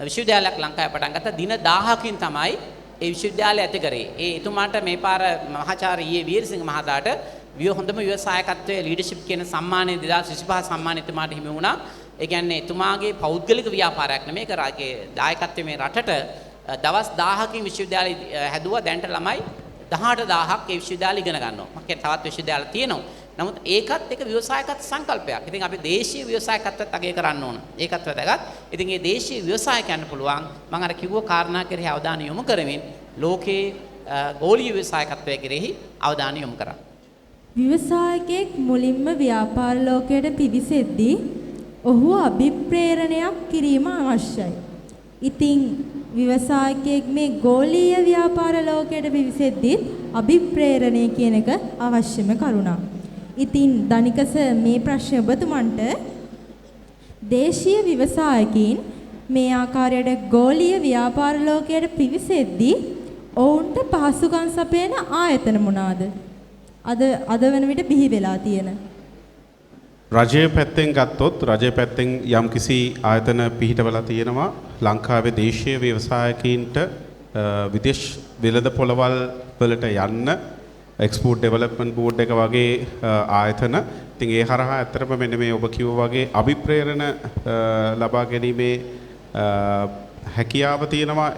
විශ්වවිද්‍යාලයක් ලංකාවේ පටන් ගත්තා. දින 1000කින් තමයි ඒ විශ්වවිද්‍යාලය ඇති කරේ. ඒ එතුමාට මේ පාර මහාචාර්ය ඊයේ වීරසිංහ මහතාට හොඳම ව්‍යවසායකත්වයේ ලීඩර්ෂිප් කියන සම්මානය 2025 සම්මානය එතුමාට හිමි වුණා. ඒ කියන්නේ එතුමාගේ පෞද්ගලික ව්‍යාපාරයක් නෙමෙයි, කරාගේ දායකත්වයේ මේ රටට දවස් 1000කින් විශ්වවිද්‍යාලය හැදුවා. දැන්ට ළමයි 18000ක් ඒ විශ්වවිද්‍යාලය ඉගෙන ගන්නවා. මම කියන්නේ තවත් විශ්වවිද්‍යාල තියෙනවා. නමුත් ඒකත් එක ව්‍යවසායකත්ව සංකල්පයක්. ඉතින් අපි දේශීය ව්‍යවසායකත්වයට අගය කරන්න ඕන. ඒකත් වැදගත්. ඉතින් මේ දේශීය ව්‍යවසායකයන් පුළුවන් මම අර කිව්ව කාරණා කෙරෙහි අවධානය යොමු කරමින් ලෝකේ ගෝලීය ව්‍යවසායකත්වය කෙරෙහි අවධානය යොමු කරා. ව්‍යවසායකයෙක් මුලින්ම ව්‍යාපාර ලෝකයට පිවිසෙද්දී ඔහු අභිප්‍රේරණයක් කිරීම අවශ්‍යයි. ඉතින් ව්‍යවසායකයෙක් මේ ගෝලීය ව්‍යාපාර ලෝකයට පිවිසෙද්දී අභිප්‍රේරණය කියන එක අවශ්‍යම කරුණක්. ඉතින් ධනිකස මේ ප්‍රශ්න ඔබතුමන්ට දේශීය ව්‍යවසායකින් මේ ආකාරයට ගෝලීය ව්‍යාපාර ලෝකයට පිවිසෙද්දී ඔවුන්ට පහසුකම් සපයන ආයතන මොනවාද? අද වෙන විට බිහි වෙලා තියෙන රජයේ පැත්තෙන් ගත්තොත් රජයේ පැත්තෙන් යම්කිසි ආයතන පිහිටවලා තියෙනවා. ලංකාවේ දේශීය ව්‍යවසායකීන්ට විදේශ වෙළඳ පොළවල් වලට යන්න එක්ස්පෝර්ට් ඩෙවලොප්මන්ට් බෝඩ් එක වගේ ආයතන. ඉතින් ඒ හරහා ඇත්තටම මෙන්න මේ ඔබ කිව්වා වගේ අභිප්‍රේරණ ලබා ගැනීමේ හැකියාව තියෙනවා.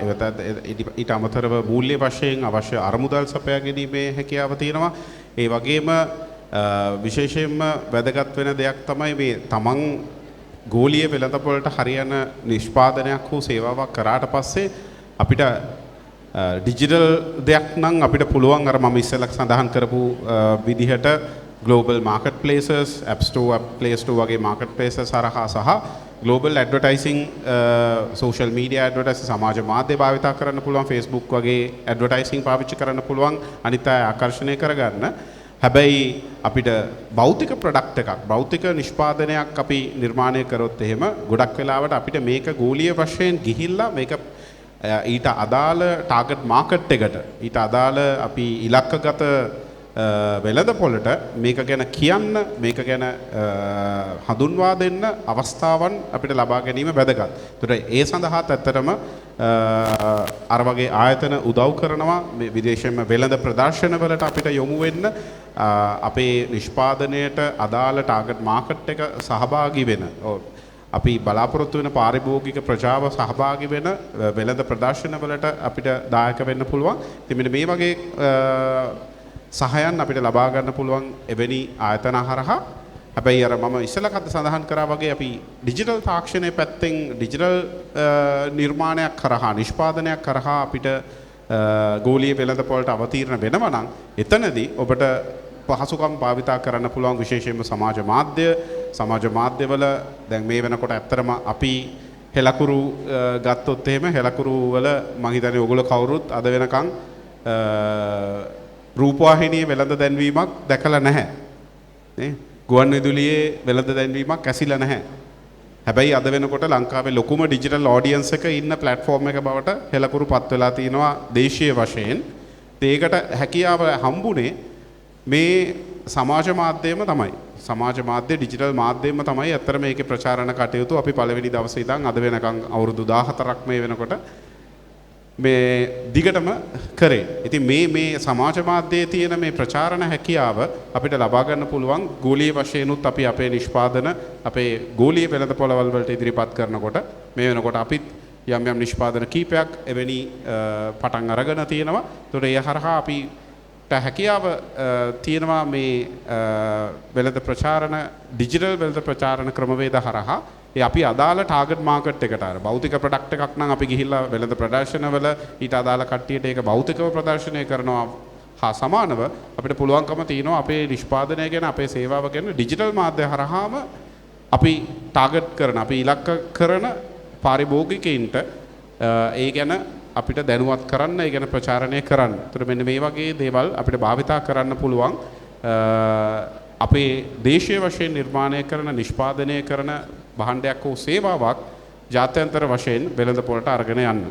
ඊට අමතරව මූල්‍ය වශයෙන් අවශ්‍ය අරමුදල් සපයා ගැනීමේ හැකියාව තියෙනවා. ඒ වගේම විශේෂයෙන්ම වැදගත් වෙන දෙයක් තමයි මේ තමන් ගෝලීය වෙළඳපොළට හරියන නිෂ්පාදනයක් හෝ සේවාවක් කරාට පස්සේ අපිට ඩිජිටල් දෙයක් නම් අපිට පුළුවන් අර මම ඉස්සෙල්ලා සඳහන් කරපු විදිහට global marketplaces, app store, play store වගේ marketplaces හරහා සහ global advertising, social media advertising, සමාජ මාධ්‍ය භාවිත කරන්න පුළුවන්, Facebook වගේ advertising පාවිච්චි කරන්න පුළුවන් අනිත් අය ආකර්ෂණය කරගන්න. හැබැයි අපිට භෞතික ප්‍රොඩක්ට් එකක්, භෞතික නිෂ්පාදනයක් අපි නිර්මාණය කරොත් එහෙම ගොඩක් වෙලාවට අපිට මේක ගෝලීය වශයෙන් ගිහිල්ලා මේක ඊට අදාළ ටාගට් මාකට් එකට, ඊට අදාළ අපි ඉලක්කගත වෙළඳපොළට මේක ගැන කියන්න, මේක ගැන හඳුන්වා දෙන්න අවස්ථාවන් අපිට ලබා ගැනීම වැදගත්. ඒතර ඒ සඳහාත් ඇත්තටම අර වගේ ආයතන උදව් කරනවා. මේ විදේශයෙන්ම වෙළඳ ප්‍රදර්ශනවලට අපිට යොමු වෙන්න, අපේ නිෂ්පාදනයට අදාළ ටාගට් මාකට් එක සහභාගී වෙන, අපි බලාපොරොත්තු වෙන පාරිභෝගික ප්‍රජාව සහභාගී වෙන වෙළඳ ප්‍රදර්ශනවලට අපිට දායක වෙන්න පුළුවන්. ඉතින් මෙන්න මේ වගේ සහයන් අපිට ලබා ගන්න පුළුවන් එවැනි ආයතන හරහා. හැබැයි අර මම ඉස්සෙල්ලා සඳහන් කරා වගේ අපි ඩිජිටල් තාක්ෂණයේ පැත්තෙන් ඩිජිටල් නිර්මාණයක් කරහා, නිෂ්පාදනයක් කරහා අපිට ගෝලීය වෙළඳපොළට අවතීර්ණ වෙනවා නම් එතනදී ඔබට පහසුකම් භාවිතා කරන්න පුළුවන්. විශේෂයෙන්ම සමාජ මාධ්‍යවල දැන් මේ වෙනකොට ඇත්තටම අපි හෙළකුරු ගත්තොත් එහෙම හෙළකුරු වල මම හිතන්නේ ඔයගොල්ලෝ කවුරුත් අද වෙනකන් රූපවාහිනියේ වෙළඳ දැන්වීමක් දැකලා නැහැ නේ. ගුවන් විදුලියේ වෙළඳ දැන්වීමක් ඇසිලා නැහැ. හැබැයි අද වෙනකොට ලංකාවේ ලොකුම ඩිජිටල් ඔඩියන්ස් එක ඉන්න ප්ලැට්ෆෝම් එක බවට හෙළකුරු පත් වෙලා තිනවා දේශීය වශයෙන්. ඒකට හැකියාව හම්බුනේ මේ සමාජ මාධ්‍යයම තමයි. සමාජ මාධ්‍ය ඩිජිටල් මාධ්‍යයම තමයි අතර මේකේ ප්‍රචාරණ කටයුතු අපි පළවෙනි දවසේ ඉඳන් අද වෙනකන් අවුරුදු 14ක් මේ වෙනකොට මේ දිගටම කරේ. ඉතින් මේ සමාජ මාධ්‍යයේ තියෙන මේ ප්‍රචාරණ හැකියාව අපිට ලබා ගන්න පුළුවන් ගෝලීය වශයෙන්ුත් අපි අපේ නිෂ්පාදන අපේ ගෝලීය වෙළඳපොළවල් වලට ඉදිරිපත් කරනකොට මේ වෙනකොට අපිත් යම් යම් නිෂ්පාදන කීපයක් එවැනි පටන් අරගෙන තියෙනවා. ඒතකොට ඒ හරහා අපිට හැකියාව තියෙනවා මේ වෙළඳ ප්‍රචාරණ ඩිජිටල් වෙළඳ ප්‍රචාරණ ක්‍රමවේද හරහා ඒ අපි අදාළ ටාගට් මාකට් එකට අර භෞතික ප්‍රොඩක්ට් එකක් නම් අපි ගිහිල්ලා වෙළඳ ප්‍රදර්ශනවල ඊට අදාළ කට්ටියට ඒක භෞතිකව ප්‍රදර්ශනය කරනවා හා සමානව අපිට පුළුවන්කම තියෙනවා අපේ නිෂ්පාදනය ගැන අපේ සේවාව ගැන ඩිජිටල් මාධ්‍ය හරහාම අපි ටාගට් කරන අපි ඉලක්ක කරන පාරිභෝගිකයින්ට ඒ ගැන අපිට දැනුවත් කරන්න ඒ ගැන ප්‍රචාරණය කරන්න. ඒතර මෙන්න මේ වගේ දේවල් අපිට භාවිතා කරන්න පුළුවන් අපේ දේශීය වශයෙන් නිර්මාණය කරන නිෂ්පාදනය කරන භාණ්ඩයක් හෝ සේවාවක් ජාත්‍යන්තර වශයෙන් වෙළඳපොළට අරගෙන යන්න.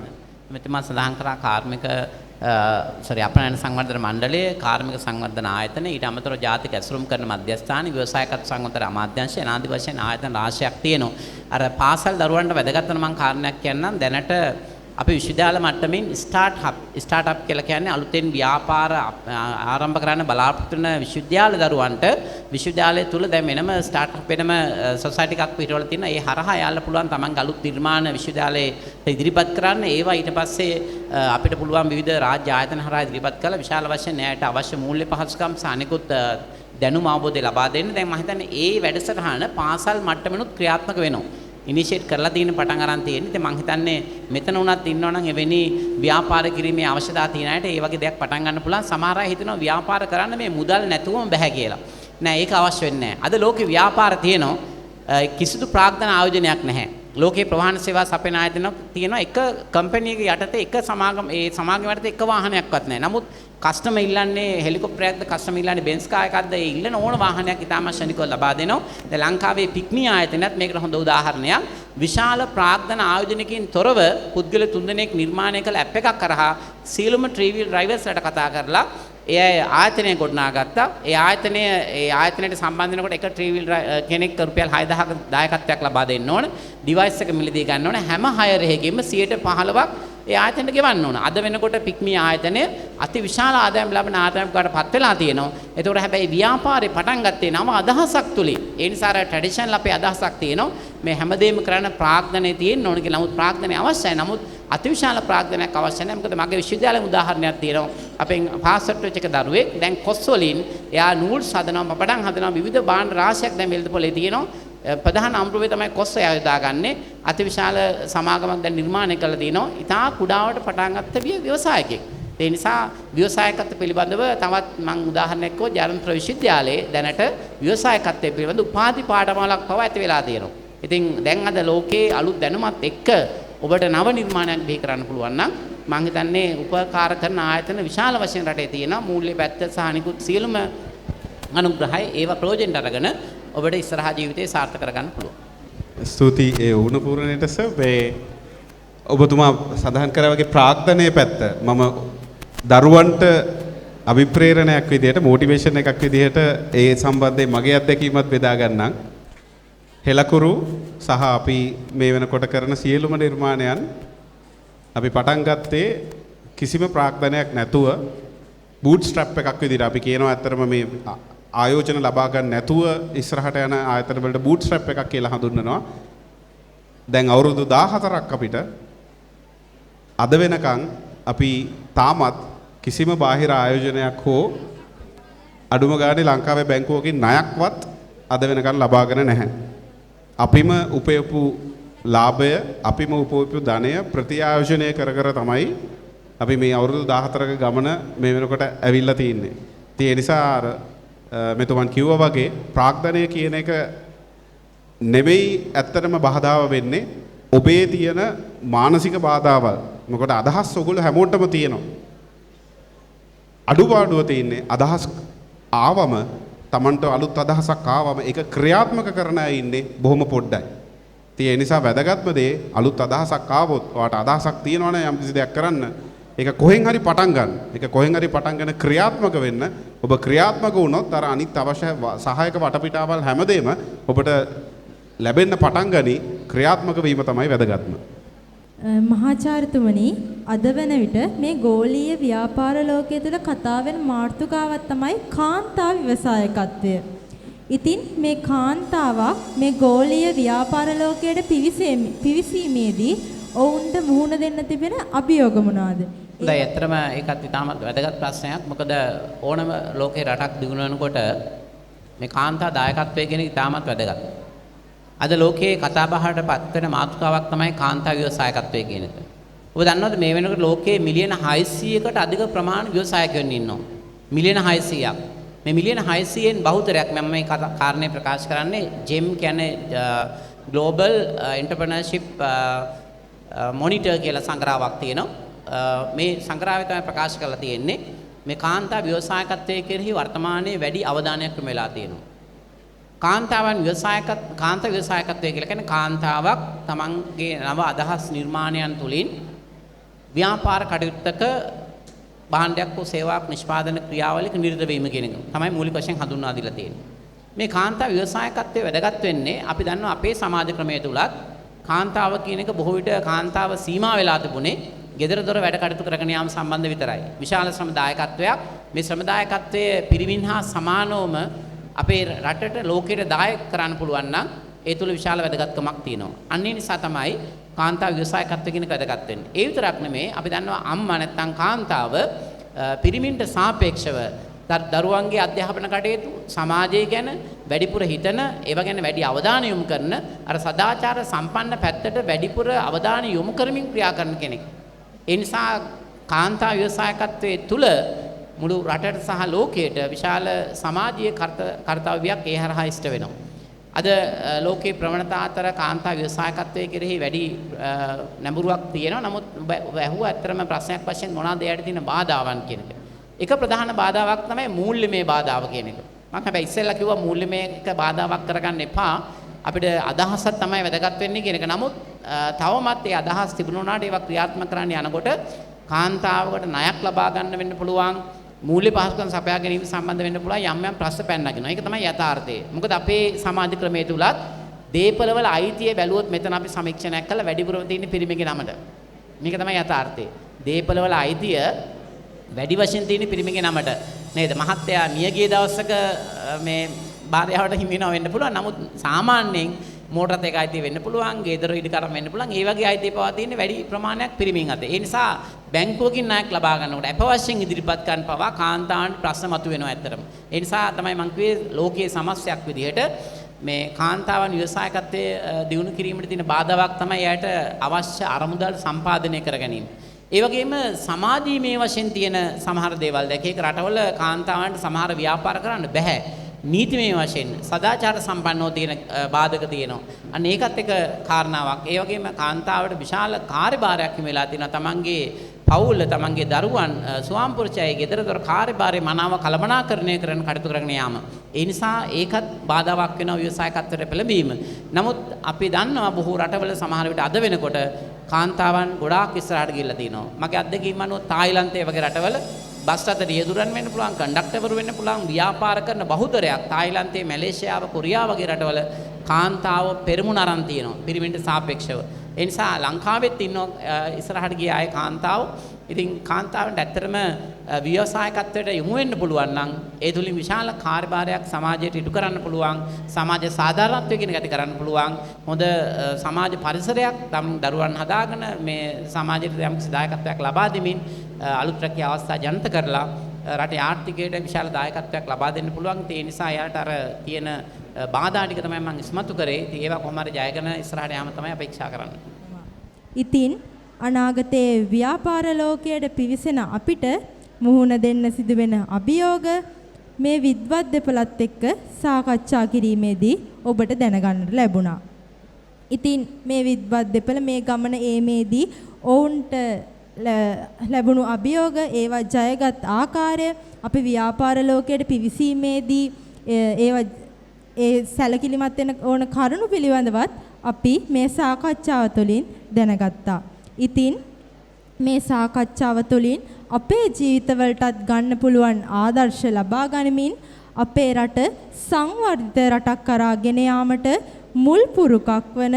මෙතුමා සඳහන් කරා කාර්මික අපනයන සංවර්ධන මණ්ඩලයේ කාර්මික සංවර්ධන ආයතන ඊට අමතරව ජාතික ඇසුරුම් කරන මධ්‍යස්ථාන ව්‍යවසායකත්ව සංවර්ධන අමාත්‍යාංශය අනාදි වශයෙන් ආයතන රාශියක් තියෙනවා. අර පාසල් දරුවන්ට වැදගත් වෙන මම කාරණයක් කියන්නම්. දැනට අපි විශ්වවිද්‍යාල මට්ටමින් ස්ටාර්ට්අප් කියලා කියන්නේ අලුතෙන් ව්‍යාපාර ආරම්භ කරන්න බලාපොරොත්තු වෙන විශ්වවිද්‍යාල දරුවන්ට විශ්වවිද්‍යාලය තුල දැන් වෙනම ස්ටාර්ට්අප් වෙනම සොසයිටි එකක් පිටවල තියෙනවා. ඒ හරහා යාළුවා පුළුවන් තමන්ගේ අලුත් නිර්මාණ විශ්වවිද්‍යාලයට ඉදිරිපත් කරන්න. ඒවා ඊට පස්සේ අපිට පුළුවන් විවිධ රාජ්‍ය ආයතන හරහා ඉදිරිපත් කරලා විශාල වශයෙන් ණයට අවශ්‍ය මූල්‍ය පහසුකම් සහ අනිකුත් දැනුම අවබෝධය ලබා දෙන්න. දැන් මම හිතන්නේ ඒ වැඩසටහන පාසල් මට්ටමෙනුත් ක්‍රියාත්මක වෙනවා. ඉනිෂියේට් කරලා තියෙන පටන් අරන් තියෙන්නේ. ඉතින් මම හිතන්නේ මෙතන උනත් ඉන්නවනම් එවැනි ව්‍යාපාර කිරීමේ අවශ්‍යතාවය තියෙන අයට ඒ වගේ දෙයක් පටන් ගන්න පුළුවන්. සමහර අය හිතනවා ව්‍යාපාර කරන්න මේ මුදල් නැතුවම බෑ කියලා. නෑ ඒක අවශ්‍ය වෙන්නේ නෑ. අද ලෝකේ ව්‍යාපාර තියෙනවා කිසිදු ප්‍රාග්ධන ආයෝජනයක් නැහැ. ලෝකේ ප්‍රවාහන සේවා සපයන ආයතන තියෙනවා එක කම්පැනි එක යටතේ එක සමාගම ඒ සමාගම යටතේ එක වාහනයක්වත් නැහැ. නමුත් කස්ටමර් ඉල්ලන්නේ හෙලිකොප්ටරයක්ද කස්ටමර් ඉල්ලන්නේ බෙන්ස් කාර් එකක්ද ඒ ඉල්ලන ඕන වාහනයක් ඉතාම ශනිකව ලබා දෙනවා. දැන් ලංකාවේ පික්මි ආයතනයත් මේකට හොඳ උදාහරණයක්. විශාල ප්‍රාග්ධන ආයෝජනකින් තොරව පුද්ගල තුන්දෙනෙක් නිර්මාණය කළ ඇප් එකක් කරහා සියලුම ට්‍රීවීල් ඩ්‍රයිවර්ස්ලාට කතා කරලා ඒ ආයතනය ගොඩනගාගත්තා. ඒ ආයතනයට සම්බන්ධ වෙනකොට එක ට්‍රීවීල් කෙනෙක් රුපියල් 6000ක දායකත්වයක් ලබා දෙන්න ඕන. ඩිවයිස් එක මිලදී ගන්න ඕන. හැම හයර් එකකින්ම 15%ක් ඒ ආයතනට ගෙවන්න ඕන. අද වෙනකොට පික්මි ආයතනය අති විශාල ආදායම් ලබන ආයතනයකට පත් වෙලා තියෙනවා. ඒතකොට හැබැයි ව්‍යාපාරේ පටන් ගත්තේ නව අදහසක් තුලින්. ඒ නිසා අර ට්‍රැඩිෂනල් අපේ අදහසක් තියෙනවා. මේ හැමදේම කරන්න ප්‍රාග්ධනයේ තියෙන්න ඕන කියලා. නමුත් ප්‍රාග්ධනය අවශ්‍යයි. නමුත් අතිවිශාල ප්‍රාග්ධනයක් අවශ්‍ය නැහැ. මොකද මගේ විශ්වවිද්‍යාලයේ උදාහරණයක් තියෙනවා. අපෙන් පාස්වර්ඩ් වෙච්ච එක දරුවෙක් දැන් කොස් වලින් එයා නූල්ස් හදනවා, පපඩම් හදනවා, විවිධ භාණ්ඩ රාශියක් දැන් වෙළඳපොලේ තියෙනවා. ප්‍රධාන අම්රුවේ තමයි කොස් එයා යොදාගන්නේ. අතිවිශාල සමාගමක් දැන් නිර්මාණය කරලා තිනවා. ඉතා කුඩාවට පටන් ගත්ත ව්‍යවසායකයෙක්. ඒ නිසා ව්‍යවසායකත්ව පිළිබඳව තවත් මම උදාහරණයක් කිව්වොත් ජයන්ත්‍ර විශ්වවිද්‍යාලයේ දැනට ව්‍යවසායකත්වය පිළිබඳ උපාධි පාඨමාලාවක් පවා ඇති වෙලා තියෙනවා. ඉතින් දැන් අද ලෝකයේ අලුත් දැනුමත් එක්ක ඔබට නව නිර්මාණයක් බිහි කරන්න පුළුවන් නම් මම හිතන්නේ උපකාර කරන ආයතන විශාල වශයෙන් රටේ තියෙනවා. මූල්‍ය පැත්ත සහ අනිකුත් සියලුම අනුග්‍රහය ඒවා ප්‍රයෝජනට අරගෙන ඔබට ඉස්සරහා ජීවිතේ සාර්ථක කරගන්න පුළුවන්. ස්තුතියි ඒ වුණ පූර්ණයට සර්. මේ ඔබතුමා සඳහන් කරා වගේ ප්‍රාග්ධනයේ පැත්ත මම දරුවන්ට අභිප්‍රේරණයක් විදිහට මොටිවේෂන් එකක් විදිහට ඒ සම්බන්ධයෙන් මගේ අත්දැකීමත් බෙදා ගන්නම්. හෙලකුරු සහ අපි මේ වෙනකොට කරන සියලුම නිර්මාණයන් අපි පටන් ගත්තේ කිසිම ප්‍රාග්ධනයක් නැතුව බූට් ස්ට්‍රැප් එකක් විදිහට. අපි කියනවා ඇත්තටම මේ ආයෝජන ලබා ගන්න නැතුව ඉස්සරහට යන ආයතන වලට බූට් ස්ට්‍රැප් එකක් කියලා හඳුන්වනවා. දැන් අවුරුදු 14ක් අපිට අද වෙනකන් අපි තාමත් කිසිම බාහිර ආයෝජනයක් හෝ අඩුම ගානේ ලංකාවේ බැංකුවකින් ණයක්වත් අද වෙනකන් ලබාගෙන නැහැ. අපිම උපයපු ලාභය, අපිම උපයපු ධනය ප්‍රතිආයෝජනය කර කර තමයි අපි මේ අවුරුදු 14ක ගමන මේ වෙනකොට ඇවිල්ලා තින්නේ. ඒ නිසා අර මෙතුමන් කිව්වා වගේ ප්‍රාග්ධනය කියන එක නෙවෙයි ඇත්තටම බාධාව වෙන්නේ ඔබේ තියෙන මානසික බාධාවල්. මොකද අදහස් ඔයගොල්ලෝ හැමෝටම තියෙනවා. අඩුපාඩුව තියෙන්නේ අදහස් ආවම Tamanට අලුත් අදහසක් ආවම ඒක ක්‍රියාත්මක කරන අය ඉන්නේ බොහොම පොඩ්ඩයි. ඒ නිසා වැදගත්ම දේ අලුත් අදහසක් ආවොත් ඔයාට අදහසක් තියෙනවනේ යම් කිසි දෙයක් කරන්න ඒක කොහෙන් හරි පටන් ගන්න. ඒක කොහෙන් හරි පටන් ගන්න ක්‍රියාත්මක වෙන්න. ඔබ ක්‍රියාත්මක වුණොත් අර අනිත් අවශ්‍ය සහායක වටපිටාවල් හැමදේම ඔබට ලැබෙන්න පටන් ගනි. ක්‍රියාත්මක වීම තමයි වැදගත්ම. මහාචාර්යතුමනි, අද වන විට මේ ගෝලීය ව්‍යාපාර ලෝකයේ තුල කතා වෙන මාතෘකාවක් තමයි කාන්තා ව්‍යවසායකත්වය. ඉතින් මේ කාන්තාවක් මේ ගෝලීය ව්‍යාපාර ලෝකයට පිවිසීමේදී ඔවුන්ට මුහුණ දෙන්න තිබෙන අභියෝග මොනවාද? හොඳයි, ඇත්තටම ඒකත් ඉතාමත් වැදගත් ප්‍රශ්නයක්. මොකද ඕනම ලෝකේ රටක් දියුණු වෙනකොට මේ කාන්තා දායකත්වය කියන එක ඉතාමත් වැදගත්. අද ලෝකයේ කතා බහට පත් වෙන මාතෘකාවක් තමයි කාන්තා ව්‍යවසායකත්වය කියන එක. ඔබ දන්නවද මේ වෙනකොට ලෝකයේ මිලියන 600කට අධික ප්‍රමාණ ව්‍යවසායකයන් ඉන්නවා. මිලියන 600ක්. මේ මිලියන 600න් බහුතරයක් මම මේ කාරණේ ප්‍රකාශ කරන්නේ GEM කියන්නේ Global Entrepreneurship Monitor කියලා සංග්‍රහයක් තියෙනවා. මේ සංග්‍රහය තමයි ප්‍රකාශ කරලා තියෙන්නේ මේ කාන්තා ව්‍යවසායකත්වයේ කෙරෙහි වර්තමානයේ වැඩි අවධානයක් යොමු වෙලා තියෙනවා. කාන්තා ව්‍යවසායකත්වය කියලා කියන්නේ කාන්තාවක් තමන්ගේ නව අදහස් නිර්මාණයන් තුලින් ව්‍යාපාර කටයුත්තක භාණ්ඩයක් හෝ සේවාවක් නිෂ්පාදන ක්‍රියාවලියක නිරත වීම කියන එක තමයි මූලික වශයෙන් හඳුන්වා දීලා තියෙන්නේ. මේ කාන්තා ව්‍යවසායකත්වයේ වැදගත් වෙන්නේ අපි දන්නවා අපේ සමාජ ක්‍රමයේ තුලත් කාන්තාව කියන එක බොහෝ විට කාන්තාව සීමා වෙලා තිබුණේ ගෙදර දොර වැඩ කටයුතු කරගෙන යාම සම්බන්ධ විතරයි. විශාල ශ්‍රම දායකත්වයක් මේ ශ්‍රම දායකත්වයේ පිරිමින් හා සමානවම අපේ රටට ලෝකෙට දායක කරන්න පුළුවන් නම් ඒ තුල විශාල වැදගත්කමක් තියෙනවා. අන්න ඒ නිසා තමයි කාන්තා ව්‍යවසායකත්වය කියන එක වැදගත් වෙන්නේ. ඒ විතරක් නෙමෙයි අපි දන්නවා අම්මා නැත්නම් කාන්තාව පිරිමින්ට සාපේක්ෂව දරුවන්ගේ අධ්‍යාපන කටයුතු සමාජය ගැන වැඩිපුර හිතන ඒව ගැන වැඩි අවධානය යොමු කරන අර සදාචාර සම්පන්න පැත්තට වැඩිපුර අවධානය යොමු කරමින් ක්‍රියා කරන කෙනෙක්. ඒ නිසා කාන්තා ව්‍යවසායකත්වයේ තුල මුළු රටට සහ ලෝකයට විශාල සමාජීය කර්තව්‍යයක් ඒ හරහා ඉෂ්ට වෙනවා. අද ලෝකේ ප්‍රවණතා අතර කාන්තා ව්‍යවසායකත්වයේ කෙරෙහි වැඩි නැඹුරුවක් තියෙනවා. නමුත් වැහුව ඇත්තරම ප්‍රශ්නයක් වශයෙන් මොනවාද එයට තියෙන බාධාවන් කියන එක. එක ප්‍රධාන බාධාවක් තමයි මූල්‍යමය බාධාව කියන එක. මම හැබැයි ඉස්සෙල්ලා කිව්වා මූල්‍යමය එක බාධාවක් කරගන්න එපා. අපිට අදහසක් තමයි වැදගත් වෙන්නේ කියන එක. නමුත් තවමත් ඒ අදහස් තිබුණාට ඒවා ක්‍රියාත්මක කරන්න යනකොට කාන්තාවකට ණයක් ලබා ගන්න වෙන්න පුළුවන්. මූල්‍ය පහසුකම් සපයා ගැනීම සම්බන්ධ වෙන්න පුළුවන් යම් යම් ප්‍රශ්න පැන නගිනවා. ඒක තමයි යථාර්ථය. මොකද අපේ සමාජ ක්‍රමයේ තුලත් දේපළවල අයිතිය බැලුවොත් මෙතන අපි සමීක්ෂණයක් කළා වැඩිපුරම තියෙන පිරිමිගේ නමට. මේක තමයි යථාර්ථය. දේපළවල අයිතිය වැඩි වශයෙන් තියෙන පිරිමිගේ නමට. නේද? මහත්තයා මියගිය දවසක මේ භාර්යාවට හිමි වෙනව වෙන්න පුළුවන්. නමුත් සාමාන්‍යයෙන් මෝටරත් එක අයිතිය වෙන්න පුළුවන්, ගෙදර ඉදිකරම් වෙන්න පුළුවන්. ඒ වගේ අයිතිය පවා තියෙන වැඩි ප්‍රමාණයක් පිරිමින් අතේ. ඒ නිසා බැංකුවකින් ණයක් ලබා ගන්නකොට අපවශ්‍යයෙන් ඉදිරිපත් කරන පවා කාන්තාවන්ට ප්‍රශ්න මතුවෙනවා ඇත්තටම. ඒ නිසා තමයි මම කිව්වේ ලෝකයේ සමස්තයක් විදිහට මේ කාන්තාවන් ව්‍යවසායකත්වයේ දියුණු කිරීමට තියෙන බාධාවක් තමයි එයාට අවශ්‍ය අරමුදල් සම්පාදනය කර ගැනීම. ඒ වගේම සමාජීය වශයෙන් තියෙන සමහර දේවල් දැක එක රටවල කාන්තාවන්ට සමහර ව්‍යාපාර කරන්න බෑ. නීතිමය වශයෙන් සදාචාර සම්පන්නව තියෙන බාධක තියෙනවා. අන්න ඒකත් එක කාරණාවක්. ඒ වගේම කාන්තාවට විශාල කාර්යභාරයක් හිමි වෙලා තියෙනවා. තමන්ගේ පවුල, තමන්ගේ දරුවන්, ස්වාමිපුරුෂයයි ගෙදර දොර කාර්යභාරය මනාව කළමනාකරණය කරන කටයුතු කරගෙන යාම. ඒ නිසා ඒකත් බාධාවක් වෙනවා ව්‍යවසායකත්වයට පෙළඹීම. නමුත් අපි දන්නවා බොහෝ රටවල සමහර විට අද වෙනකොට කාන්තාවන් ගොඩාක් ඉස්සරහට ගිහිල්ලා තියෙනවා. මගේ අත්දැකීම් අනුව තායිලන්තයේ වගේ රටවල බස් රථ රියදුරන් වෙන්න පුළුවන්, කන්ඩක්ටර්වරු වෙන්න පුළුවන්, ව්‍යාපාර කරන බහුතරයක් තායිලන්තයේ, මැලේසියාව, කොරියාව වගේ රටවල කාන්තාව පෙරමුණ අරන් තියෙනවා පිරිමින්ට සාපේක්ෂව. ඒ නිසා ලංකාවෙත් ඉන්න ඉස්සරහට ගිය අය කාන්තාව. ඉතින් කාන්තාවන්ට ඇත්තටම ව්‍යවසායකත්වයට යොමු වෙන්න පුළුවන් නම් ඒ තුලින් විශාල කාර්යභාරයක් සමාජයට ඉටු කරන්න පුළුවන්. සමාජ සාධාරණත්වය කියන එක ඇති කරන්න පුළුවන්. හොඳ සමාජ පරිසරයක් තම දරුවන් හදාගෙන මේ සමාජයට යම්කිසි දායකත්වයක් ලබා දෙමින් අලුත් රැකියා අවස්ථා ජනිත කරලා රටේ ආර්ථිකයට විශාල දායකත්වයක් ලබා දෙන්න පුළුවන්. ඒ නිසා එයාට අර තියෙන බාධා ටික තමයි මම ඉස්මතු කරේ. ඉතින් ඒවා කොහොම හරි ජයගෙන ඉස්සරහට යාම තමයි අපේක්ෂා කරන්නේ. ඉතින් අනාගතයේ ව්‍යාපාර ලෝකයට පිවිසෙන අපිට මුහුණ දෙන්න සිදුවෙන අභියෝග මේ විද්වත් දෙපළත් එක්ක සාකච්ඡා කිරීමේදී ඔබට දැනගන්නට ලැබුණා. ඉතින් මේ විද්වත් දෙපළ මේ ගමන ඒමේදී ඔවුන්ට ලැබුණු අභියෝග ඒවා ජයගත් ආකාරය අපි ව්‍යාපාර ලෝකයට පිවිසීමේදී ඒවා ඒ සැලකිලිමත් වෙන ඕන කරුණු පිළිබඳවත් අපි මේ සාකච්ඡාව තුළින් දැනගත්තා. ඉතින් මේ සාකච්ඡාව තුළින් අපේ ජීවිතවලටත් ගන්න පුළුවන් ආදර්ශ ලබා ගනිමින් අපේ රට සංවර්ධිත රටක් කරා ගෙන යාමට මුල් පුරුකක් වන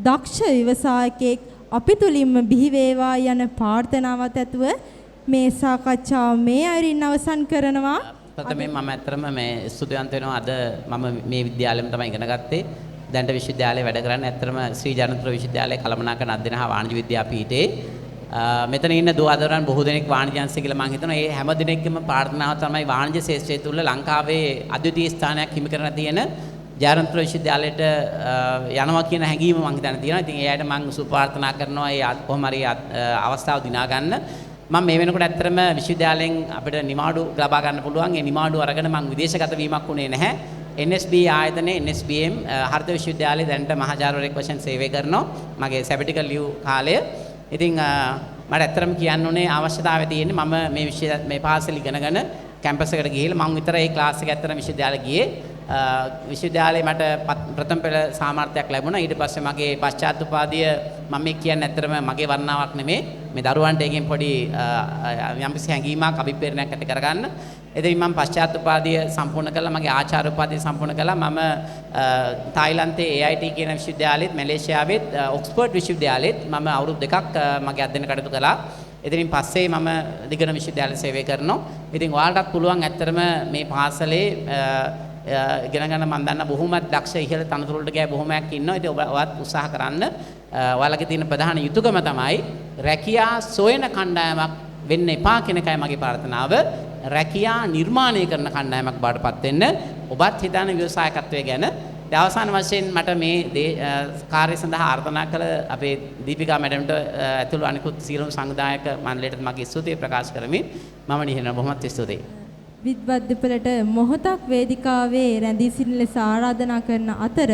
දක්ෂ ව්‍යවසායකයෙක් අපි තුලින්ම බිහි වේවා යන ප්‍රාර්ථනාවත් ඇතුව මේ සාකච්ඡාව මේ අයරින් අවසන් කරනවා. ප්‍රථමයෙන් මම ඇත්තටම මේ ස්තුතිවන්ත වෙනවා. අද මම මේ විද්‍යාලෙම තමයි ඉගෙන ගත්තේ. දැනට විශ්වවිද්‍යාලයේ වැඩ කරන්නේ ඇත්තටම ශ්‍රී ජනතර විශ්වවිද්‍යාලයේ කළමනාකරන අධ්‍යයන හා වාණිජ්‍ය විද්‍යා පීඨයේ මෙතන ඉන්න දුවදරන් බොහෝ දෙනෙක් වාණිජ්‍ය අංශය කියලා මම හිතනවා. ඒ හැම දිනෙකම ප්‍රාර්ථනාව තමයි වාණිජ්‍ය ශාස්ත්‍රය තුළ ලංකාවේ අද්විතීය ස්ථානයක් හිමි කරන තියෙන ජයරන්තර විශ්වවිද්‍යාලයට යනවා කියන හැඟීම මම හිතන තියෙනවා. ඉතින් ඒ අයට මම සුප්‍රාර්ථනා කරනවා ඒ කොහොම හරි අවස්ථාව දිනා ගන්න. මම මේ වෙනකොට ඇත්තටම විශ්වවිද්‍යාලයෙන් අපිට නිමාඩු ලබා ගන්න පුළුවන්. ඒ නිමාඩු අරගෙන මම විදේශගත වීමක් උනේ නැහැ. NSB ආයතනයේ NSBM හර්ද විශ්වවිද්‍යාලයේ දැනට මහාචාර්යවරයෙක් වශයෙන් සේවය කරනවා. මගේ සැබටිකල් ලියු කාලය. ඉතින් මට ඇත්තටම කියන්න ඕනේ අවශ්‍යතාවය තියෙන්නේ මම මේ පාසල ඉගෙනගෙන කැම්පස් එකට ගිහිල්ලා මම විතර ඒ ක්ලාස් එක ඇත්තටම විශ්වවිද්‍යාලේ ගියේ. විශ්වවිද්‍යාලයේ මට ප්‍රථම පෙළ සාමර්ථ්‍යයක් ලැබුණා. ඊට පස්සේ මගේ පශ්චාත් උපාධිය මම මේ කියන්නේ ඇත්තටම මගේ වර්ණාවක් නෙමෙයි. මේ දරුවන්ට එකෙන් පොඩි යම්කිසි හැඟීමක් අභිප්‍රේරණයක් ඇති කරගන්න. එදින් මම පශ්චාත් උපාධිය සම්පූර්ණ කළා. මගේ ආචාර්ය උපාධිය සම්පූර්ණ කළා. මම තායිලන්තයේ AIT කියන විශ්වවිද්‍යාලෙත් මැලේසියාවෙත් ඔක්ස්ෆර්ඩ් විශ්වවිද්‍යාලෙත් මම අවුරුදු 2ක් මගේ අධ්‍යයන කටයුතු කළා. එදින් පස්සේ මම දිගන විශ්වවිද්‍යාලයේ සේවය කරනවා. ඉතින් ඔයාලටත් පුළුවන් ඇත්තටම මේ පාසලේ ඉගෙන ගන්න මම දන්න බොහොමත් දක්ෂ ඉහළ තනතුරු වලට ගිය බොහොමයක් ඉන්නවා. ඉතින් ඔයත් උත්සාහ කරන්න. ඔයාලගේ තියෙන ප්‍රධාන යුතුයකම තමයි රැකියා සොයන කණ්ඩායමක් වෙන්න එපා කියන එකයි මගේ ප්‍රාර්ථනාව. රැකියා නිර්මාණය කරන කණ්ඩායමක් බාටපත් වෙන්න. ඔබත් හිතන ව්‍යවසායකත්වය ගැන. අවසාන වශයෙන් මට මේ කාර්ය සඳහා ආර්දනා කළ අපේ දීපිකා මැඩම්ට ඇතුළු අනිකුත් සියලුම සංවිධායක මණ්ඩලයට මගේ ස්තුතිය ප්‍රකාශ කරමින් මම නිහඬව බොහොමත් ස්තුතියි. විද්වත් දෙපළට මොහොතක් වේදිකාවේ රැඳී සිටින ලෙස ආරාධනා කරන අතර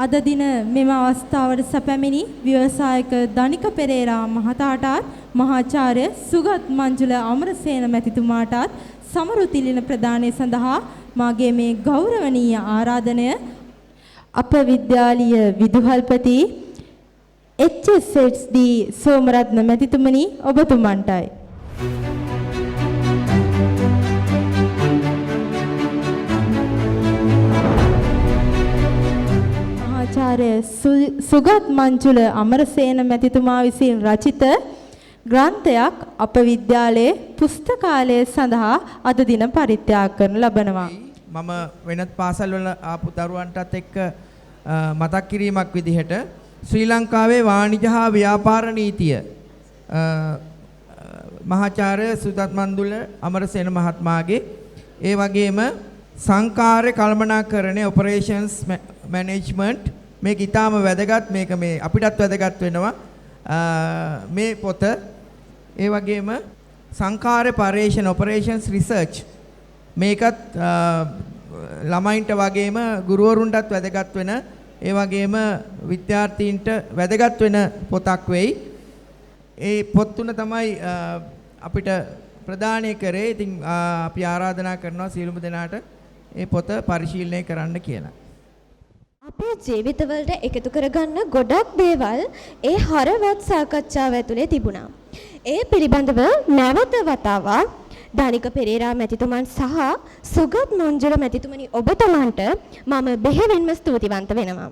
අද දින මෙම අවස්ථාවට සැපැමිණි ව්‍යවසායක දනික පෙරේරා මහතාටත් මහාචාර්ය සුගත් මංජුල අමරසේන මැතිතුමාටත් සමරු තිලින ප්‍රදානය සඳහා මාගේ මේ ගෞරවනීය ආරාධනය අප විද්‍යාලීය විදුහල්පති HSD සෝමරත්න මැතිතුමනි ඔබතුමන්ටයි. ආචාර්ය සුගත් මංජුල අමරසේන මැතිතුමා විසින් රචිත ග්‍රන්ථයක් අප විද්‍යාලයේ පුස්තකාලය සඳහා අද දින පරිත්‍යාග කරනු ලබනවා. මම වෙනත් පාසල් වල ආපු දරුවන්ටත් එක්ක මතක් කිරීමක් විදිහට ශ්‍රී ලංකාවේ වාණිජ හා ව්‍යාපාර නීතිය මහාචාර්ය සුගත් මංජුල අමරසේන මහත්මයාගේ ඒ වගේම සංකාර්ය කළමනාකරණයේ ඔපරේෂන්ස් මැනේජ්මන්ට් මේක ඊටාම වැදගත්. මේක මේ අපිටත් වැදගත් වෙනවා මේ පොත. ඒ වගේම සංකාර්ය පර්යේෂණ ඔපරේෂන්ස් රිසර්ච් මේකත් ළමයින්ට වගේම ගුරුවරුන්ටත් වැදගත් වෙන ඒ වගේම විද්‍යාර්ථීන්ට වැදගත් වෙන පොතක් වෙයි. ඒ පොත් තුන තමයි අපිට ප්‍රදානය කරේ. ඉතින් අපි ආරාධනා කරනවා සියලුම දෙනාට ඒ පොත පරිශීලනය කරන්න කියලා. අපේ ජීවිතවලට එකතු කරගන්න ගොඩක් දේවල් ඒ හරවත් සාකච්ඡාව ඇතුලේ තිබුණා. ඒ පිළිබඳව නැවත වතාවක් දනික පෙරේරා මැතිතුමන් සහ සුගත් මංජුල මැතිතුමනි ඔබතුමන්ට මම බෙහෙවින්ම ස්තුතිවන්ත වෙනවා.